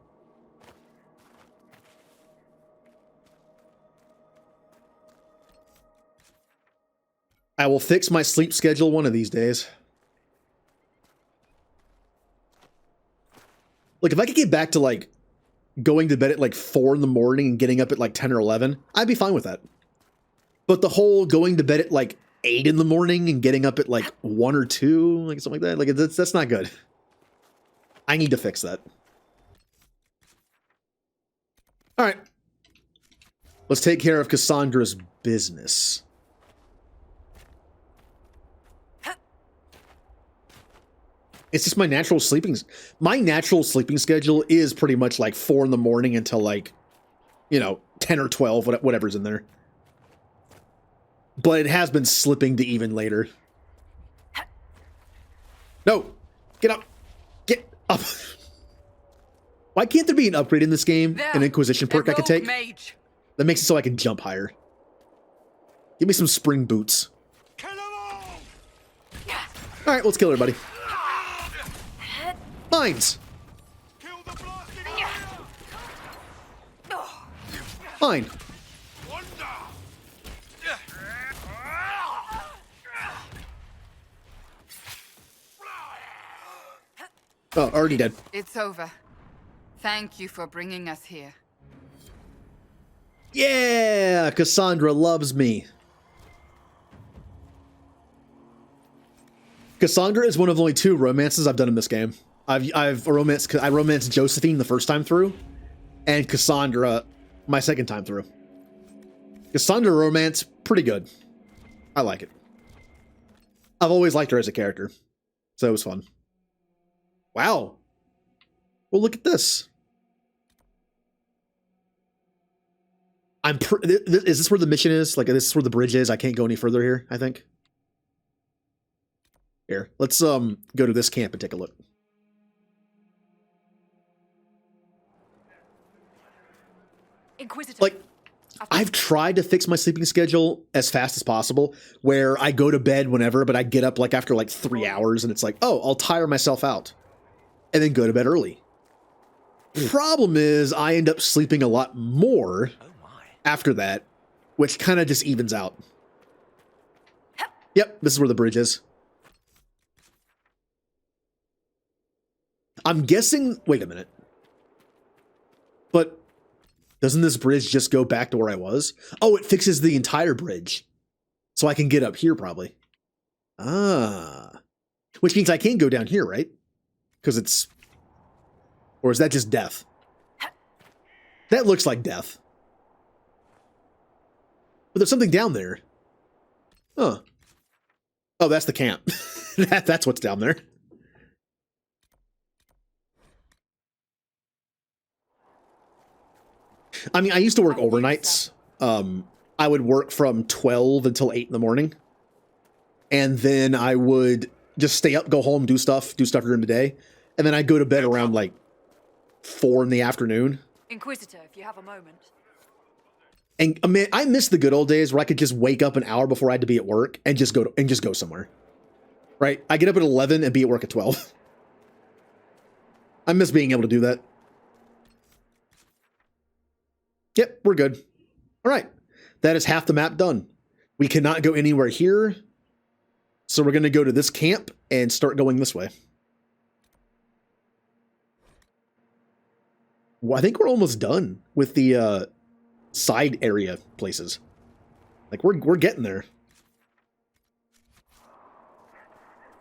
I will fix my sleep schedule one of these days. Like, if I could get back to, like, going to bed at, like, 4 in the morning and getting up at, like, 10 or 11, I'd be fine with that. But the whole going to bed at, like, 8 in the morning and getting up at, like, 1 or 2, like, something like that, like, that's not good. I need to fix that. Alright. Let's take care of Cassandra's business. It's just my natural sleeping schedule is pretty much like 4 in the morning until like, you know, 10 or 12, whatever's in there. But it has been slipping to even later. No! Get up! Get up! Why can't there be an upgrade in this game? An Inquisition perk I could take? Mage. That makes it so I can jump higher. Give me some spring boots. Alright, let's kill everybody. Mines! Fine. Oh, already dead. It's over. Thank you for bringing us here. Yeah! Cassandra loves me. Cassandra is one of only 2 romances I've done in this game. I romanced Josephine the first time through, and Cassandra my second time through. Cassandra romance, pretty good. I like it. I've always liked her as a character, so it was fun. Wow. Well, look at this. Is this where the mission is? Like, this is where the bridge is? I can't go any further here, I think. Here, let's go to this camp and take a look. Inquisitor. Like, I've tried to fix my sleeping schedule as fast as possible, where I go to bed whenever, but I get up like after like 3 hours, and it's like, oh, I'll tire myself out, and then go to bed early. Problem is, I end up sleeping a lot more after that, which kind of just evens out. Yep, this is where the bridge is. I'm guessing, wait a minute. But doesn't this bridge just go back to where I was? Oh, it fixes the entire bridge. So I can get up here probably. Ah. Which means I can go down here, right? Because it's... Or is that just death? That looks like death. But there's something down there. Huh. Oh, that's the camp. That's what's down there. I mean, I used to work overnights. I would work from 12 until 8 in the morning. And then I would just stay up, go home, do stuff during the day. And then I'd go to bed around like 4 in the afternoon. Inquisitor, if you have a moment. And I mean, I miss the good old days where I could just wake up an hour before I had to be at work and just go somewhere. Right? I get up at 11 and be at work at 12. I miss being able to do that. Yep, we're good. All right. That is half the map done. We cannot go anywhere here. So we're going to go to this camp and start going this way. Well, I think we're almost done with the side area places. Like, we're getting there.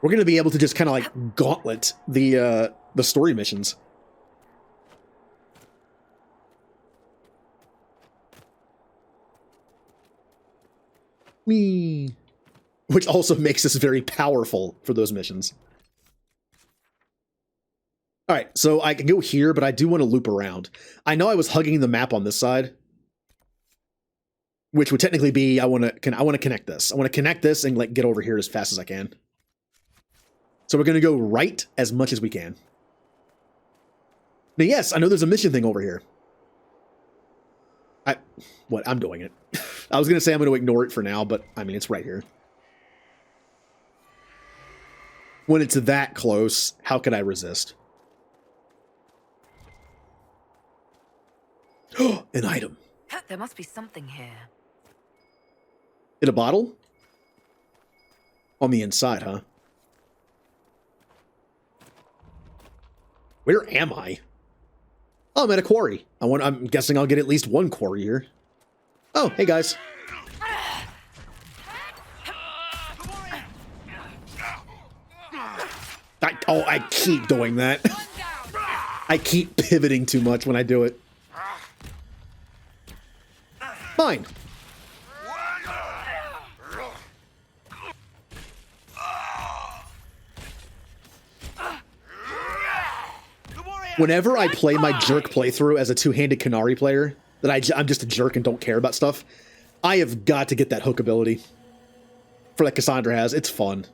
We're going to be able to just kind of like gauntlet the story missions. Me. Which also makes us very powerful for those missions. All right, so I can go here, but I do want to loop around. I know I was hugging the map on this side, which would technically be I want to connect this. I want to connect this and like get over here as fast as I can. So we're going to go right as much as we can. Now, yes, I know there's a mission thing over here. I'm doing it. I was going to say I'm going to ignore it for now, but I mean, it's right here. When it's that close, how could I resist? An item. There must be something here. In a bottle? On the inside, huh? Where am I? Oh, I'm at a quarry. I'm guessing I'll get at least one quarry here. Oh, hey guys. I keep doing that. I keep pivoting too much when I do it. Fine. Whenever I play my jerk playthrough as a two-handed Canary player, that I'm just a jerk and don't care about stuff, I have got to get that hook ability. For that Cassandra has. It's fun.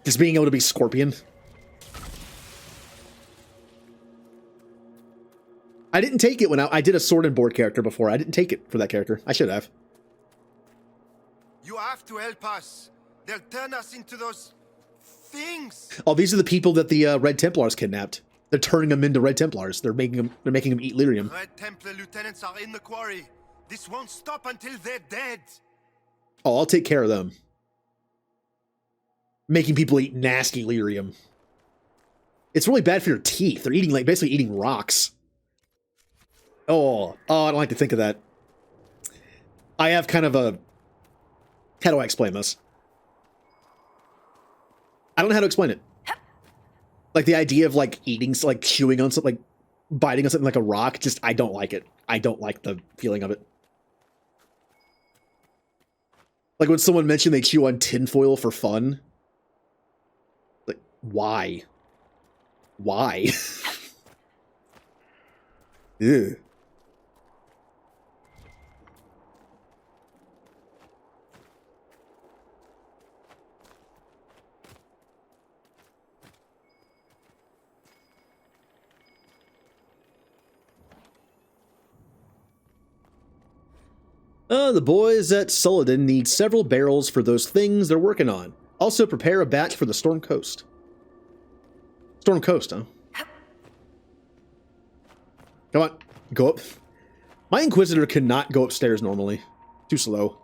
Just being able to be Scorpion. I didn't take it when I did a sword and board character before. I didn't take it for that character. I should have. You have to help us. They'll turn us into those things. Oh, these are the people that the Red Templars kidnapped. They're turning them into Red Templars. They're making them eat lyrium. Red Templar lieutenants are in the quarry. This won't stop until they're dead. Oh, I'll take care of them. Making people eat nasty lyrium. It's really bad for your teeth. They're eating, like, basically eating rocks. Oh, I don't like to think of that. I have kind of a... How do I explain this? I don't know how to explain it. Like, the idea of, like, eating, like, chewing on something, like, biting on something like a rock, just, I don't like it. I don't like the feeling of it. Like, when someone mentioned they chew on tinfoil for fun. Like, why? Why? Ew. The boys at Sullivan need several barrels for those things they're working on. Also, prepare a batch for the Storm Coast. Storm Coast, huh? Come on, go up. My Inquisitor cannot go upstairs normally. Too slow.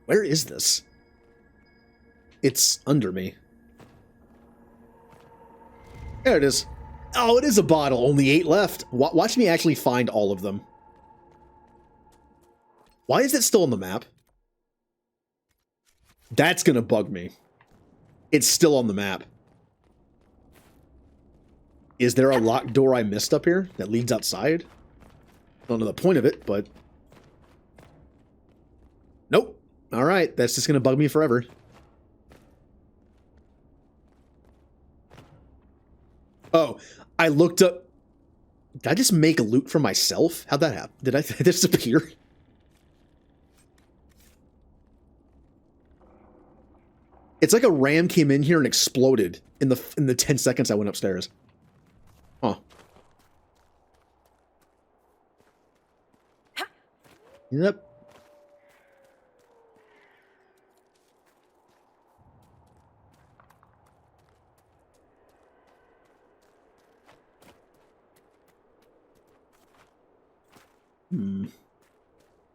Where is this? It's under me. There it is. Oh, it is a bottle. Only 8 left. Watch me actually find all of them. Why is it still on the map? That's gonna bug me. It's still on the map. Is there a locked door I missed up here that leads outside? I don't know the point of it, but... Nope. Alright, that's just gonna bug me forever. Oh, I looked up... Did I just make loot for myself? How'd that happen? Did I disappear? It's like a ram came in here and exploded in the 10 seconds I went upstairs. Huh. Yep.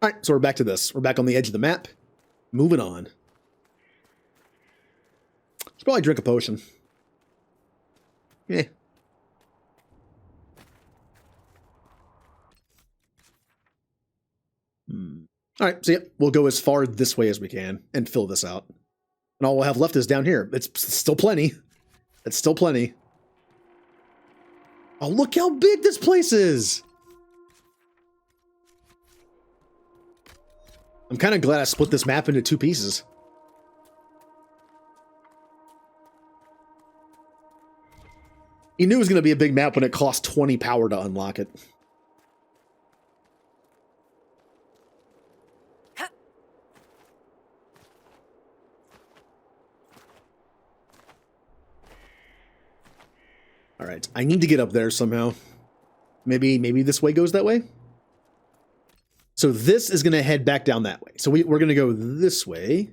Alright, so we're back to this. We're back on the edge of the map. Moving on. Should probably drink a potion. Yeah. Alright, so yeah, we'll go as far this way as we can and fill this out. And all we'll have left is down here. It's still plenty. It's still plenty. Oh, look how big this place is! I'm kind of glad I split this map into 2 pieces. You knew it was going to be a big map when it cost 20 power to unlock it. Alright, I need to get up there somehow. Maybe this way goes that way? So this is going to head back down that way. So we're going to go this way.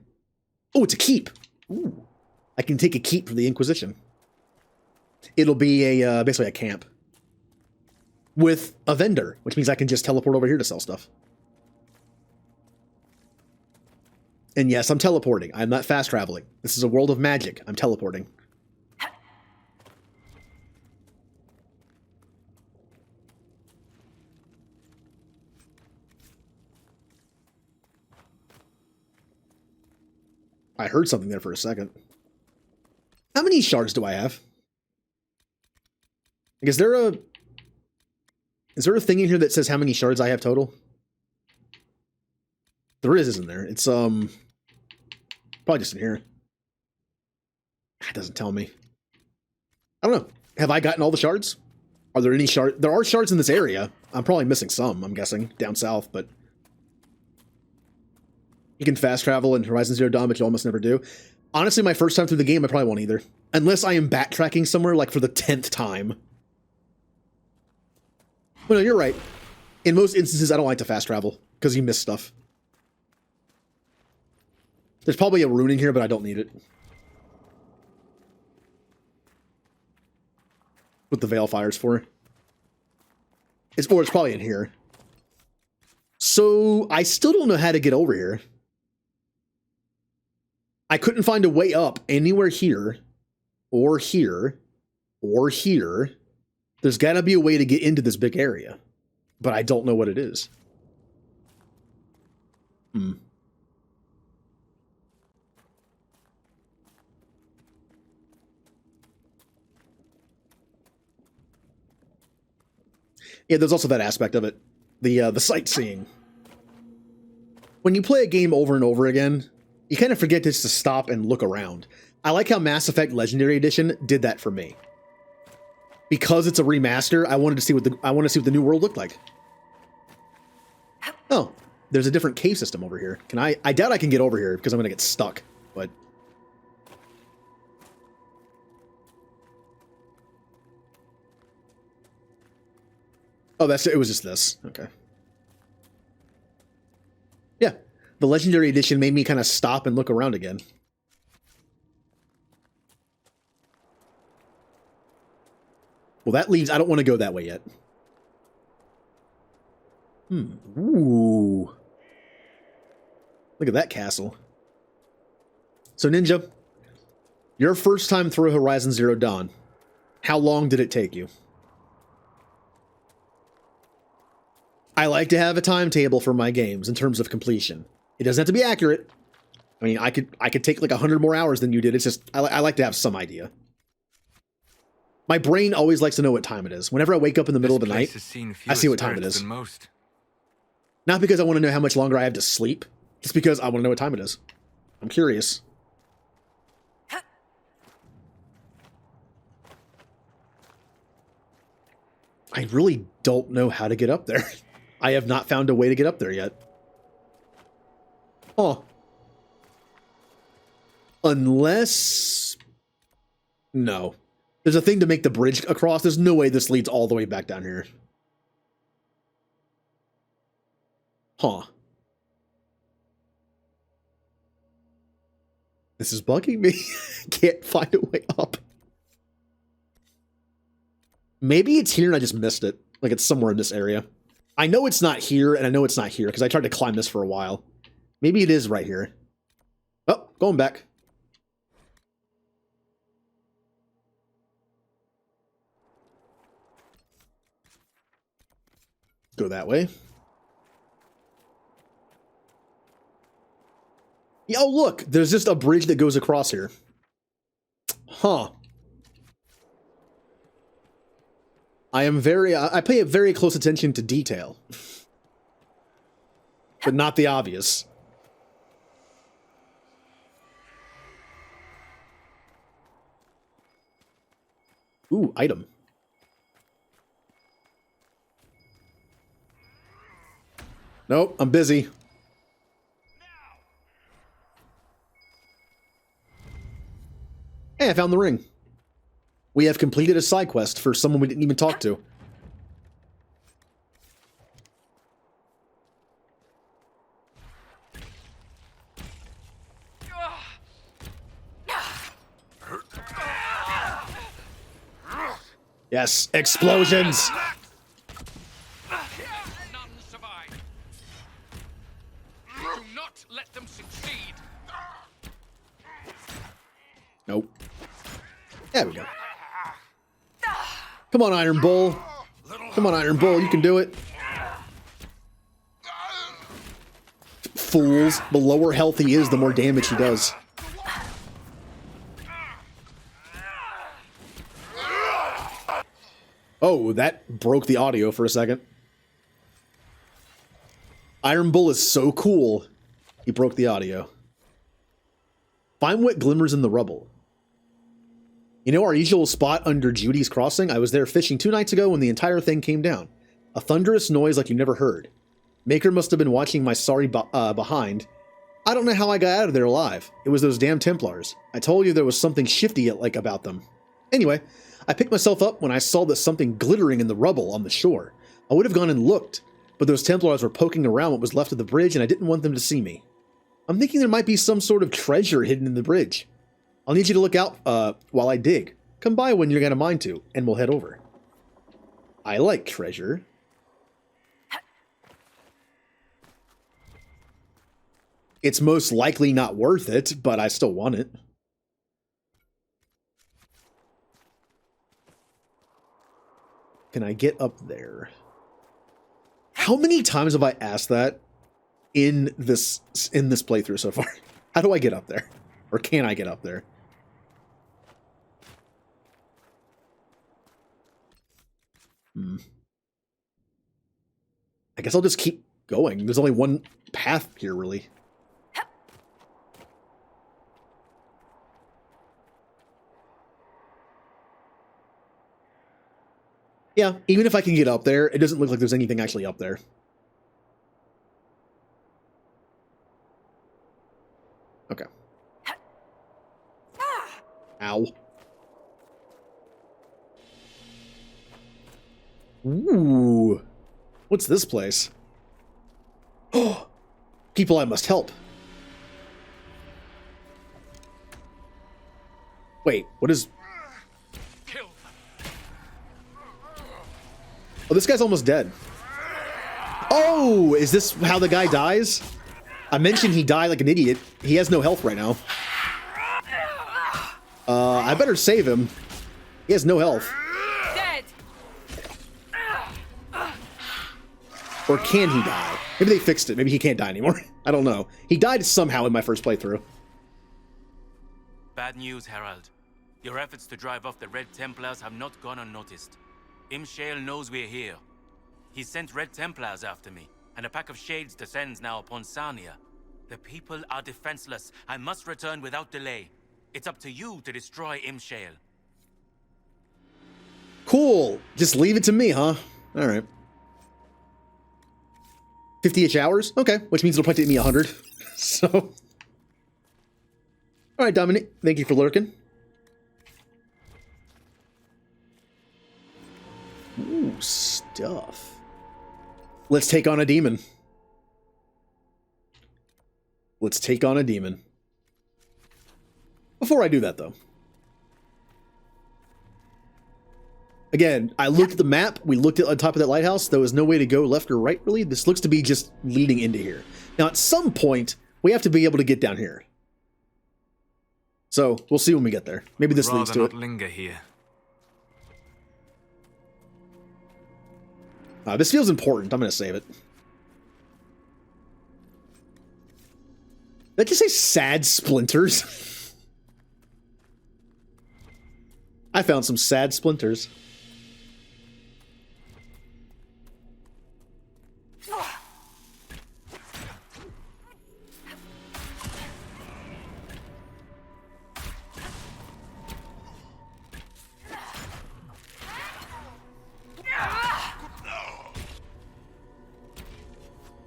Oh, it's a keep. Ooh. I can take a keep from the Inquisition. It'll be a basically a camp. with a vendor, which means I can just teleport over here to sell stuff. And yes, I'm teleporting. I'm not fast traveling. This is a world of magic. I'm teleporting. I heard something there for a second. How many shards do I have? Like, is there a thing in here that says how many shards I have total? There is, isn't there? It's probably just in here. It doesn't tell me. I don't know. Have I gotten all the shards? Are there any shards? There are shards in this area. I'm probably missing some, I'm guessing, down south, but you can fast travel in Horizon Zero Dawn, but you almost never do. Honestly, my first time through the game, I probably won't either. Unless I am backtracking somewhere, like, for the 10th time. Well, no, you're right. In most instances, I don't like to fast travel, because you miss stuff. There's probably a rune in here, but I don't need it. What the Veil Fire's for. It's probably in here. So, I still don't know how to get over here. I couldn't find a way up anywhere here, or here, or here. There's got to be a way to get into this big area, but I don't know what it is. Yeah, there's also that aspect of it. The sightseeing. When you play a game over and over again, you kind of forget just to stop and look around. I like how Mass Effect Legendary Edition did that for me. Because it's a remaster, I wanted to see what the new world looked like. Oh, there's a different cave system over here. I doubt I can get over here because I'm gonna get stuck, but oh, it was just this. Okay. Yeah. The Legendary Edition made me kind of stop and look around again. Well, that leaves... I don't want to go that way yet. Ooh. Look at that castle. So, Ninja, your first time through Horizon Zero Dawn, how long did it take you? I like to have a timetable for my games in terms of completion. It doesn't have to be accurate. I mean, I could take like 100 more hours than you did. It's just, I like to have some idea. My brain always likes to know what time it is. Whenever I wake up in the middle of the night, I see what time it is. Not because I want to know how much longer I have to sleep. Just because I want to know what time it is. I'm curious. I really don't know how to get up there. I have not found a way to get up there yet. Oh. Unless... No. There's a thing to make the bridge across. There's no way this leads all the way back down here. Huh. This is bugging me. Can't find a way up. Maybe it's here and I just missed it. Like it's somewhere in this area. I know it's not here, and I know it's not here, because I tried to climb this for a while. Maybe it is right here. Oh, going back. Go that way. Yeah, oh, look! There's just a bridge that goes across here. Huh. I pay very close attention to detail. But not the obvious. Ooh, item. Nope, I'm busy. Hey, I found the ring. We have completed a side quest for someone we didn't even talk to. Yes, explosions! terrified. Do not let them succeed. Nope. There we go. Come on, Iron Bull. Come on, Iron Bull. You can do it. Fools. The lower health he is, the more damage he does. Oh, that broke the audio for a second. Iron Bull is so cool. He broke the audio. Find what glimmers in the rubble. You know our usual spot under Judy's Crossing? I was there fishing 2 nights ago when the entire thing came down. A thunderous noise like you never heard. Maker must have been watching my sorry behind. I don't know how I got out of there alive. It was those damn Templars. I told you there was something shifty about them. Anyway, I picked myself up when I saw that something glittering in the rubble on the shore. I would have gone and looked, but those Templars were poking around what was left of the bridge and I didn't want them to see me. I'm thinking there might be some sort of treasure hidden in the bridge. I'll need you to look out while I dig. Come by when you're got a mind to, and we'll head over. I like treasure. It's most likely not worth it, but I still want it. Can I get up there? How many times have I asked that in this playthrough so far? How do I get up there? Or can I get up there? I guess I'll just keep going. There's only one path here, really. Yeah, even if I can get up there, it doesn't look like there's anything actually up there. Okay. Ow. Ooh. What's this place? Oh, people I must help. Wait, what is... Oh, this guy's almost dead. Oh, is this how the guy dies? I mentioned he died like an idiot. He has no health right now. I better save him. He has no health. Dead. Or can he die? Maybe they fixed it. Maybe he can't die anymore. I don't know. He died somehow in my first playthrough. Bad news, Herald. Your efforts to drive off the Red Templars have not gone unnoticed. Imshale knows we're here. He sent Red Templars after me, and a pack of shades descends now upon Sarnia. The people are defenseless. I must return without delay. It's up to you to destroy Imshale. Cool. Just leave it to me, huh? All right. 50-ish hours? Okay, which means it'll probably take me 100. So. All right, Dominic. Thank you for lurking. Ooh, stuff. Let's take on a demon. Let's take on a demon. Before I do that, though. Again, I looked at the map. We looked at the top of that lighthouse. There was no way to go left or right, really. This looks to be just leading into here. Now, at some point, we have to be able to get down here. So, we'll see when we get there. Maybe this leads to it. Linger here. This feels important. I'm going to save it. Did I just say sad splinters? I found some sad splinters.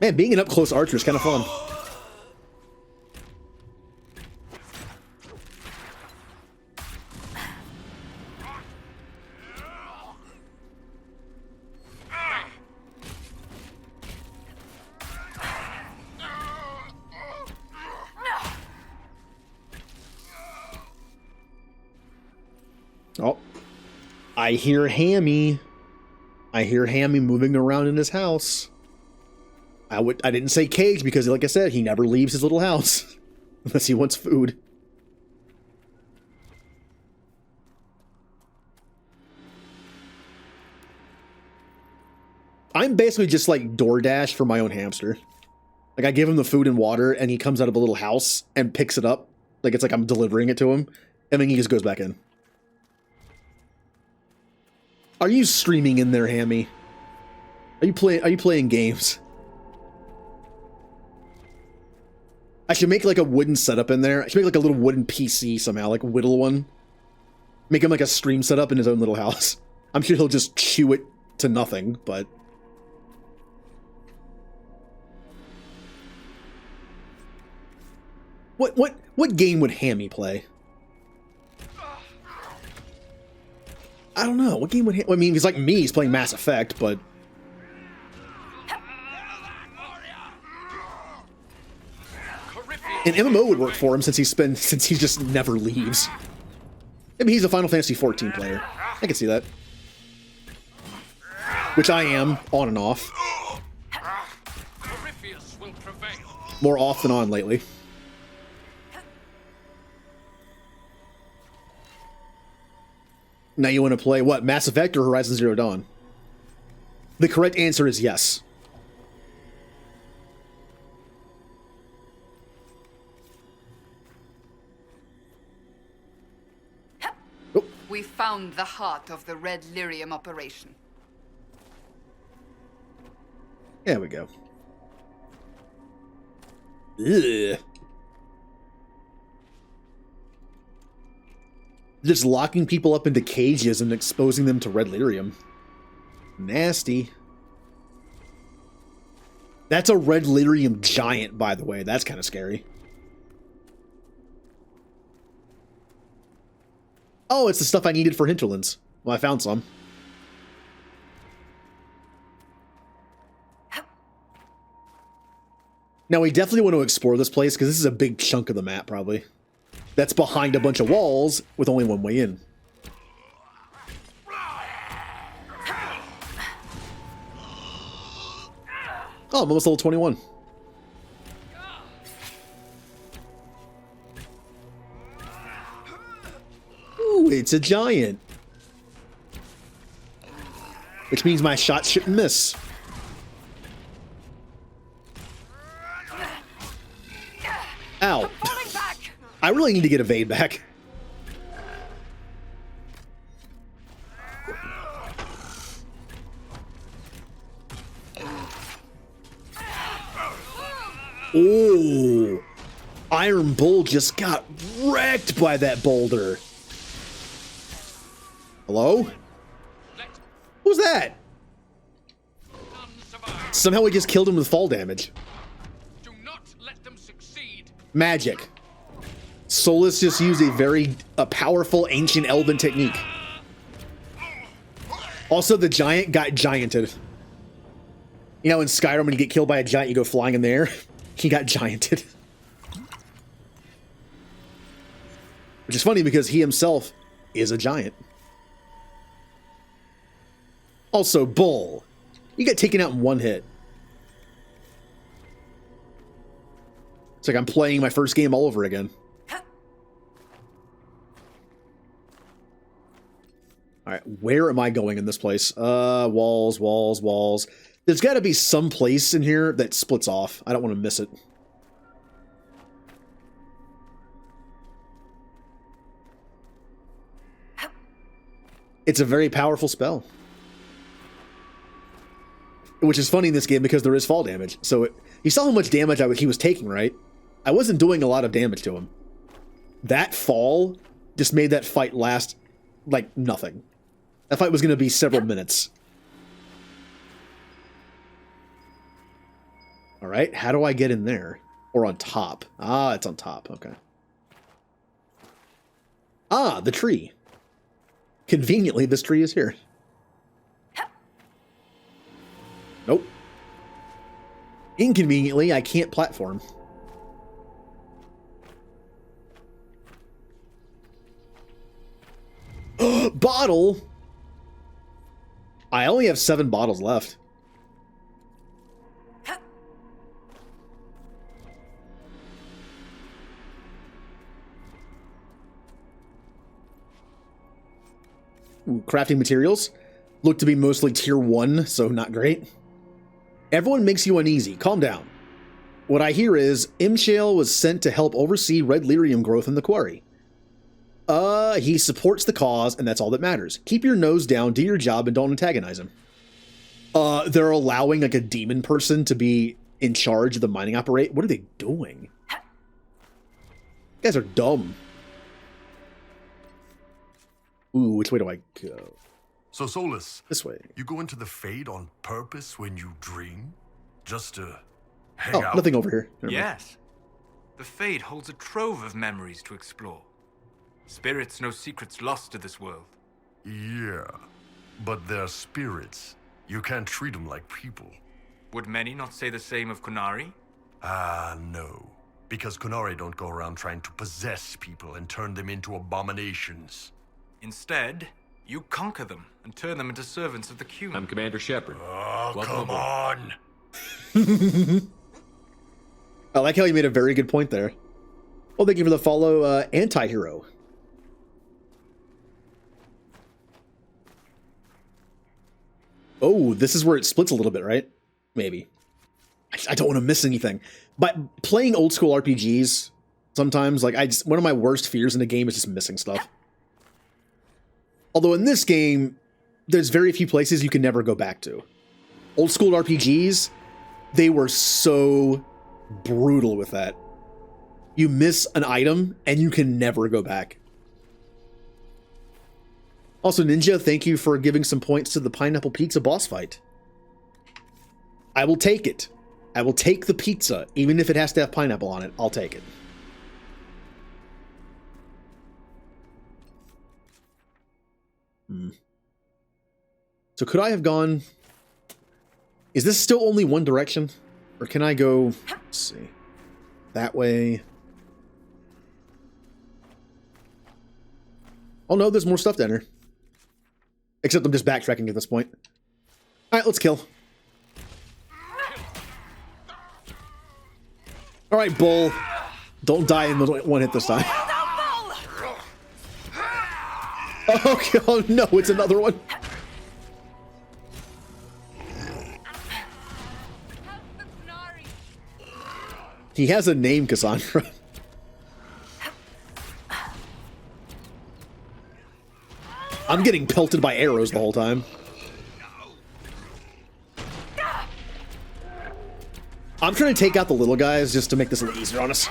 Man, being an up-close archer is kind of fun. Oh, I hear Hammy. I hear Hammy moving around in his house. I didn't say cage because, like I said, he never leaves his little house unless he wants food. I'm basically just like DoorDash for my own hamster. Like I give him the food and water and he comes out of a little house and picks it up. Like it's like I'm delivering it to him and then he just goes back in. Are you streaming in there, Hammy? Are you playing games? I should make like a wooden setup in there. I should make like a little wooden PC somehow, like whittle one. Make him like a stream setup in his own little house. I'm sure he'll just chew it to nothing, but... What game would Hammy play? I don't know. What game would I mean, he's like me, he's playing Mass Effect, but... An MMO would work for him since he just never leaves. I mean, he's a Final Fantasy XIV player. I can see that. Which I am, on and off. More off than on lately. Now you want to play, what, Mass Effect or Horizon Zero Dawn? The correct answer is yes. We found the heart of the Red Lyrium operation. There we go. Ugh. Just locking people up into cages and exposing them to Red Lyrium. Nasty. That's a Red Lyrium giant, by the way. That's kind of scary. Oh, it's the stuff I needed for Hinterlands. Well, I found some. Now, we definitely want to explore this place, because this is a big chunk of the map, probably. That's behind a bunch of walls, with only one way in. Oh, I'm almost level 21. Ooh, it's a giant. Which means my shot shouldn't miss. Ow. I really need to get evade back. Oh, Iron Bull just got wrecked by that boulder. Hello? Who's that? Somehow we just killed him with fall damage. Do not let them succeed. Magic. Solus just used a powerful ancient elven technique. Also, the giant got gianted. You know, in Skyrim, when you get killed by a giant, you go flying in the air. He got gianted. Which is funny because he himself is a giant. Also, Bull. You got taken out in one hit. It's like I'm playing my first game all over again. Alright, where am I going in this place? Walls, walls, walls. There's got to be some place in here that splits off. I don't want to miss it. It's a very powerful spell. Which is funny in this game because there is fall damage. So you saw how much damage he was taking, right? I wasn't doing a lot of damage to him. That fall just made that fight last like nothing. That fight was going to be several minutes. All right, how do I get in there? Or on top? Ah, it's on top. Okay. Ah, the tree. Conveniently, this tree is here. Nope. Inconveniently, I can't platform. Bottle? I only have 7 bottles left. Ooh, crafting materials. Look to be mostly tier 1, so not great. Everyone makes you uneasy. Calm down. What I hear is, Imshale was sent to help oversee red lyrium growth in the quarry. He supports the cause, and that's all that matters. Keep your nose down, do your job, and don't antagonize him. They're allowing, like, a demon person to be in charge of the mining operate. What are they doing? You guys are dumb. Ooh, which way do I go? So, Solus, this way. You go into the Fade on purpose when you dream? Just to hang out? Nothing over here. Yes. The Fade holds a trove of memories to explore. Spirits know secrets lost to this world. Yeah, but they're spirits. You can't treat them like people. Would many not say the same of Kunari? No. Because Kunari don't go around trying to possess people and turn them into abominations. Instead, you conquer them and turn them into servants of the Q. I'm Commander Shepard. Oh, Welcome come aboard. on! I like how you made a very good point there. Well, thank you for the follow, Anti-Hero. Oh, this is where it splits a little bit, right? Maybe. I don't want to miss anything. But playing old school RPGs, sometimes, like, one of my worst fears in a game is just missing stuff. Although in this game, there's very few places you can never go back to. Old school RPGs, they were so brutal with that. You miss an item, and you can never go back. Also, Ninja, thank you for giving some points to the Pineapple Pizza boss fight. I will take it. I will take the pizza, even if it has to have pineapple on it. I'll take it. So could I have gone... Is this still only one direction? Or can I go... Let's see. That way... Oh no, there's more stuff down here. Except I'm just backtracking at this point. Alright, let's kill. Alright, Bull. Don't die in the one hit this time. Okay, oh no, it's another one. He has a name, Cassandra. I'm getting pelted by arrows the whole time. I'm trying to take out the little guys just to make this a little easier on us.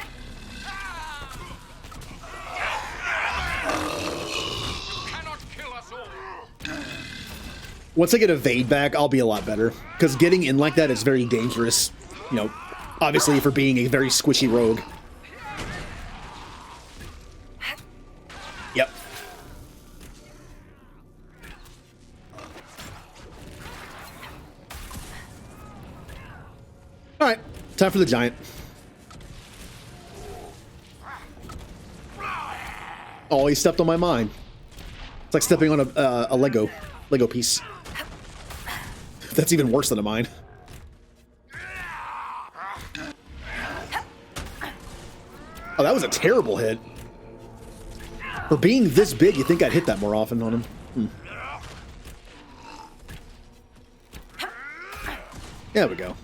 Once I get evade back, I'll be a lot better. Because getting in like that is very dangerous. You know, obviously for being a very squishy rogue. Yep. Alright, time for the giant. Oh, he stepped on my mine. It's like stepping on a Lego piece. That's even worse than a mine. Oh, that was a terrible hit. For being this big, you'd think I'd hit that more often on him. There we go.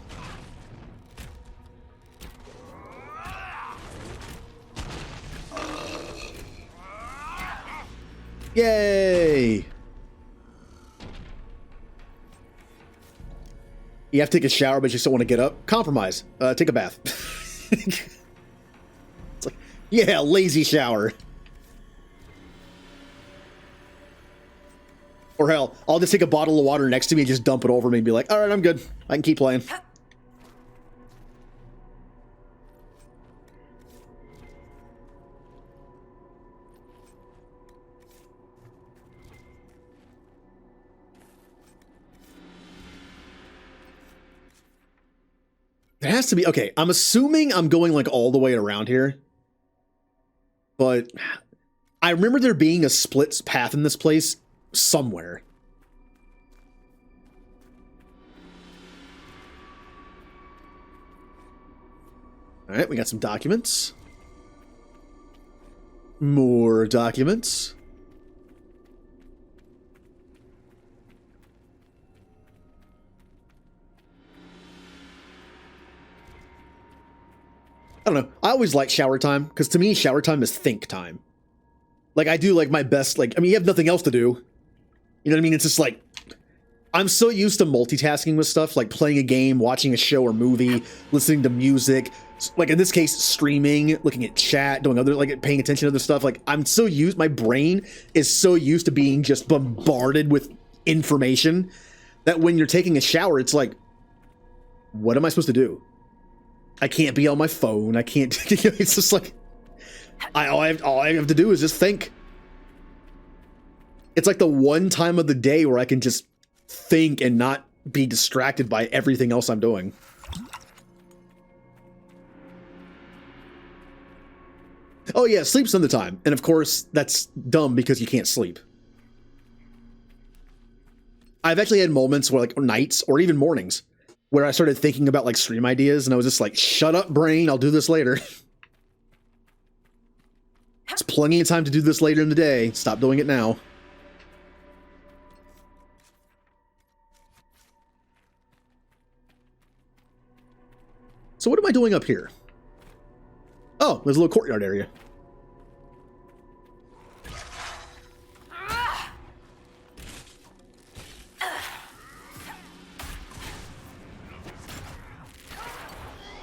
Yay! You have to take a shower, but you still want to get up? Compromise. Take a bath. It's like, yeah, lazy shower. Or hell, I'll just take a bottle of water next to me and just dump it over me and be like, alright, I'm good. I can keep playing. It has to be... Okay, I'm assuming I'm going, like, all the way around here. But I remember there being a split path in this place somewhere. Alright, we got some documents. More documents. I don't know. I always like shower time because to me, shower time is think time. Like I do like my best. Like I mean, you have nothing else to do. You know what I mean? It's just like I'm so used to multitasking with stuff, like playing a game, watching a show or movie, listening to music. Like in this case, streaming, looking at chat, doing other like paying attention to other stuff. Like I'm so used. My brain is so used to being just bombarded with information that when you're taking a shower, it's like, what am I supposed to do? I can't be on my phone. I can't. It's just like all I have to do is just think. It's like the one time of the day where I can just think and not be distracted by everything else I'm doing. Oh yeah, sleep's some of the time. And of course, that's dumb because you can't sleep. I've actually had moments where like nights or even mornings where I started thinking about like stream ideas and I was just like, shut up brain, I'll do this later. It's plenty of time to do this later in the day. Stop doing it now. So what am I doing up here? Oh, there's a little courtyard area.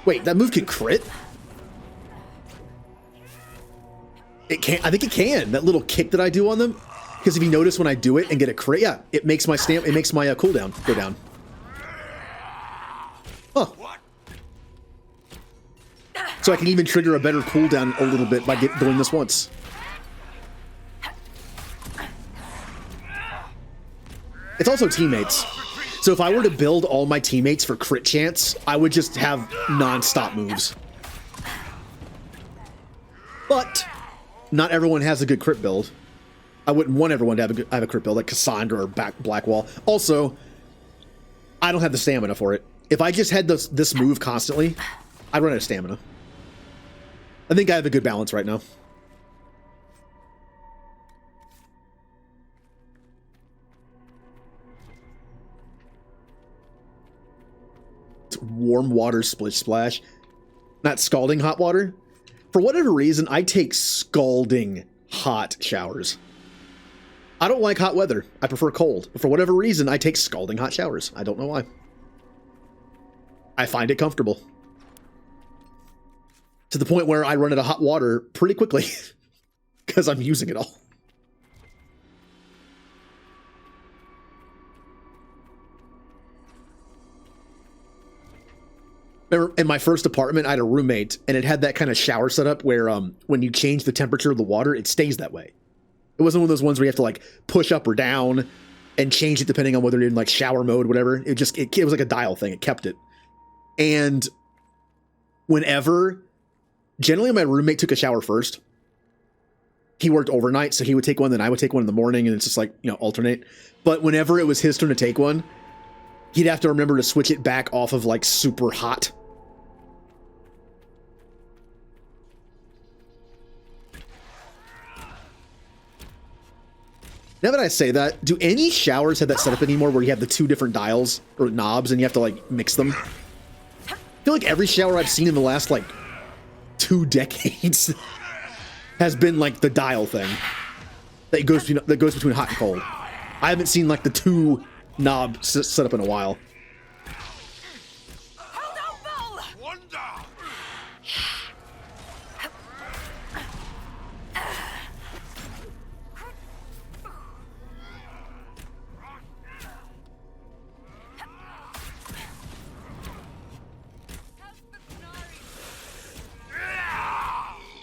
Wait, that move can crit? It can't. I think it can. That little kick that I do on them, because if you notice when I do it and get a crit, yeah, it makes my It makes my cooldown go down. Huh. So I can even trigger a better cooldown a little bit by doing this once. It's also teammates. So if I were to build all my teammates for crit chance, I would just have non-stop moves. But not everyone has a good crit build. I wouldn't want everyone to have a crit build like Cassandra or Blackwall. Also, I don't have the stamina for it. If I just had this move constantly, I'd run out of stamina. I think I have a good balance right now. It's warm water splish splash, not scalding hot water. For whatever reason, I take scalding hot showers. I don't like hot weather. I prefer cold. But for whatever reason, I take scalding hot showers. I don't know why. I find it comfortable. To the point where I run out of hot water pretty quickly because I'm using it all. Remember, in my first apartment, I had a roommate, and it had that kind of shower setup where when you change the temperature of the water, it stays that way. It wasn't one of those ones where you have to like push up or down and change it depending on whether you're in like shower mode, whatever. It was like a dial thing. It kept it. And generally my roommate took a shower first. He worked overnight, so he would take one, then I would take one in the morning, and it's just like, alternate. But whenever it was his turn to take one, he'd have to remember to switch it back off of like super hot. Now that I say that, do any showers have that setup anymore where you have the two different dials or knobs and you have to like mix them? I feel like every shower I've seen in the last like 2 decades has been like the dial thing that goes between hot and cold. I haven't seen like the 2 knob set up in a while.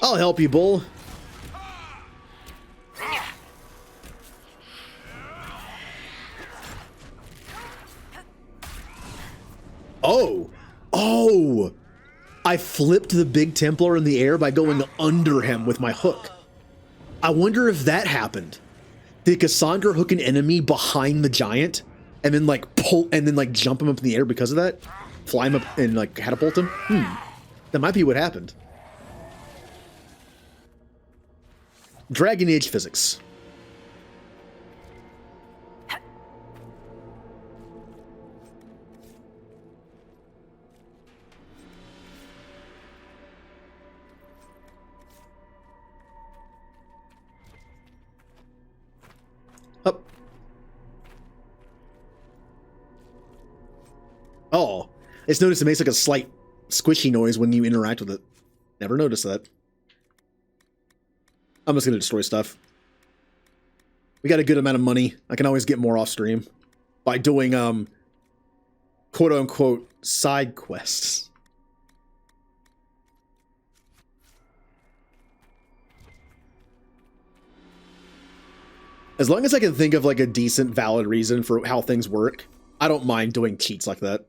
I'll help you, Bull. Oh! I flipped the big Templar in the air by going under him with my hook. I wonder if that happened. Did Cassandra hook an enemy behind the giant and then like jump him up in the air because of that? Fly him up and like catapult him? That might be what happened. Dragon Age physics. just noticed it makes like a slight squishy noise when you interact with it. Never noticed that. I'm just gonna destroy stuff. We got a good amount of money. I can always get more off stream by doing quote unquote side quests. As long as I can think of like a decent valid reason for how things work, I don't mind doing cheats like that.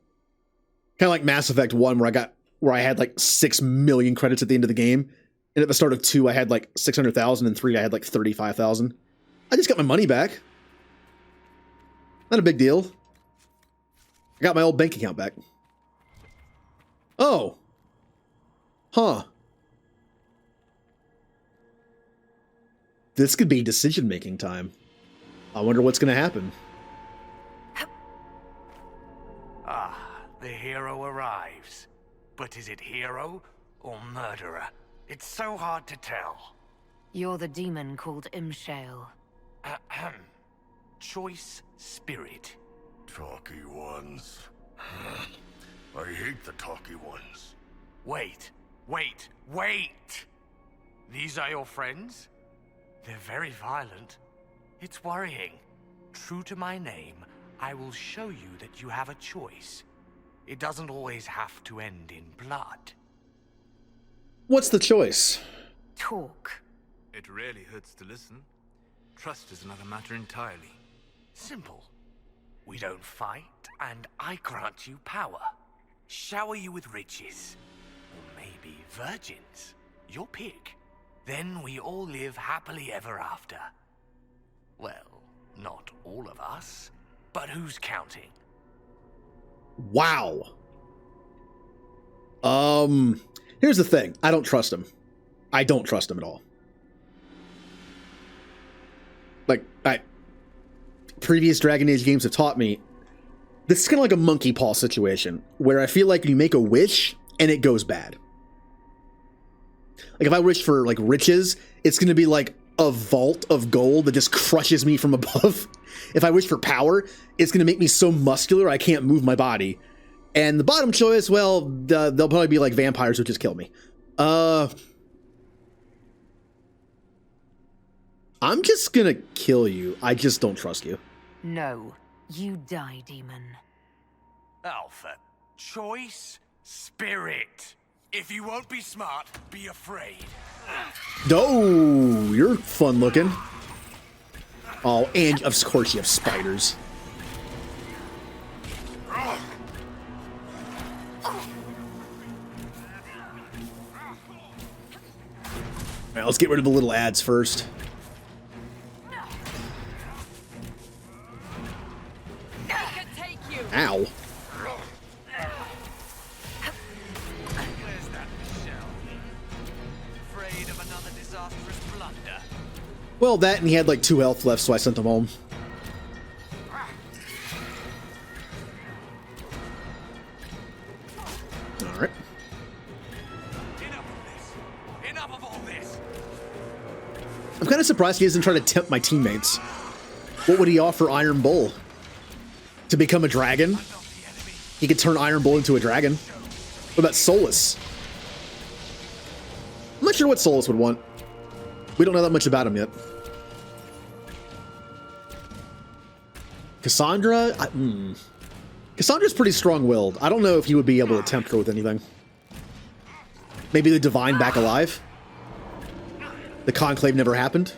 Kind of like Mass Effect 1 where I had like 6 million credits at the end of the game. And at the start of 2 I had like 600,000 and 3 I had like 35,000. I just got my money back. Not a big deal. I got my old bank account back. Oh. Huh. This could be decision-making time. I wonder what's going to happen. Ah, the hero arrives. But is it hero or murderer? It's so hard to tell. You're the demon called Imshale. Ahem. Choice spirit. Talky ones. I hate the talky ones. Wait. These are your friends? They're very violent. It's worrying. True to my name, I will show you that you have a choice. It doesn't always have to end in blood. What's the choice? Talk. It really hurts to listen. Trust is another matter entirely. Simple. We don't fight, and I grant you power. Shower you with riches. Or maybe virgins. Your pick. Then we all live happily ever after. Well, not all of us. But who's counting? Wow. Here's the thing. I don't trust him. I don't trust him at all. Like, previous Dragon Age games have taught me, this is kind of like a monkey paw situation, where I feel like you make a wish, and it goes bad. Like, if I wish for, like, riches, it's going to be like a vault of gold that just crushes me from above. If I wish for power, it's going to make me so muscular I can't move my body. And the bottom choice, well, they'll probably be like vampires who just kill me. I'm just going to kill you. I just don't trust you. No, you die, demon. Alpha. Choice spirit. If you won't be smart, be afraid. Oh, you're fun looking. Oh, and of course you have spiders. Alright, let's get rid of the little ads first. Ow. Well, that, and he had like 2 health left, so I sent him home. Alright. Enough of all this. I'm kind of surprised he doesn't try to tempt my teammates. What would he offer Iron Bull? To become a dragon? He could turn Iron Bull into a dragon. What about Solus? I'm not sure what Solus would want. We don't know that much about him yet. Cassandra? Cassandra's pretty strong-willed. I don't know if he would be able to tempt her with anything. Maybe the Divine back alive? The Conclave never happened?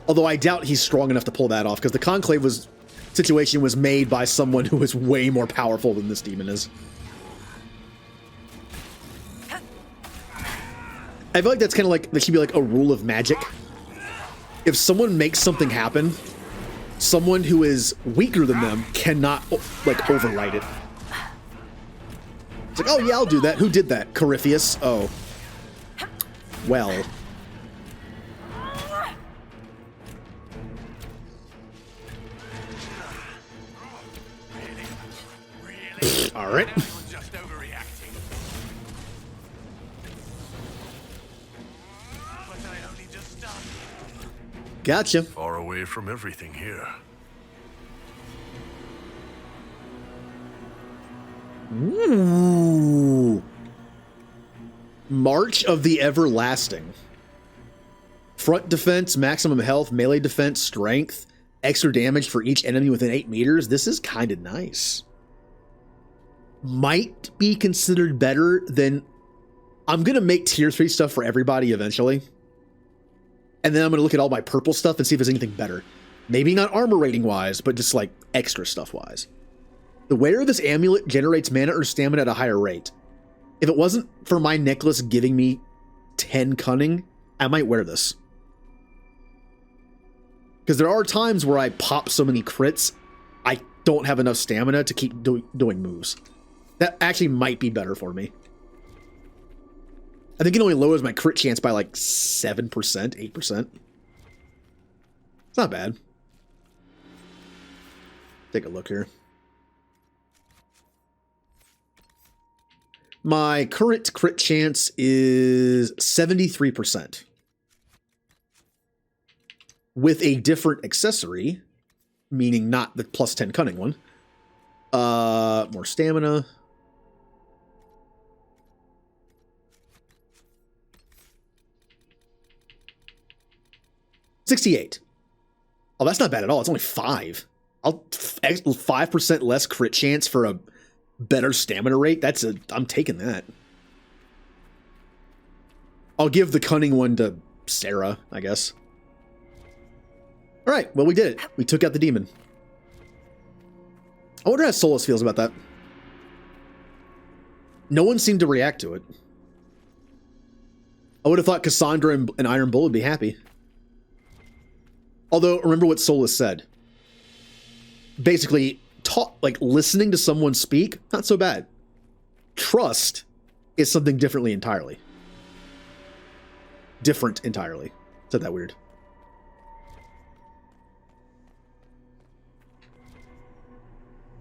Although I doubt he's strong enough to pull that off, because the Conclave situation was made by someone who was way more powerful than this demon is. I feel like that's kind of like, that should be like a rule of magic. If someone makes something happen, someone who is weaker than them cannot, like, override it. It's like, oh yeah, I'll do that. Who did that? Corypheus? Oh. Well. Alright. Gotcha. Far away from everything here. Ooh. March of the Everlasting. Front defense, maximum health, melee defense, strength, extra damage for each enemy within 8 meters. This is kind of nice. Might be considered better than... I'm going to make tier 3 stuff for everybody eventually. And then I'm going to look at all my purple stuff and see if there's anything better. Maybe not armor rating wise, but just like extra stuff wise. The wearer of this amulet generates mana or stamina at a higher rate. If it wasn't for my necklace giving me 10 cunning, I might wear this. Because there are times where I pop so many crits, I don't have enough stamina to keep doing moves. That actually might be better for me. I think it only lowers my crit chance by like 7%, 8%. It's not bad. Take a look here. My current crit chance is 73%. With a different accessory, meaning not the plus 10 cunning one. More stamina. $68. Oh, that's not bad at all. It's only 5. 5% less crit chance for a better stamina rate. I'm taking that. I'll give the cunning one to Sarah, I guess. All right, well, we did it. We took out the demon. I wonder how Solus feels about that. No one seemed to react to it. I would have thought Cassandra and Iron Bull would be happy. Although, remember what Solus said. Basically, listening to someone speak, not so bad. Trust is something different entirely. Said that weird.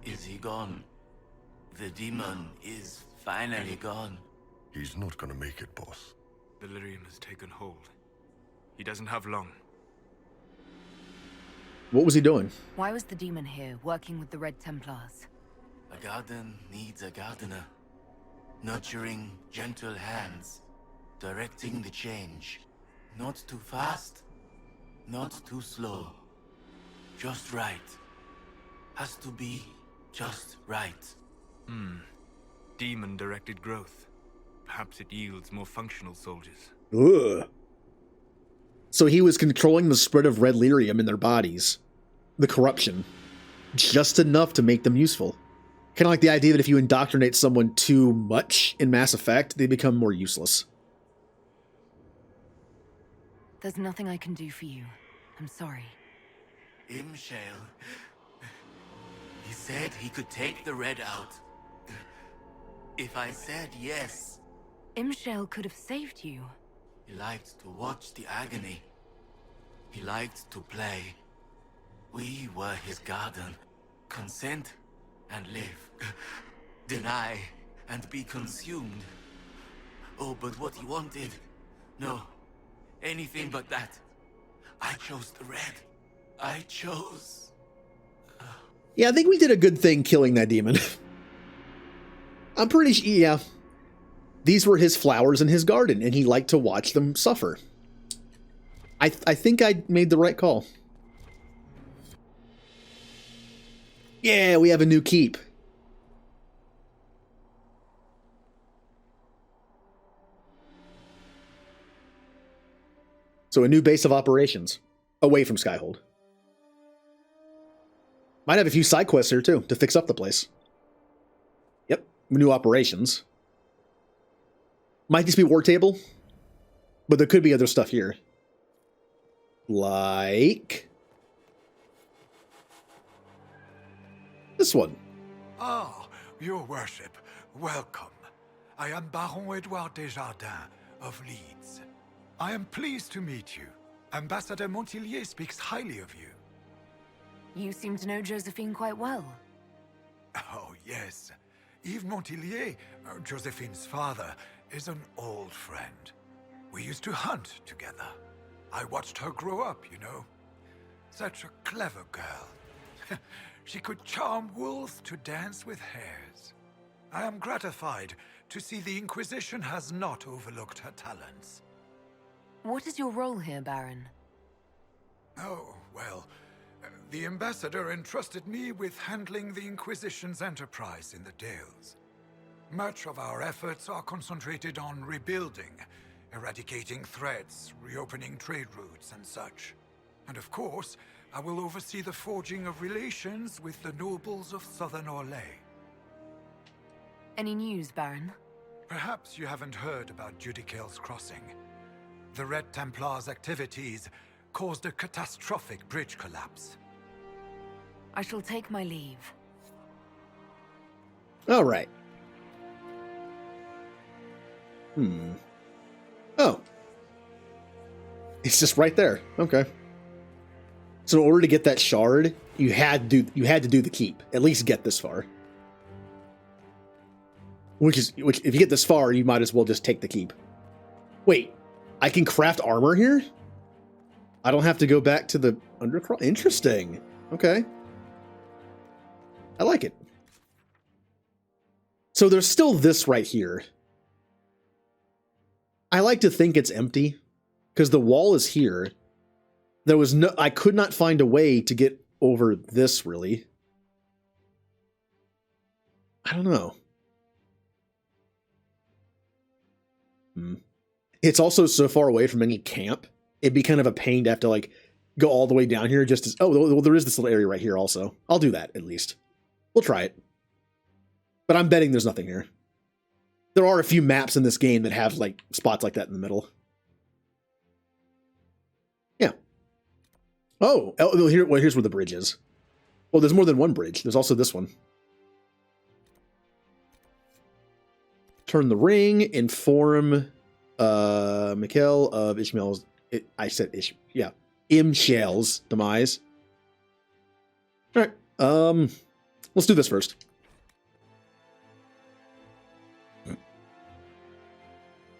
Is he gone? The demon is finally gone. He's not gonna make it, boss. Delirium has taken hold. He doesn't have long. What was he doing? Why was the demon here, working with the Red Templars? A garden needs a gardener. Nurturing gentle hands. Directing the change. Not too fast. Not too slow. Just right. Has to be just right. Demon-directed growth. Perhaps it yields more functional soldiers. Ugh. So he was controlling the spread of red lyrium in their bodies. The corruption. Just enough to make them useful. Kind of like the idea that if you indoctrinate someone too much in Mass Effect, they become more useless. There's nothing I can do for you. I'm sorry. Imshale. He said he could take the red out. If I said yes. Imshale could have saved you. He liked to watch the agony. He liked to play. We were his garden. Consent and live. Deny and be consumed. Oh, but what he wanted. No. Anything but that. I chose the red. I chose. Yeah, I think we did a good thing killing that demon. I'm pretty sure, yeah. These were his flowers in his garden, and he liked to watch them suffer. I think I made the right call. Yeah, we have a new keep. So a new base of operations, away from Skyhold. Might have a few side quests here, too, to fix up the place. Yep, new operations. Might just be War Table, but there could be other stuff here. Like... this one. Ah, your worship, welcome. I am Baron Edouard Desjardins of Leeds. I am pleased to meet you. Ambassador Montillier speaks highly of you. You seem to know Josephine quite well. Oh, yes. Yves Montillier, Josephine's father, is an old friend. We used to hunt together. I watched her grow up, you know. Such a clever girl. She could charm wolves to dance with hares. I am gratified to see the Inquisition has not overlooked her talents. What is your role here, Baron? Oh, well, the Ambassador entrusted me with handling the Inquisition's enterprise in the Dales. Much of our efforts are concentrated on rebuilding, eradicating threats, reopening trade routes, and such. And of course, I will oversee the forging of relations with the nobles of Southern Orlais. Any news, Baron? Perhaps you haven't heard about Judicale's Crossing. The Red Templars' activities caused a catastrophic bridge collapse. I shall take my leave. All right. Oh. It's just right there. Okay. So in order to get that shard, you had to do the keep. At least get this far. Which if you get this far, you might as well just take the keep. Wait, I can craft armor here? I don't have to go back to the Undercross? Interesting. Okay. I like it. So there's still this right here. I like to think it's empty, because the wall is here. I could not find a way to get over this, really. I don't know. It's also so far away from any camp. It'd be kind of a pain to have to, like, go all the way down here just as... Oh, well, there is this little area right here also. I'll do that, at least. We'll try it. But I'm betting there's nothing here. There are a few maps in this game that have, like, spots like that in the middle. Yeah. Oh, here's where the bridge is. Well, there's more than one bridge. There's also this one. Turn the ring, inform Mikhail of Ishmael's... Imshael's demise. All right. Let's do this first.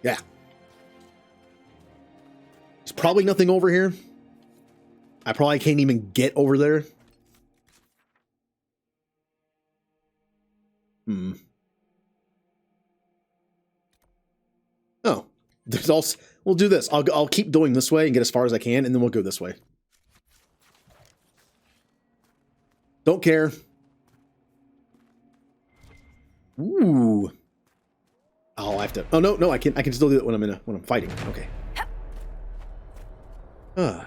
Yeah. There's probably nothing over here. I probably can't even get over there. Oh, there's also... We'll do this. I'll keep going this way and get as far as I can, and then we'll go this way. Don't care. Ooh. Oh, I have to... Oh, no, I can still do it when I'm fighting. Okay. Oh,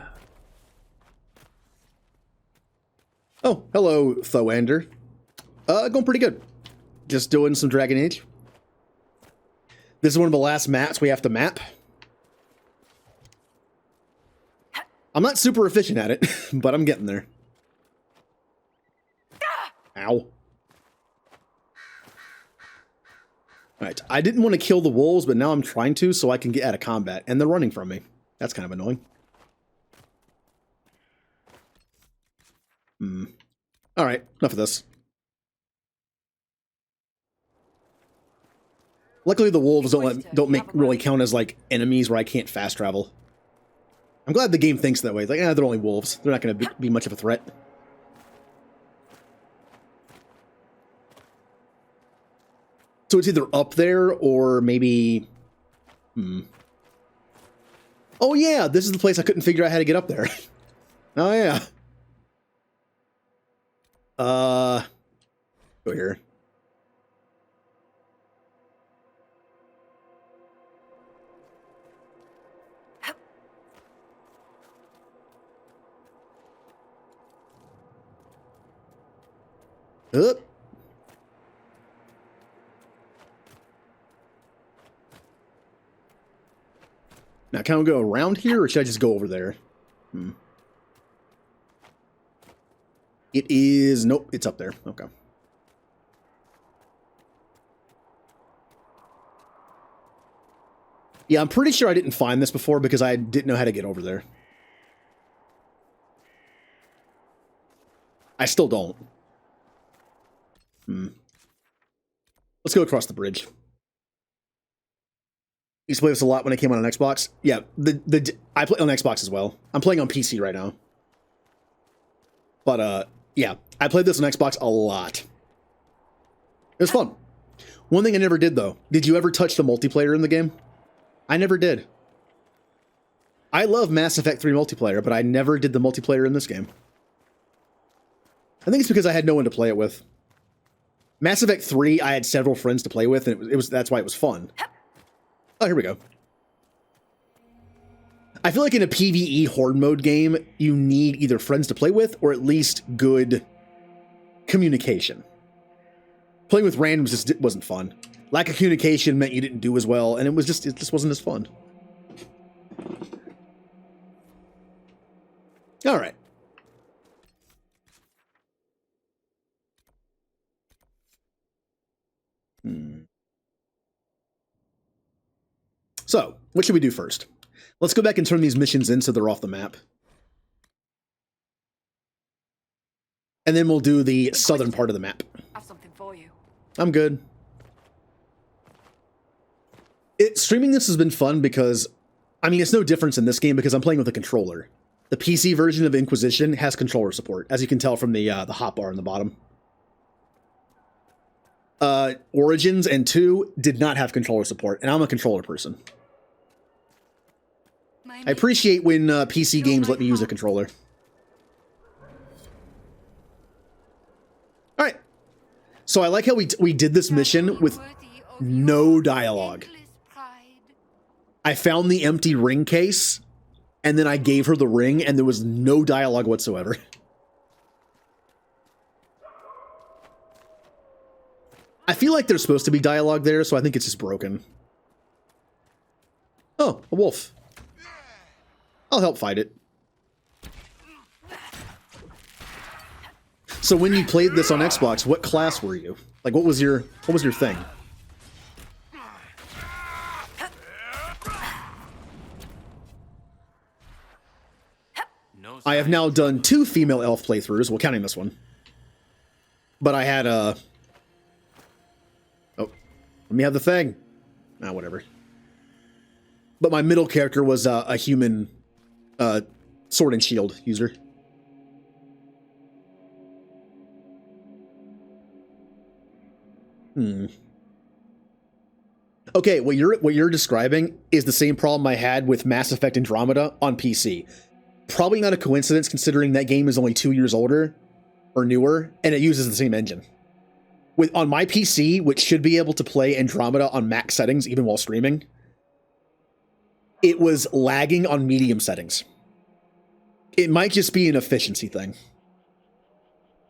hello, Thoander. Going pretty good. Just doing some Dragon Age. This is one of the last maps we have to map. I'm not super efficient at it, but I'm getting there. Ow. Alright, I didn't want to kill the wolves, but now I'm trying to so I can get out of combat, and they're running from me. That's kind of annoying. Alright, enough of this. Luckily the wolves don't really count as, like, enemies where I can't fast travel. I'm glad the game thinks that way. It's like, they're only wolves. They're not going to be much of a threat. So it's either up there or maybe... Oh yeah, this is the place I couldn't figure out how to get up there. Oh yeah. Go here. Up. Now, can I go around here, or should I just go over there? It is... Nope, it's up there. Okay. Yeah, I'm pretty sure I didn't find this before because I didn't know how to get over there. I still don't. Let's go across the bridge. Used to play this a lot when I came on an Xbox. Yeah, I play on Xbox as well. I'm playing on PC right now. But, yeah, I played this on Xbox a lot. It was fun. One thing I never did, though. Did you ever touch the multiplayer in the game? I never did. I love Mass Effect 3 multiplayer, but I never did the multiplayer in this game. I think it's because I had no one to play it with. Mass Effect 3, I had several friends to play with, and that's why it was fun. Oh, here we go. I feel like in a PvE horde mode game, you need either friends to play with or at least good communication. Playing with randoms just wasn't fun. Lack of communication meant you didn't do as well, and it just wasn't as fun. All right. So, what should we do first? Let's go back and turn these missions in so they're off the map. And then we'll do the southern part of the map. I have something for you. I'm good. Streaming this has been fun because, I mean, it's no difference in this game because I'm playing with a controller. The PC version of Inquisition has controller support, as you can tell from the hotbar on the bottom. Origins and 2 did not have controller support, and I'm a controller person. I appreciate when PC games let me use a controller. Alright. So I like how we did this mission with no dialogue. I found the empty ring case, and then I gave her the ring, and there was no dialogue whatsoever. I feel like there's supposed to be dialogue there, so I think it's just broken. Oh, a wolf. I'll help fight it. So when you played this on Xbox, what class were you? Like, what was your thing? I have now done 2 female elf playthroughs, well, counting this one. But I had a... Oh, let me have the thing. Ah, whatever. But my middle character was a human sword and shield user. Okay, what you're describing is the same problem I had with Mass Effect Andromeda on PC. Probably not a coincidence considering that game is only 2 years older or newer, and it uses the same engine. On my PC, which should be able to play Andromeda on max settings even while streaming, it was lagging on medium settings. It might just be an efficiency thing.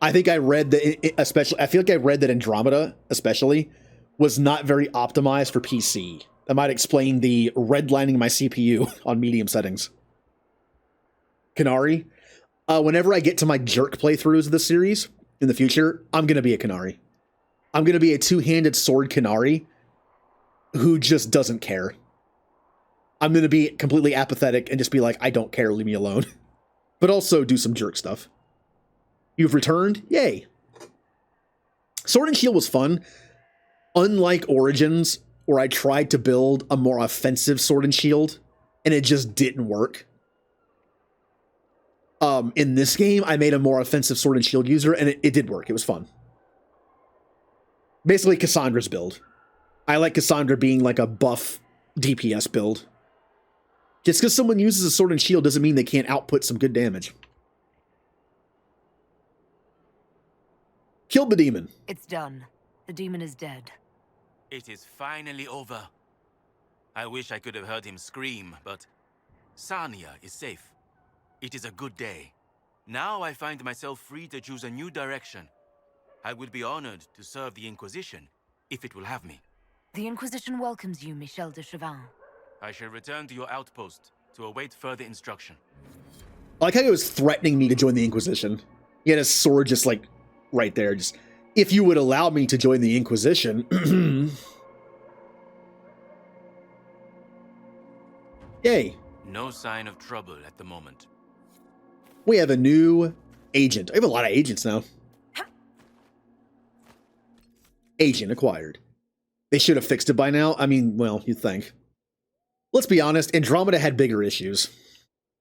I think I read that, I feel like I read that Andromeda, especially, was not very optimized for PC. That might explain the redlining my CPU on medium settings. Canary. Whenever I get to my jerk playthroughs of the series in the future, I'm going to be a Canary. I'm going to be a two-handed sword Canary who just doesn't care. I'm going to be completely apathetic and just be like, I don't care, leave me alone. But also do some jerk stuff. You've returned? Yay. Sword and Shield was fun. Unlike Origins, where I tried to build a more offensive Sword and Shield, and it just didn't work. In this game, I made a more offensive Sword and Shield user, and it did work. It was fun. Basically, Cassandra's build. I like Cassandra being like a buff DPS build. Just because someone uses a Sword and Shield doesn't mean they can't output some good damage. Killed the demon. It's done. The demon is dead. It is finally over. I wish I could have heard him scream, but Sarnia is safe. It is a good day. Now I find myself free to choose a new direction. I would be honored to serve the Inquisition, if it will have me. The Inquisition welcomes you, Michel de Chavannes. I shall return to your outpost to await further instruction. I like how he was threatening me to join the Inquisition. He had his sword just like right there. Just, if you would allow me to join the Inquisition. Yay. No sign of trouble at the moment. We have a new agent. I have a lot of agents now. Agent acquired. They should have fixed it by now. I mean, well, you'd think. Let's be honest, Andromeda had bigger issues.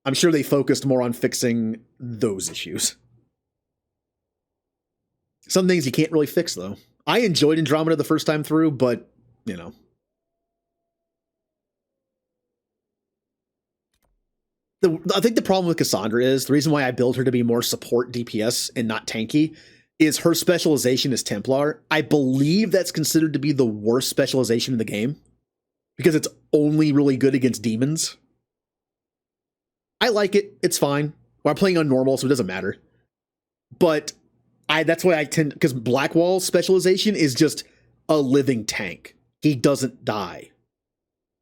I'm sure they focused more on fixing those issues. Some things you can't really fix, though. I enjoyed Andromeda the first time through, but, you know. I think the problem with Cassandra is, the reason why I build her to be more support DPS and not tanky, is her specialization is Templar. I believe that's considered to be the worst specialization in the game, because it's only really good against demons. I like it. It's fine. Well, I'm playing on normal, so it doesn't matter. But that's why I tend, because Blackwall's specialization is just a living tank. He doesn't die.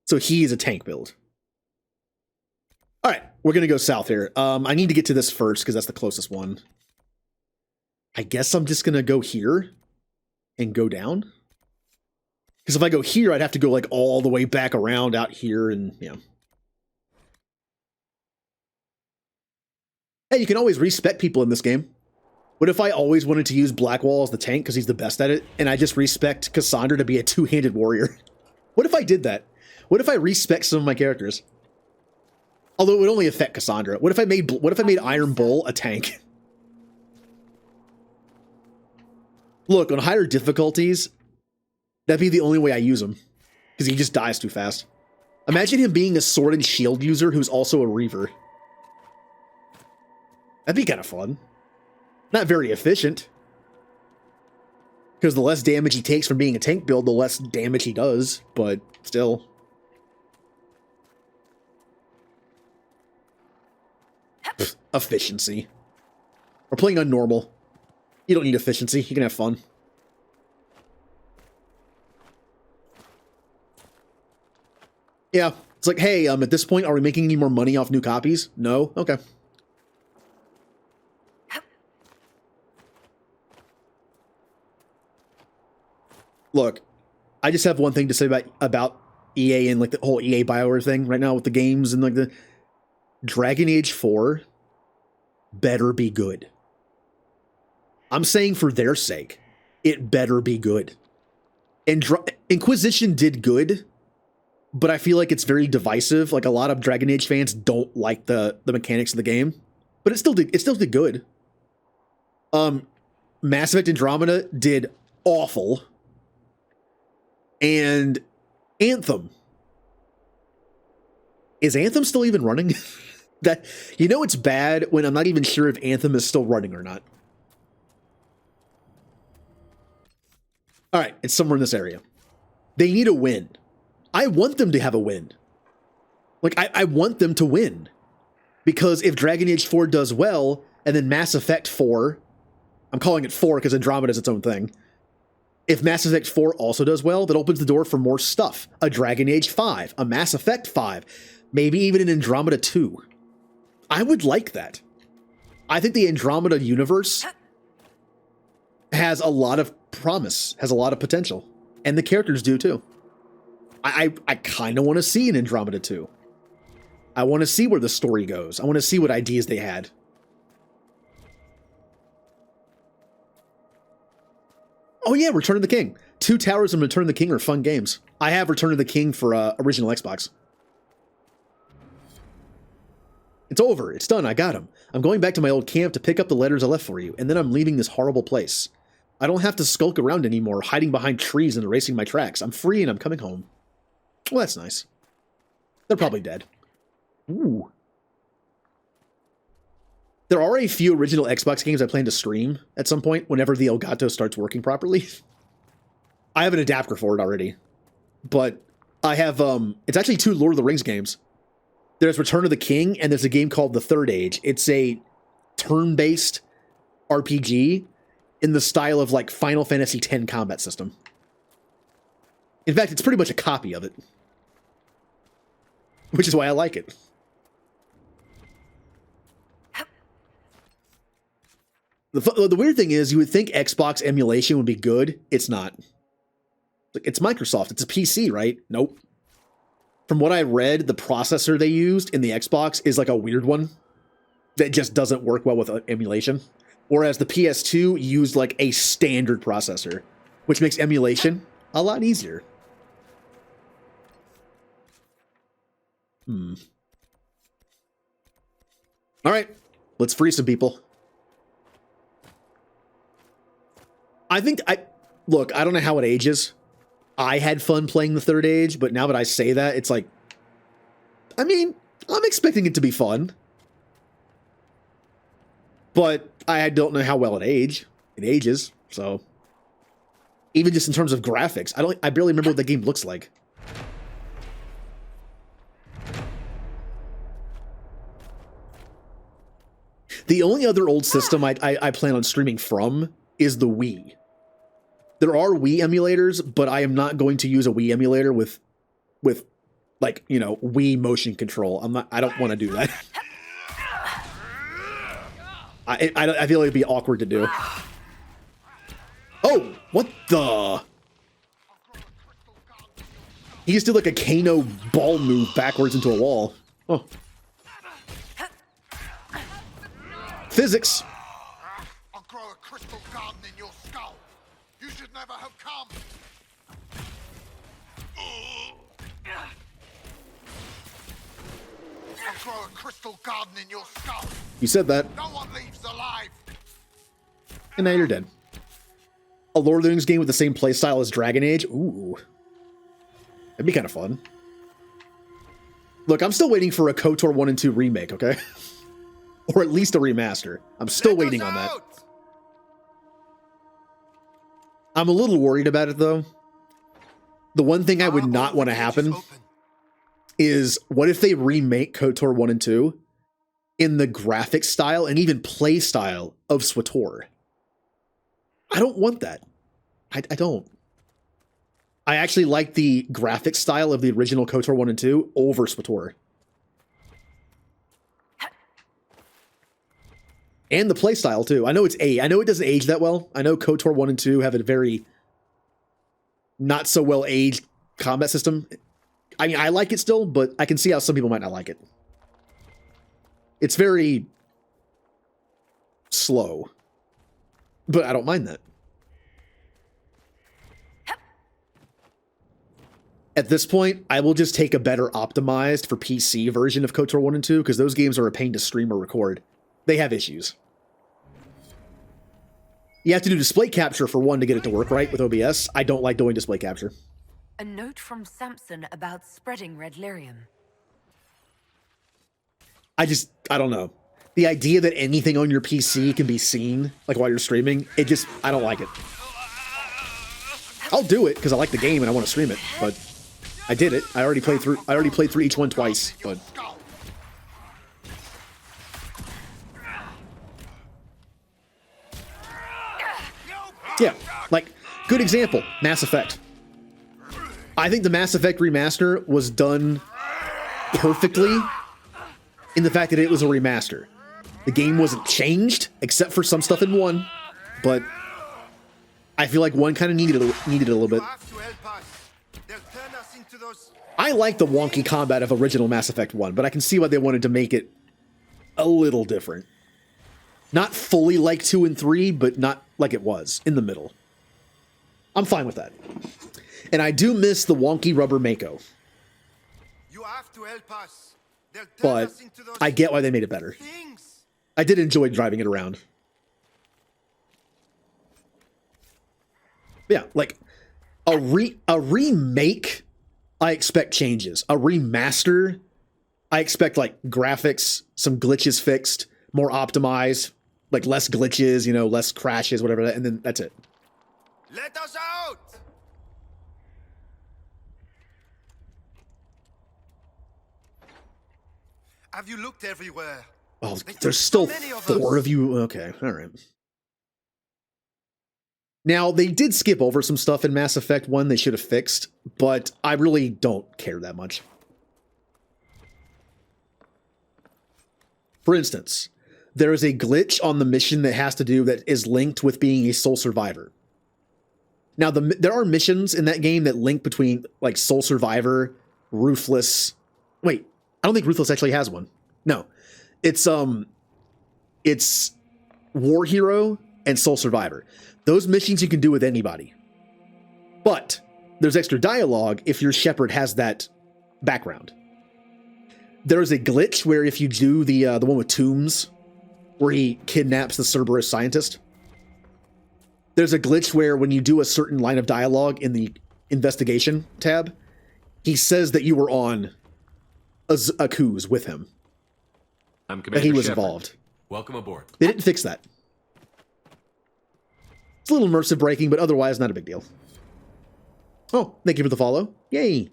So he's a tank build. All right, we're going to go south here. I need to get to this first because that's the closest one. I guess I'm just going to go here and go down. Because if I go here, I'd have to go like all the way back around out here and, you know. Hey, you can always respec people in this game. What if I always wanted to use Blackwall as the tank because he's the best at it, and I just respect Cassandra to be a two-handed warrior? What if I did that? What if I respec some of my characters? Although it would only affect Cassandra. What if I made Iron Bull a tank? Look, on higher difficulties, that'd be the only way I use him, because he just dies too fast. Imagine him being a sword and shield user who's also a Reaver. That'd be kind of fun. Not very efficient, because the less damage he takes from being a tank build, the less damage he does, but still. Pfft, efficiency. We're playing on normal. You don't need efficiency. You can have fun. Yeah, it's like, hey, at this point, are we making any more money off new copies? No? Okay. Look, I just have one thing to say about EA and like the whole EA BioWare thing right now with the games and like the Dragon Age 4 better be good. I'm saying for their sake, it better be good. And Inquisition did good, but I feel like it's very divisive. Like a lot of Dragon Age fans don't like the mechanics of the game, but it still did good. Mass Effect Andromeda did awful. And Anthem. Is Anthem still even running? That, you know, it's bad when I'm not even sure if Anthem is still running or not. All right, it's somewhere in this area. They need a win. I want them to have a win. Like, I want them to win. Because if Dragon Age 4 does well, and then Mass Effect 4, I'm calling it 4 because Andromeda is its own thing. If Mass Effect 4 also does well, that opens the door for more stuff. A Dragon Age 5, a Mass Effect 5, maybe even an Andromeda 2. I would like that. I think the Andromeda universe has a lot of promise, has a lot of potential. And the characters do too. I kind of want to see an Andromeda 2. I want to see where the story goes. I want to see what ideas they had. Oh yeah, Return of the King. Two Towers and Return of the King are fun games. I have Return of the King for original Xbox. It's over. It's done. I got him. I'm going back to my old camp to pick up the letters I left for you, and then I'm leaving this horrible place. I don't have to skulk around anymore, hiding behind trees and erasing my tracks. I'm free and I'm coming home. Well, that's nice. They're probably dead. Ooh. There are a few original Xbox games I plan to stream at some point whenever the Elgato starts working properly. I have an adapter for it already. But I have, it's actually 2 Lord of the Rings games. There's Return of the King, and there's a game called The Third Age. It's a turn-based RPG in the style of like Final Fantasy X combat system. In fact, it's pretty much a copy of it. Which is why I like it. The weird thing is, you would think Xbox emulation would be good. It's not. It's Microsoft. It's a PC, right? Nope. From what I read, the processor they used in the Xbox is like a weird one that just doesn't work well with emulation. Whereas the PS2 used like a standard processor, which makes emulation a lot easier. All right, let's free some people. I think look, I don't know how it ages. I had fun playing the third age, but now that I say that, it's like, I mean, I'm expecting it to be fun. But I don't know how well it ages, so. Even just in terms of graphics, I barely remember what the game looks like. The only other old system I plan on streaming from is the Wii. There are Wii emulators, but I am not going to use a Wii emulator with like, you know, Wii motion control. I don't want to do that. I feel like it'd be awkward to do. Oh, what the? He just did like a Kano ball move backwards into a wall. Oh. Physics. I'll grow a crystal garden in your skull. You should never have come. I'll grow a crystal garden in your skull. You said that. No one leaves alive. And now you're dead. A Lord of the Rings game with the same playstyle as Dragon Age? Ooh. That'd be kind of fun. Look, I'm still waiting for a KOTOR 1 and 2 remake, okay? Or at least a remaster. I'm still waiting on that. I'm a little worried about it, though. The one thing I would not want to happen is, what if they remake KOTOR 1 and 2 in the graphic style and even play style of SWTOR? I don't want that. I don't. I actually like the graphic style of the original KOTOR 1 and 2 over SWTOR. And the playstyle, too. I know I know it doesn't age that well. I know KOTOR 1 and 2 have a very not so well aged combat system. I mean, I like it still, but I can see how some people might not like it. It's very slow. But I don't mind that. At this point, I will just take a better optimized for PC version of KOTOR 1 and 2, because those games are a pain to stream or record. They have issues. You have to do display capture for one to get it to work right with OBS. I don't like doing display capture. A note from Samson about spreading red lyrium. I don't know. The idea that anything on your PC can be seen, like while you're streaming, I don't like it. I'll do it because I like the game and I want to stream it, but I did it. I already played through each one twice, but yeah, like, good example, Mass Effect. I think the Mass Effect remaster was done perfectly in the fact that it was a remaster. The game wasn't changed, except for some stuff in 1, but I feel like 1 kind of needed it a little bit. I like the wonky combat of original Mass Effect 1, but I can see why they wanted to make it a little different. Not fully like 2 and 3, but not like it was, in the middle. I'm fine with that. And I do miss the wonky rubber Mako. You have to help us. But I get why they made it better. I did enjoy driving it around. Yeah, like, a remake, I expect changes. A remaster, I expect, like, graphics, some glitches fixed, more optimized, like less glitches, you know, less crashes, whatever, and then that's it. Let us out! Have you looked everywhere? Oh, there's still 4 of you. Okay, all right. Now, they did skip over some stuff in Mass Effect 1 they should have fixed, but I really don't care that much. For instance, there is a glitch on the mission that is linked with being a sole survivor. Now, there are missions in that game that link between, like, sole survivor, ruthless. Wait, I don't think ruthless actually has one. No, it's war hero and sole survivor. Those missions you can do with anybody, but there's extra dialogue if your Shepard has that background. There's a glitch where if you do the one with Tombs, where he kidnaps the Cerberus scientist, there's a glitch where when you do a certain line of dialogue in the investigation tab, he says that you were on a cruise with him. I'm that Commander he was Shepard. involved. Welcome aboard. They didn't fix that. It's a little immersive breaking, but otherwise not a big deal. Oh, thank you for the follow. Yay.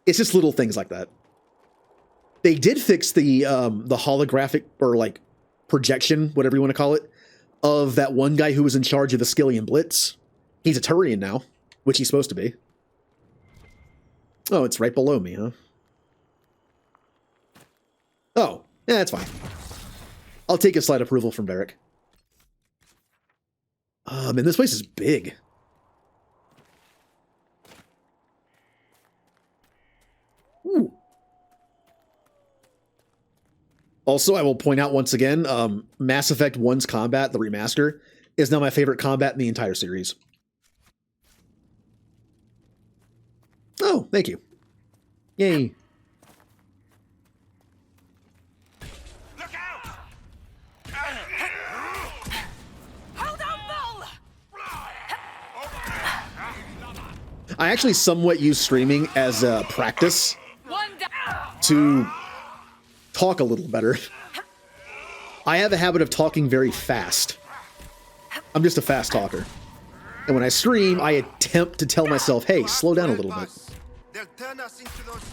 It's just little things like that. They did fix the holographic or like projection, whatever you want to call it, of that one guy who was in charge of the Skillian Blitz. He's a Turian now, which he's supposed to be. Oh, it's right below me, huh? Oh, yeah, that's fine. I'll take a slight approval from Derek. Man, this place is big. Ooh. Also, I will point out once again, Mass Effect 1's combat, the remaster, is now my favorite combat in the entire series. Oh, thank you. Yay. I actually somewhat use streaming as a practice to talk a little better. I have a habit of talking very fast. I'm just a fast talker. And when I stream, I attempt to tell myself, hey, slow down a little bit. They'll turn us into those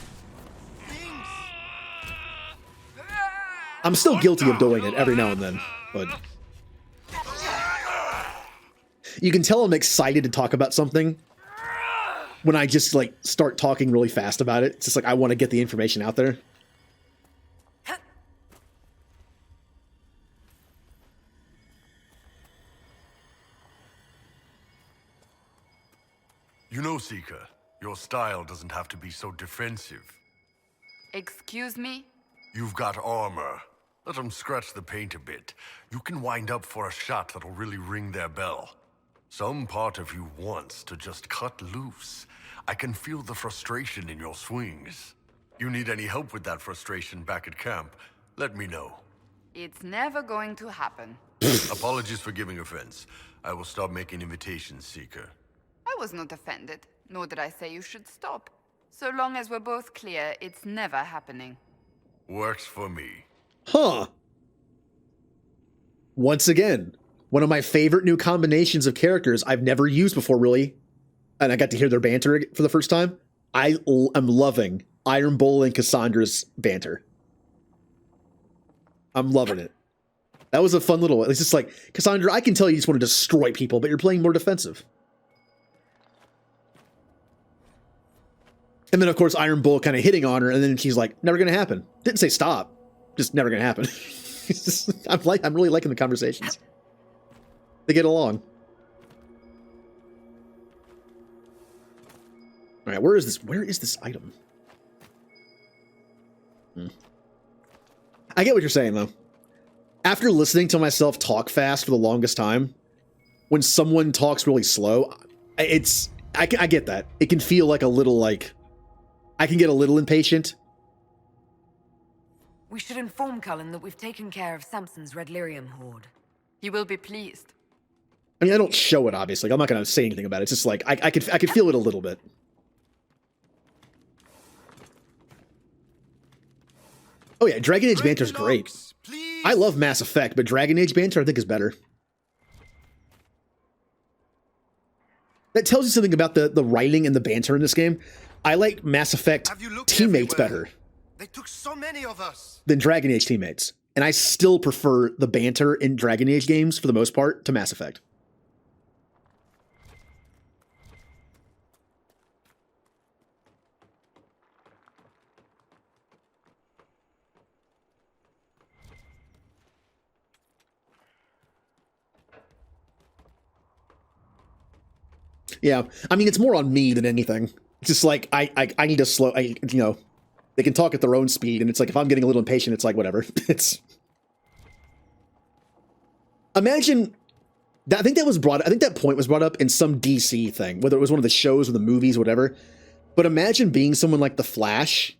things. I'm still guilty of doing it every now and then, but you can tell I'm excited to talk about something when I just like start talking really fast about it. It's just like I want to get the information out there. You know, Seeker, your style doesn't have to be so defensive. Excuse me? You've got armor. Let them scratch the paint a bit. You can wind up for a shot that'll really ring their bell. Some part of you wants to just cut loose. I can feel the frustration in your swings. You need any help with that frustration back at camp, let me know. It's never going to happen. Apologies for giving offense. I will stop making invitations, Seeker. I was not offended, nor did I say you should stop. So long as we're both clear, it's never happening. Works for me. Huh. Once again, one of my favorite new combinations of characters I've never used before, really. And I got to hear their banter for the first time. I'm loving Iron Bull and Cassandra's banter. I'm loving it. That was a fun little... It's just like, Cassandra, I can tell you just want to destroy people, but you're playing more defensive. And then, of course, Iron Bull kind of hitting on her, and then she's like, never going to happen. Didn't say stop. Just never going to happen. I'm really liking the conversations. They get along. All right, where is this? Where is this item? I get what you're saying, though. After listening to myself talk fast for the longest time, when someone talks really slow, I get that. It can feel like a little, like... I can get a little impatient. We should inform Cullen that we've taken care of Samson's Red Lyrium hoard. He will be pleased. I mean, I don't show it, obviously. I'm not going to say anything about it. It's just like, I could feel it a little bit. Oh yeah, Dragon Age banter's great. I love Mass Effect, but Dragon Age banter I think is better. That tells you something about the writing and the banter in this game. I like Mass Effect teammates better. They took so many of us. Than Dragon Age teammates. And I still prefer the banter in Dragon Age games, for the most part, to Mass Effect. Yeah, I mean, it's more on me than anything. It's just like, I need to slow, you know, they can talk at their own speed, and it's like, if I'm getting a little impatient, it's like, whatever. It's... Imagine, I think that point was brought up in some DC thing, whether it was one of the shows or the movies, whatever. But imagine being someone like The Flash,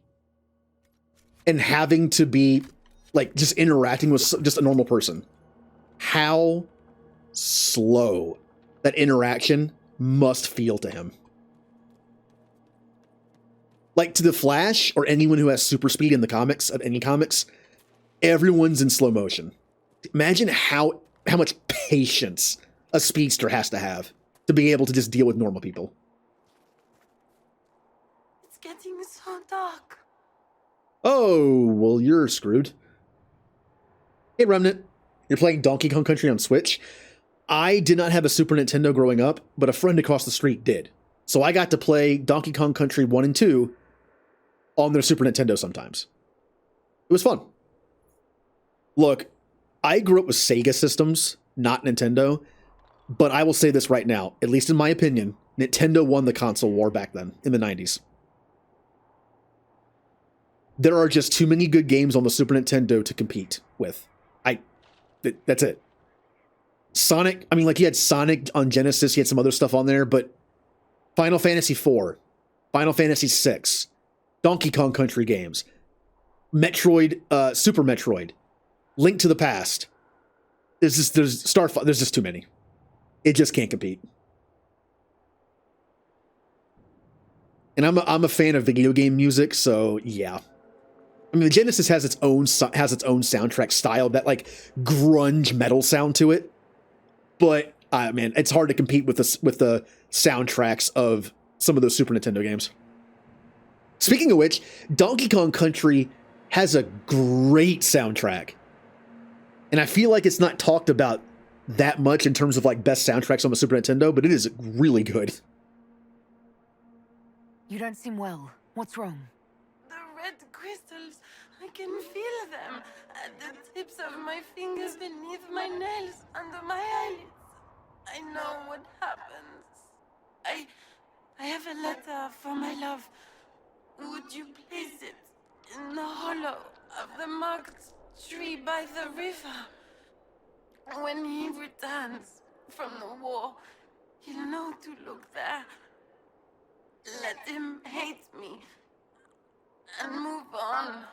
and having to be like just interacting with just a normal person, how slow that interaction must feel to him. Like to the Flash or anyone who has super speed in the comics, of any comics, everyone's in slow motion. Imagine how much patience a speedster has to have to be able to just deal with normal people. It's getting so dark. Oh, well, you're screwed. Hey, Remnant. You're playing Donkey Kong Country on Switch. I did not have a Super Nintendo growing up, but a friend across the street did. So I got to play Donkey Kong Country 1 and 2 on their Super Nintendo sometimes. It was fun. Look, I grew up with Sega systems, not Nintendo, but I will say this right now, at least in my opinion, Nintendo won the console war back then, in the 90s. There are just too many good games on the Super Nintendo to compete with. That's it. Sonic, I mean, like, you had Sonic on Genesis, you had some other stuff on there, but Final Fantasy IV, Final Fantasy VI, Donkey Kong Country games, Metroid, Super Metroid, Link to the Past. There's just too many. It just can't compete. And I'm a fan of video game music, so yeah. I mean, the Genesis has its own soundtrack style, that like grunge metal sound to it. But man, it's hard to compete with the soundtracks of some of those Super Nintendo games. Speaking of which, Donkey Kong Country has a great soundtrack, and I feel like it's not talked about that much in terms of like best soundtracks on the Super Nintendo, but it is really good. You don't seem well. What's wrong? The red crystals, I can feel them at the tips of my fingers, beneath my nails, under my eyelids. I know what happens. I have a letter for my love. Would you place it in the hollow of the marked tree by the river? When he returns from the war, he'll know to look there. Let him hate me and move on.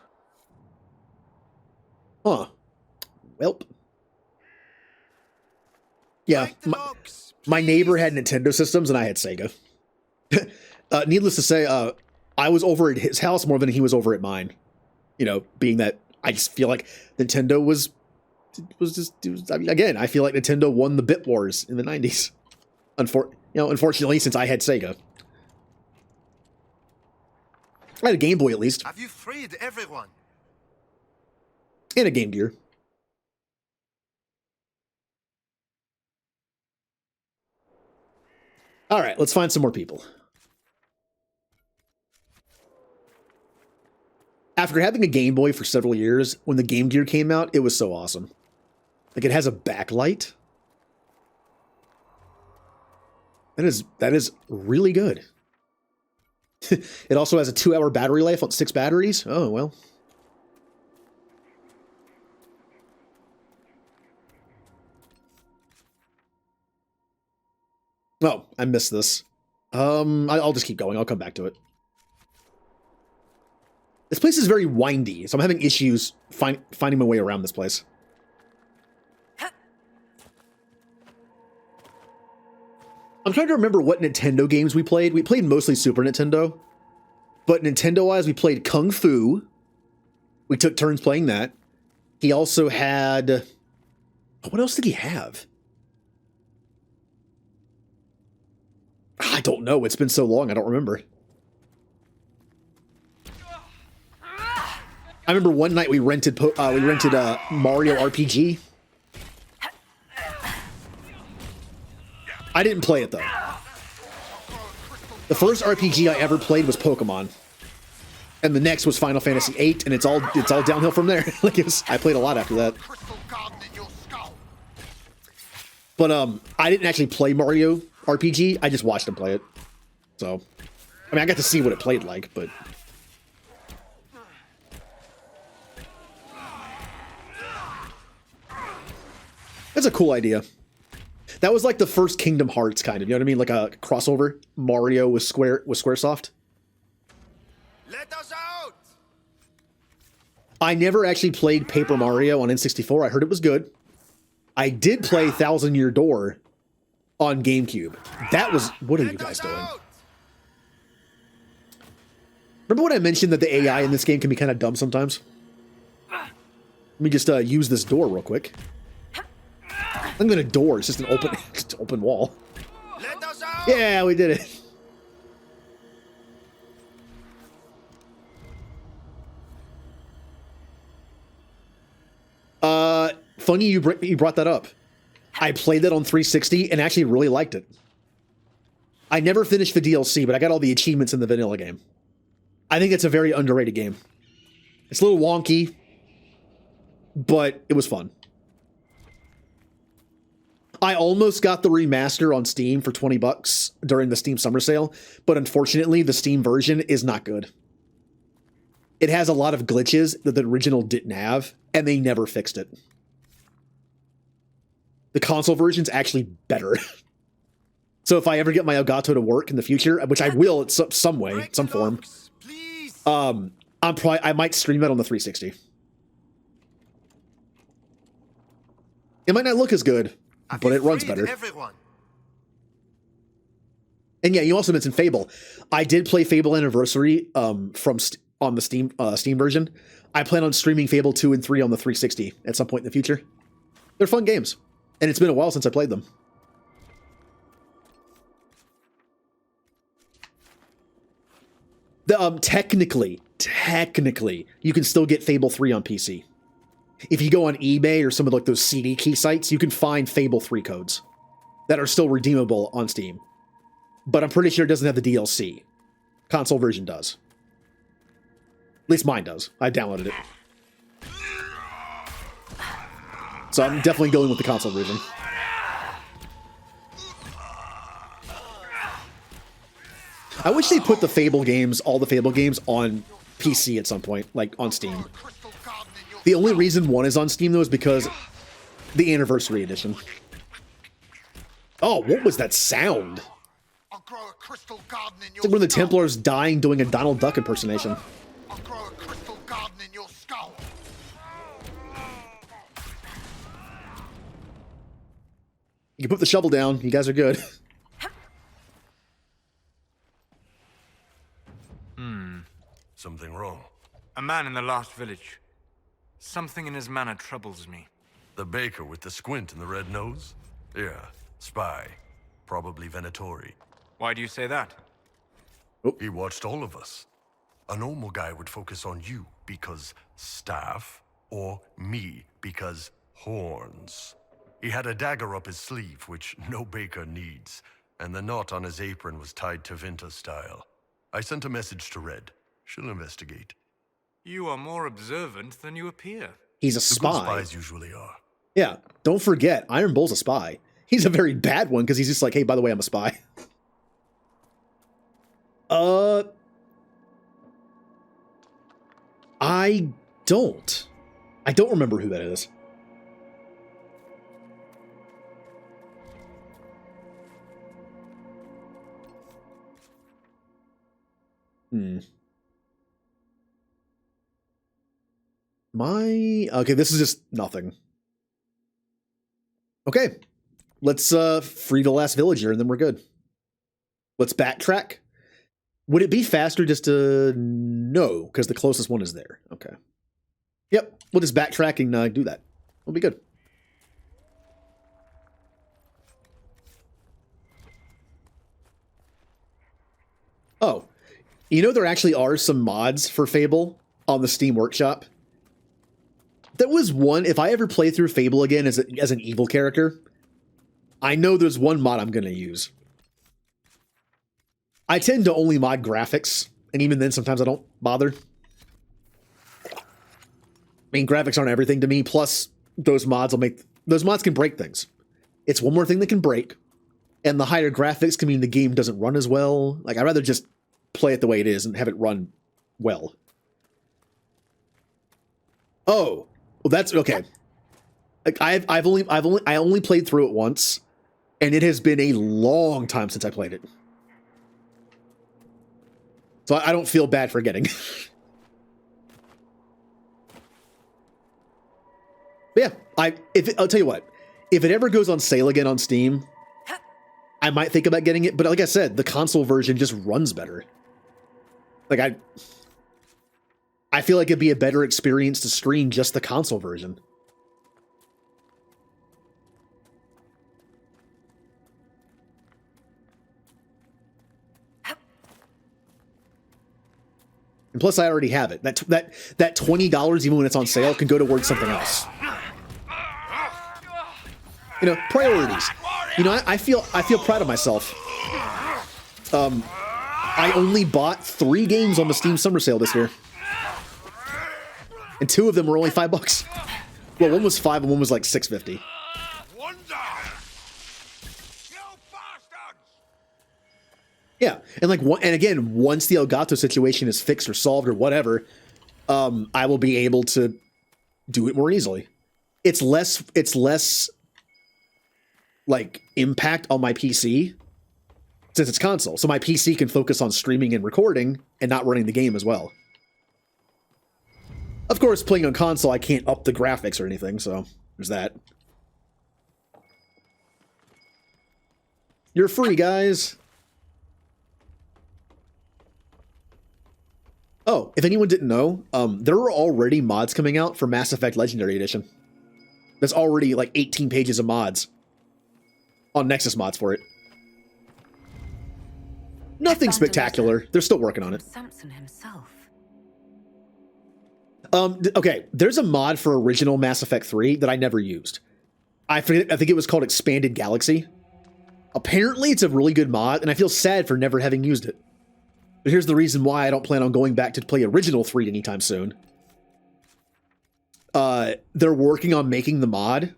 Huh. Welp. Yeah, my neighbor had Nintendo systems and I had Sega. Needless to say, I was over at his house more than he was over at mine. You know, being that I just feel like Nintendo was I mean, again, I feel like Nintendo won the bit wars in the 90s. Unfortunately, since I had Sega. I had a Game Boy at least. Have you freed everyone? And a Game Gear. All right, let's find some more people. After having a Game Boy for several years, when the Game Gear came out, it was so awesome. Like, it has a backlight. That is really good. It also has a 2-hour battery life on 6 batteries. Oh, well. Oh, I missed this. I'll just keep going. I'll come back to it. This place is very windy, so I'm having issues finding my way around this place. I'm trying to remember what Nintendo games we played. We played mostly Super Nintendo. But Nintendo-wise, we played Kung Fu. We took turns playing that. He also had... What else did he have? I don't know. It's been so long, I don't remember. I remember one night we rented Mario RPG. I didn't play it, though. The first RPG I ever played was Pokemon. And the next was Final Fantasy VIII, and it's all downhill from there. I played a lot after that. But I didn't actually play Mario RPG. I just watched him play it. So, I mean, I got to see what it played like, but... That's a cool idea. That was like the first Kingdom Hearts kind of, you know what I mean? Like a crossover. Mario with Squaresoft. Let us out! I never actually played Paper Mario on N64. I heard it was good. I did play Thousand Year Door on GameCube. That was... What are you guys doing? Remember when I mentioned that the AI in this game can be kind of dumb sometimes? Let me just use this door real quick. I'm gonna door. It's just an open wall. Yeah, we did it. Funny you brought that up. I played that on 360 and actually really liked it. I never finished the DLC, but I got all the achievements in the vanilla game. I think it's a very underrated game. It's a little wonky, but it was fun. I almost got the remaster on Steam for $20 during the Steam summer sale, but unfortunately the Steam version is not good. It has a lot of glitches that the original didn't have, and they never fixed it. The console version's actually better. So if I ever get my Elgato to work in the future, which I will in some way, some form, I might stream that on the 360. It might not look as good, but it runs better. And yeah, you also mentioned Fable. I did play Fable Anniversary on the Steam version. I plan on streaming Fable 2 and 3 on the 360 at some point in the future. They're fun games, and it's been a while since I played them. Technically, you can still get Fable 3 on PC. If you go on eBay or some of like those CD key sites, you can find Fable 3 codes that are still redeemable on Steam. But I'm pretty sure it doesn't have the DLC. Console version does. At least mine does. I downloaded it. So I'm definitely going with the console version. I wish they put the Fable games, all the Fable games, on PC at some point, like on Steam. The only reason one is on Steam, though, is because the Anniversary Edition. Oh, what was that sound? It's like one of the Templars dying doing a Donald Duck impersonation. You can put the shovel down. You guys are good. Something wrong? A man in the last village. Something in his manner troubles me. The baker with the squint and the red nose? Yeah, spy. Probably Venatori. Why do you say that? He watched all of us. A normal guy would focus on you because staff, or me because horns. He had a dagger up his sleeve, which no baker needs, and the knot on his apron was tied to Vinta style. I sent a message to Red. She'll investigate. You are more observant than you appear. He's a spy. The good spies usually are. Yeah, don't forget, Iron Bull's a spy. He's a very bad one because he's just like, hey, by the way, I'm a spy. I don't remember who that is. Okay, this is just nothing. Okay, let's free the last villager and then we're good. Let's backtrack. Would it be faster just to... No, because the closest one is there. Okay. Yep, we'll just backtrack and do that. We'll be good. Oh, you know there actually are some mods for Fable on the Steam Workshop? There was one, if I ever play through Fable again as an evil character, I know there's one mod I'm going to use. I tend to only mod graphics, and even then sometimes I don't bother. I mean, graphics aren't everything to me, plus those mods can break things. It's one more thing that can break, and the higher graphics can mean the game doesn't run as well. Like, I'd rather just play it the way it is and have it run well. Oh, well, that's okay. Like, I only played through it once, and it has been a long time since I played it. So I don't feel bad forgetting. But yeah, I'll tell you what, if it ever goes on sale again on Steam, I might think about getting it. But like I said, the console version just runs better. Like I feel like it'd be a better experience to stream just the console version. And plus, I already have it. That $20, even when it's on sale, can go towards something else. You know, priorities. You know, I feel proud of myself. I only bought 3 games on the Steam Summer Sale this year, and 2 of them were only $5. Well, one was $5 and one was like $6.50. Yeah, and like and again, once the Elgato situation is fixed or solved or whatever, I will be able to do it more easily. It's less like impact on my PC since it's console, so my PC can focus on streaming and recording and not running the game as well. Of course, playing on console, I can't up the graphics or anything, so there's that. You're free, guys. Oh, if anyone didn't know, there are already mods coming out for Mass Effect Legendary Edition. There's already like 18 pages of mods on Nexus Mods for it. Nothing spectacular. They're still working on it. Samson himself. Okay, there's a mod for original Mass Effect 3 that I never used. I think it was called Expanded Galaxy. Apparently, it's a really good mod, and I feel sad for never having used it. But here's the reason why I don't plan on going back to play original 3 anytime soon. They're working on making the mod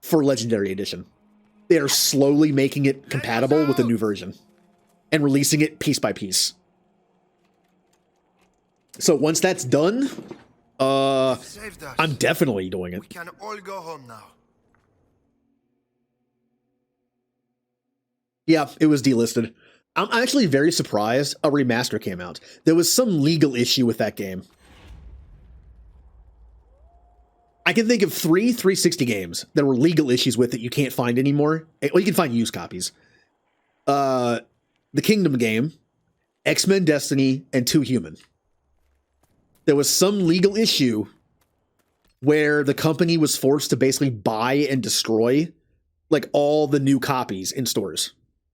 for Legendary Edition. They are slowly making it compatible with the new version and releasing it piece by piece. So once that's done, I'm definitely doing it. We can all go home now. Yeah, it was delisted. I'm actually very surprised a remaster came out. There was some legal issue with that game. I can think of 3 360 games that were legal issues with that you can't find anymore. Well, you can find used copies. The Kingdom game, X-Men Destiny, and 2 Human. There was some legal issue where the company was forced to basically buy and destroy like all the new copies in stores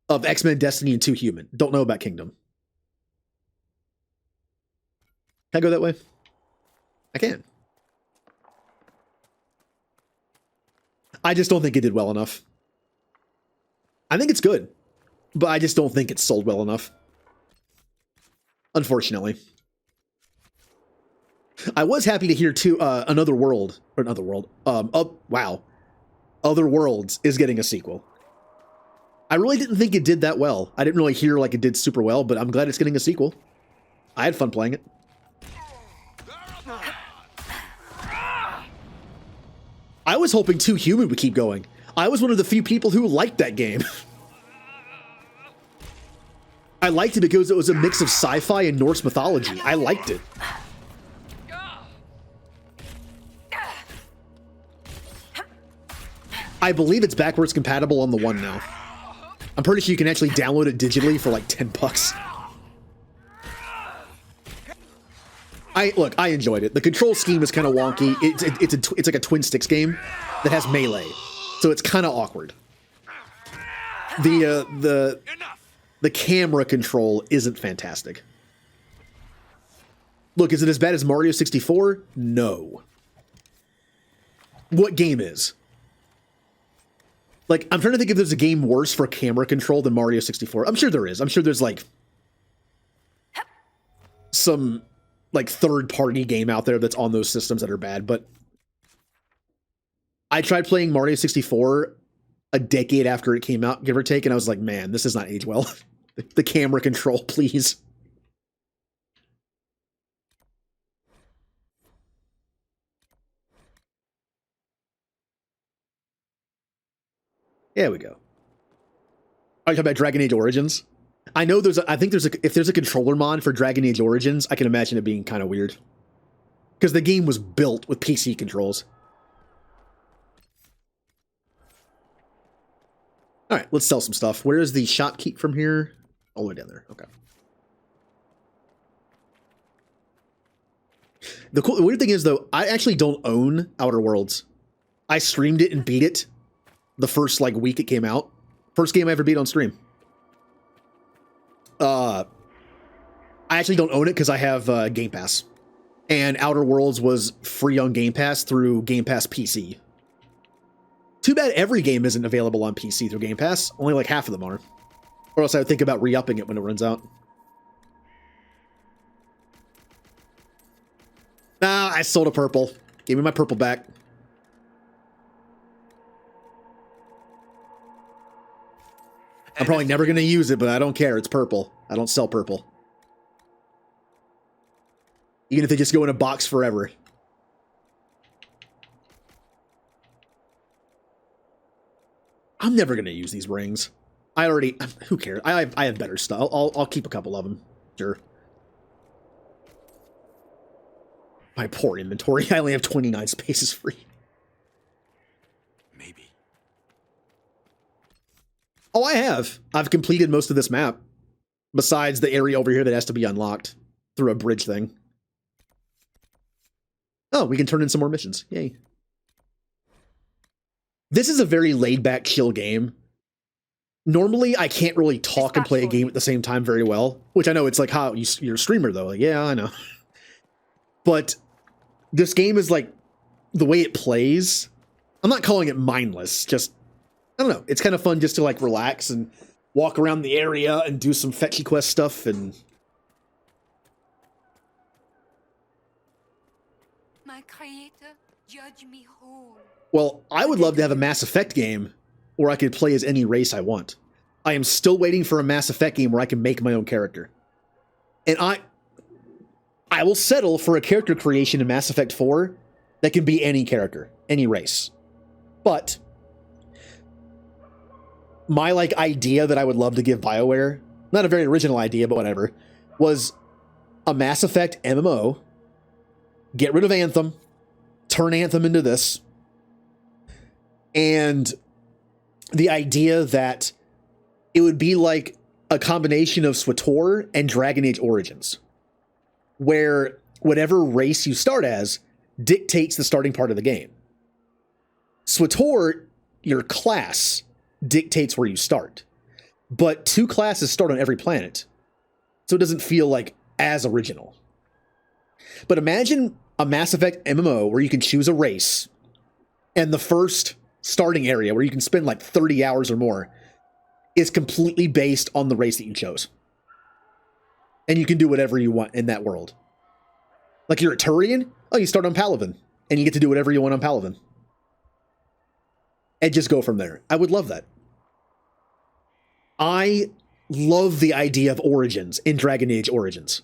of X-Men Destiny and 2 Human. Don't know about Kingdom. Can I go that way? I can. I just don't think it did well enough. I think it's good, but I just don't think it's sold well enough. Unfortunately. I was happy to hear too, Other Worlds is getting a sequel. I really didn't think it did that well. I didn't really hear like it did super well, but I'm glad it's getting a sequel. I had fun playing it. I was hoping 2 Human would keep going. I was one of the few people who liked that game. I liked it because it was a mix of sci-fi and Norse mythology. I liked it. I believe it's backwards compatible on the 1 now. I'm pretty sure you can actually download it digitally for like $10. I enjoyed it. The control scheme is kind of wonky. It's like a twin sticks game that has melee, so it's kind of awkward. The camera control isn't fantastic. Look, is it as bad as Mario 64? No. What game is? Like, I'm trying to think if there's a game worse for camera control than Mario 64. I'm sure there is. I'm sure there's like some like third-party game out there that's on those systems that are bad, but I tried playing Mario 64 a decade after it came out, give or take, and I was like, man, this does not age well. The camera control, please. There we go. Are you talking about Dragon Age Origins? I know if there's a controller mod for Dragon Age Origins, I can imagine it being kind of weird. Because the game was built with PC controls. All right, let's sell some stuff. Where is the shopkeep from here? All the way down there. Okay. The weird thing is, though, I actually don't own Outer Worlds. I streamed it and beat it the first, like, week it came out. First game I ever beat on stream. I actually don't own it because I have Game Pass. And Outer Worlds was free on Game Pass through Game Pass PC. Too bad every game isn't available on PC through Game Pass. Only like half of them are. Or else I would think about re-upping it when it runs out. Nah, I sold a purple. Give me my purple back. I'm probably never going to use it, but I don't care. It's purple. I don't sell purple. Even if they just go in a box forever. I'm never going to use these rings. I already... Who cares? I have better stuff. I'll keep a couple of them. Sure. My poor inventory. I only have 29 spaces free. Maybe. Oh, I have. I've completed most of this map. Besides the area over here that has to be unlocked through a bridge thing. Oh, we can turn in some more missions. Yay. This is a very laid-back, chill game. Normally, I can't really talk and play a game at the same time very well. Which I know it's like how you're a streamer, though. Like, yeah, I know. But this game is like, the way it plays, I'm not calling it mindless, just, I don't know. It's kind of fun just to like relax and walk around the area and do some fetchy quest stuff and... My creator, judge me whole. Well, I would love to have a Mass Effect game where I could play as any race I want. I am still waiting for a Mass Effect game where I can make my own character. And I will settle for a character creation in Mass Effect 4 that can be any character, any race. But my like idea that I would love to give BioWare, not a very original idea, but whatever, was a Mass Effect MMO, get rid of Anthem, turn Anthem into this, and the idea that it would be like a combination of SWTOR and Dragon Age Origins, where whatever race you start as dictates the starting part of the game. SWTOR, your class, dictates where you start. But two classes start on every planet, so it doesn't feel like as original. But imagine a Mass Effect MMO where you can choose a race, and the first starting area where you can spend like 30 hours or more is completely based on the race that you chose. And you can do whatever you want in that world. Like you're a Turian? Oh, you start on Palaven. And you get to do whatever you want on Palaven. And just go from there. I would love that. I love the idea of Origins in Dragon Age Origins.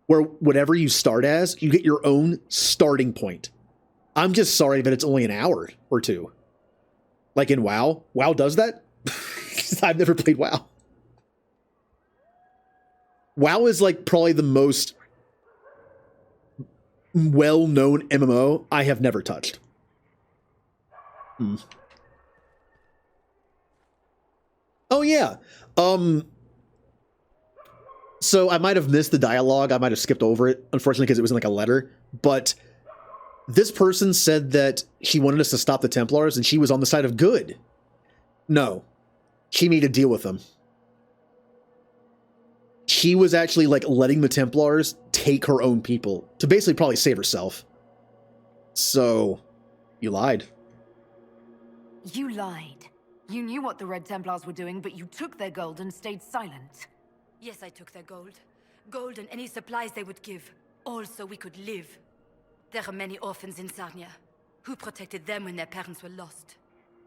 Where whatever you start as, you get your own starting point. I'm just sorry that it's only an hour or two. Like in WoW. WoW does that? I've never played WoW. WoW is like probably the most well-known MMO I have never touched. Oh yeah. So I might have missed the dialogue. I might have skipped over it, unfortunately, because it was in like a letter. But this person said that she wanted us to stop the Templars and she was on the side of good. No. She made a deal with them. She was actually like letting the Templars take her own people to basically probably save herself. So, you lied. You lied. You knew what the Red Templars were doing, but you took their gold and stayed silent. Yes, I took their gold. Gold and any supplies they would give. All so we could live. There are many orphans in Sarnia. Who protected them when their parents were lost?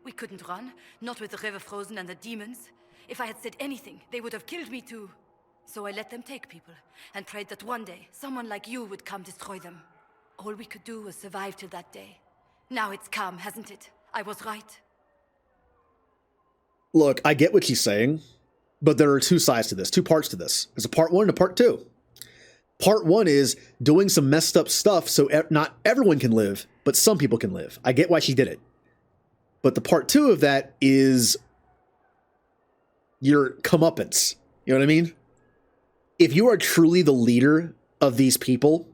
We couldn't run, not with the river frozen and the demons. If I had said anything, they would have killed me too. So I let them take people, and prayed that one day, someone like you would come destroy them. All we could do was survive till that day. Now it's calm, hasn't it? I was right. Look, I get what she's saying, but there are two sides to this, two parts to this. There's a part 1 and a part 2. Part 1 is doing some messed up stuff so not everyone can live, but some people can live. I get why she did it. But the part 2 of that is your comeuppance. You know what I mean? If you are truly the leader of these people,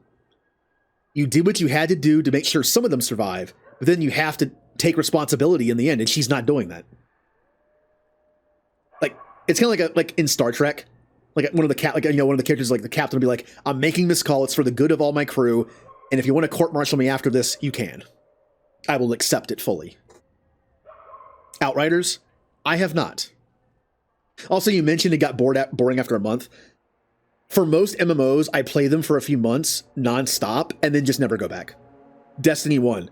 you did what you had to do to make sure some of them survive, but then you have to take responsibility in the end, and she's not doing that. Like, it's kind of like in Star Trek, like one of the characters, like the captain will be like, "I'm making this call. It's for the good of all my crew, and if you want to court-martial me after this, you can. I will accept it fully." Outriders, I have not. Also, you mentioned it got boring after a month. For most MMOs, I play them for a few months, non-stop, and then just never go back. Destiny 1,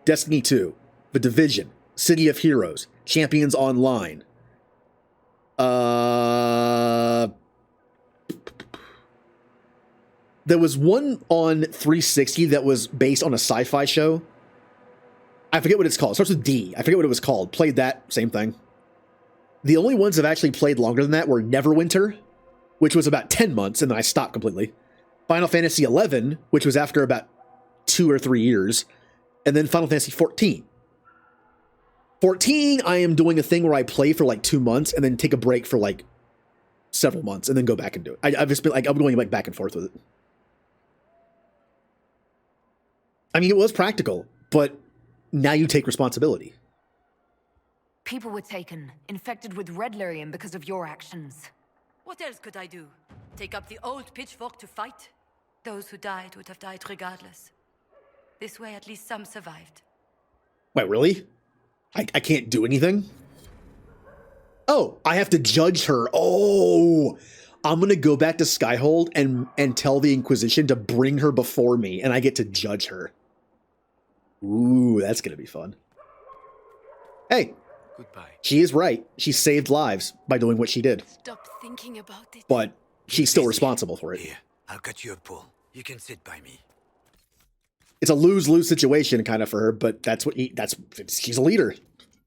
Destiny 2, The Division, City of Heroes, Champions Online. There was one on 360 that was based on a sci-fi show. I forget what it's called. It starts with D. I forget what it was called. Played that, same thing. The only ones I've actually played longer than that were Neverwinter, which was about 10 months, and then I stopped completely. Final Fantasy XI, which was after about 2 or 3 years, and then Final Fantasy 14. 14, I am doing a thing where I play for like 2 months and then take a break for like several months and then go back and do it. I've just been like, I'm going like back and forth with it. I mean, it was practical, but now you take responsibility. People were taken, infected with red lyrium because of your actions. What else could I do? Take up the old pitchfork to fight? Those who died would have died regardless. This way, at least some survived. Wait, really? I can't do anything? Oh, I have to judge her. Oh, I'm going to go back to Skyhold and tell the Inquisition to bring her before me, and I get to judge her. Ooh, that's going to be fun. Hey. Goodbye. She is right. She saved lives by doing what she did. Stop thinking about it. But she's still responsible for it. Here, I'll cut you a pull. You can sit by me. It's a lose-lose situation kind of for her, but she's a leader.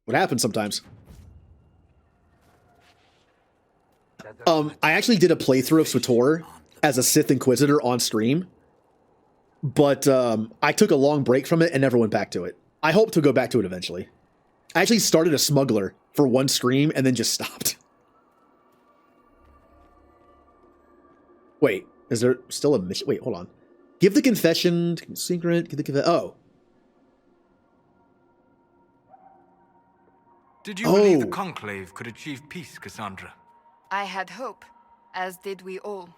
What happens sometimes. I actually did a playthrough of SWTOR as a Sith Inquisitor on stream, but I took a long break from it and never went back to it. I hope to go back to it eventually. I actually started a smuggler for one stream and then just stopped. Wait, is there still a mission? Wait, hold on. Give the confession, secret, give the confession. Oh. Did you believe the Conclave could achieve peace, Cassandra? I had hope, as did we all.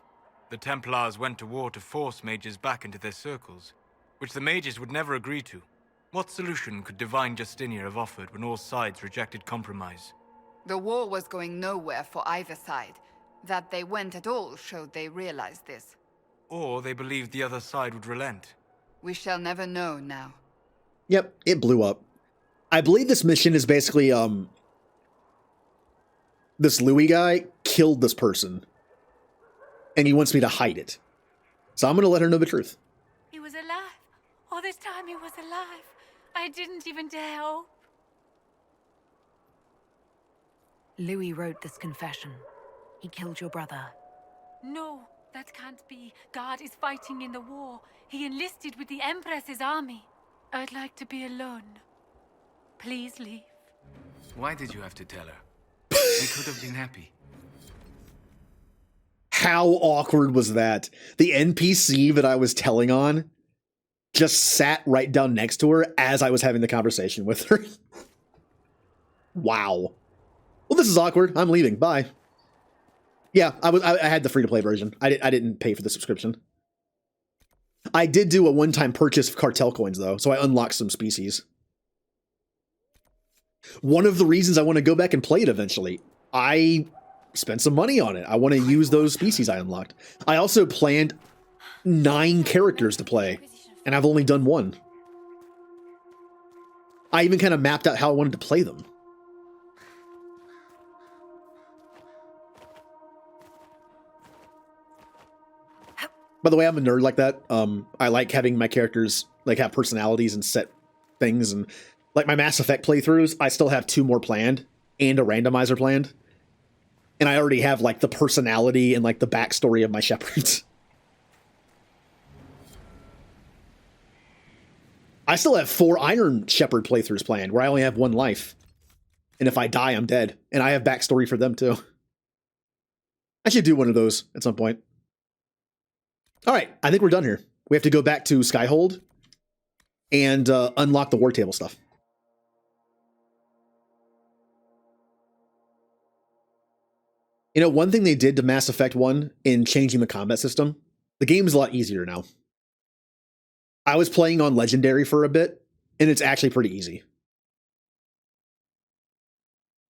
The Templars went to war to force mages back into their circles, which the mages would never agree to. What solution could Divine Justinia have offered when all sides rejected compromise? The war was going nowhere for either side. That they went at all showed they realized this. Or they believed the other side would relent. We shall never know now. Yep, it blew up. I believe this mission is basically, this Louis guy killed this person. And he wants me to hide it. So I'm going to let her know the truth. He was alive. All this time he was alive. I didn't even dare hope. Louis wrote this confession. He killed your brother. No, that can't be. God is fighting in the war. He enlisted with the Empress's army. I'd like to be alone. Please leave. Why did you have to tell her? We could have been happy. How awkward was that? The NPC that I was telling on just sat right down next to her as I was having the conversation with her. Wow. Well, this is awkward. I'm leaving. Bye. Yeah, I had the free-to-play version. I didn't pay for the subscription. I did do a one-time purchase of cartel coins, though, so I unlocked some species. One of the reasons I want to go back and play it eventually, I spent some money on it. I want to use those species I unlocked. I also planned 9 characters to play, and I've only done 1. I even kind of mapped out how I wanted to play them. By the way, I'm a nerd like that. I like having my characters like have personalities and set things, and like my Mass Effect playthroughs, I still have 2 more planned and a randomizer planned. And I already have like the personality and like the backstory of my shepherds. I still have 4 Iron Shepherd playthroughs planned where I only have 1 life. And if I die, I'm dead. And I have backstory for them too. I should do one of those at some point. All right, I think we're done here. We have to go back to Skyhold and unlock the war table stuff. You know, one thing they did to Mass Effect 1 in changing the combat system, the game is a lot easier now. I was playing on Legendary for a bit, and it's actually pretty easy.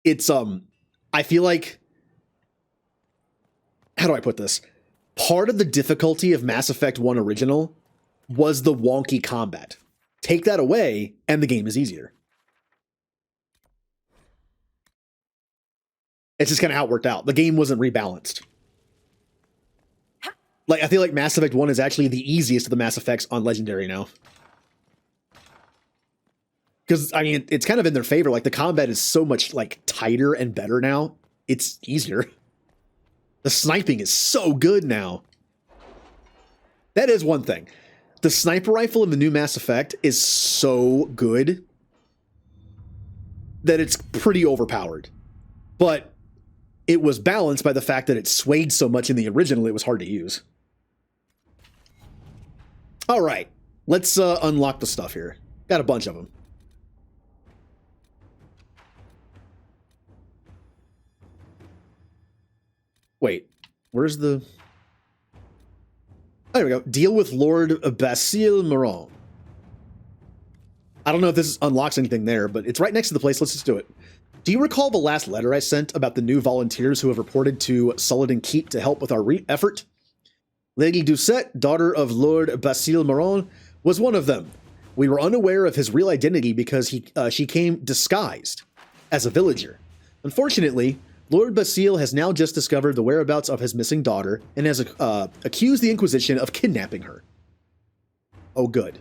It's, I feel like, how do I put this? Part of the difficulty of Mass Effect 1 Original was the wonky combat. Take that away, and the game is easier. It's just kind of how it worked out. The game wasn't rebalanced. Like, I feel like Mass Effect 1 is actually the easiest of the Mass Effects on Legendary now. Because, I mean, it's kind of in their favor. Like, the combat is so much, like, tighter and better now. It's easier. The sniping is so good now. That is one thing. The sniper rifle in the new Mass Effect is so good that it's pretty overpowered. But it was balanced by the fact that it swayed so much in the original, it was hard to use. All right, let's unlock the stuff here. Got a bunch of them. Wait, where's the... Oh, there we go. Deal with Lord Basile Moron. I don't know if this unlocks anything there, but it's right next to the place. Let's just do it. Do you recall the last letter I sent about the new volunteers who have reported to Sullivan Keep to help with our effort? Lady Doucette, daughter of Lord Basile Moron, was one of them. We were unaware of his real identity because she came disguised as a villager. Unfortunately, Lord Basile has now just discovered the whereabouts of his missing daughter and has accused the Inquisition of kidnapping her. Oh, good.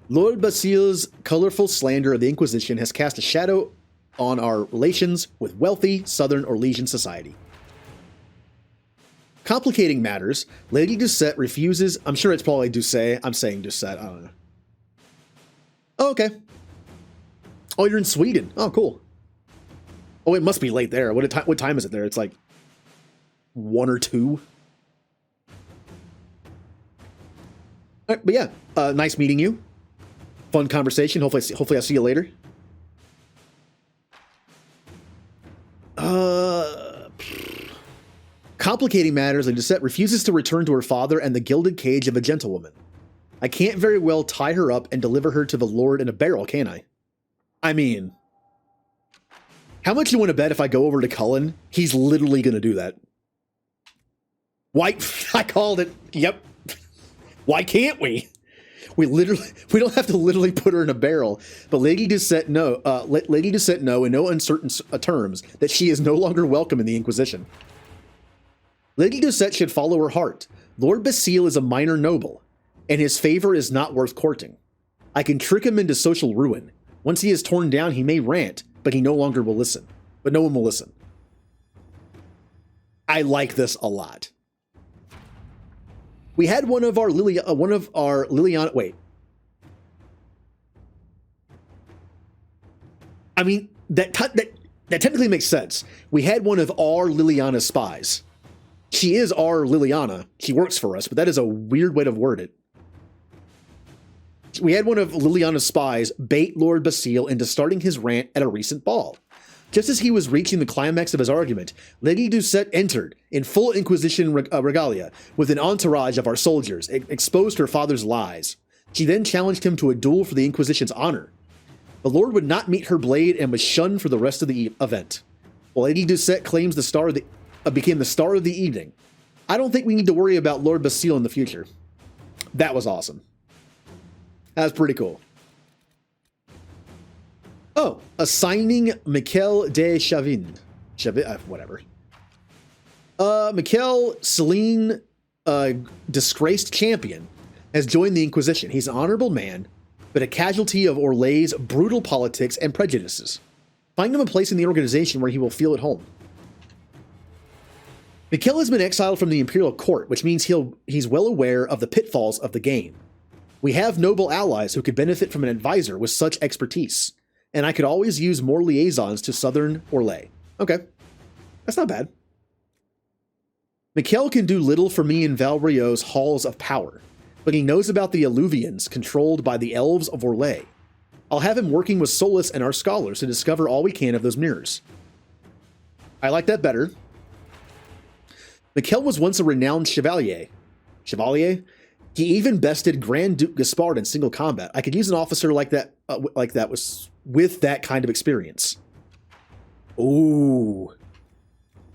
Lord Basile's colorful slander of the Inquisition has cast a shadow on our relations with wealthy Southern Orlesian society. Complicating matters, Lady Doucette refuses... I'm sure it's probably Doucet. I'm saying Doucette. I don't know. Oh, okay. Oh, you're in Sweden. Oh, cool. Oh, it must be late there. What time is it there? It's like 1 or 2. All right, but yeah, nice meeting you. Fun conversation. Hopefully I'll see you later. Complicating matters, Lady Doucette refuses to return to her father and the gilded cage of a gentlewoman. I can't very well tie her up and deliver her to the Lord in a barrel, can I? I mean, how much you want to bet if I go over to Cullen, he's literally going to do that? Why? I called it. Yep. Why can't we? We don't have to literally put her in a barrel. But Lady Doucette Lady Doucette know in no uncertain terms that she is no longer welcome in the Inquisition. Lady Doucette should follow her heart. Lord Basile is a minor noble, and his favor is not worth courting. I can trick him into social ruin. Once he is torn down, he may rant, but he no longer will listen. But no one will listen. I like this a lot. We had one of our Liliana. Wait. I mean, that technically makes sense. We had one of our Liliana spies. She is our Liliana. She works for us, but that is a weird way to word it. We had one of Liliana's spies bait Lord Basile into starting his rant at a recent ball. Just as he was reaching the climax of his argument, Lady Doucette entered in full Inquisition regalia with an entourage of our soldiers, exposed her father's lies. She then challenged him to a duel for the Inquisition's honor. The Lord would not meet her blade and was shunned for the rest of the event. While Lady Doucette claims became the star of the evening, I don't think we need to worry about Lord Basile in the future. That was awesome. That was pretty cool. Oh, assigning Mikel de Chavin. Whatever. Mikel Celine, disgraced champion, has joined the Inquisition. He's an honorable man, but a casualty of Orlay's brutal politics and prejudices. Find him a place in the organization where he will feel at home. Mikel has been exiled from the Imperial Court, which means he's well aware of the pitfalls of the game. We have noble allies who could benefit from an advisor with such expertise, and I could always use more liaisons to Southern Orlais. Okay, that's not bad. Mikkel can do little for me in Valrio's halls of power, but he knows about the Alluvians controlled by the elves of Orlais. I'll have him working with Solus and our scholars to discover all we can of those mirrors. I like that better. Mikkel was once a renowned chevalier. Chevalier? He even bested Grand Duke Gaspard in single combat. I could use an officer like that was with that kind of experience. Ooh.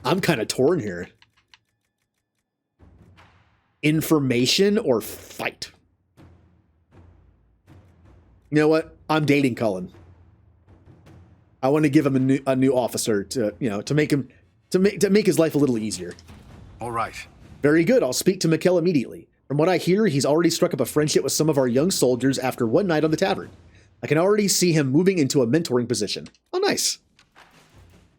I'm kind of torn here. Information or fight? You know what? I'm dating Cullen. I want to give him a new officer to make his life a little easier. All right. Very good. I'll speak to Mikkel immediately. From what I hear, he's already struck up a friendship with some of our young soldiers after one night on the tavern. I can already see him moving into a mentoring position. Oh, nice.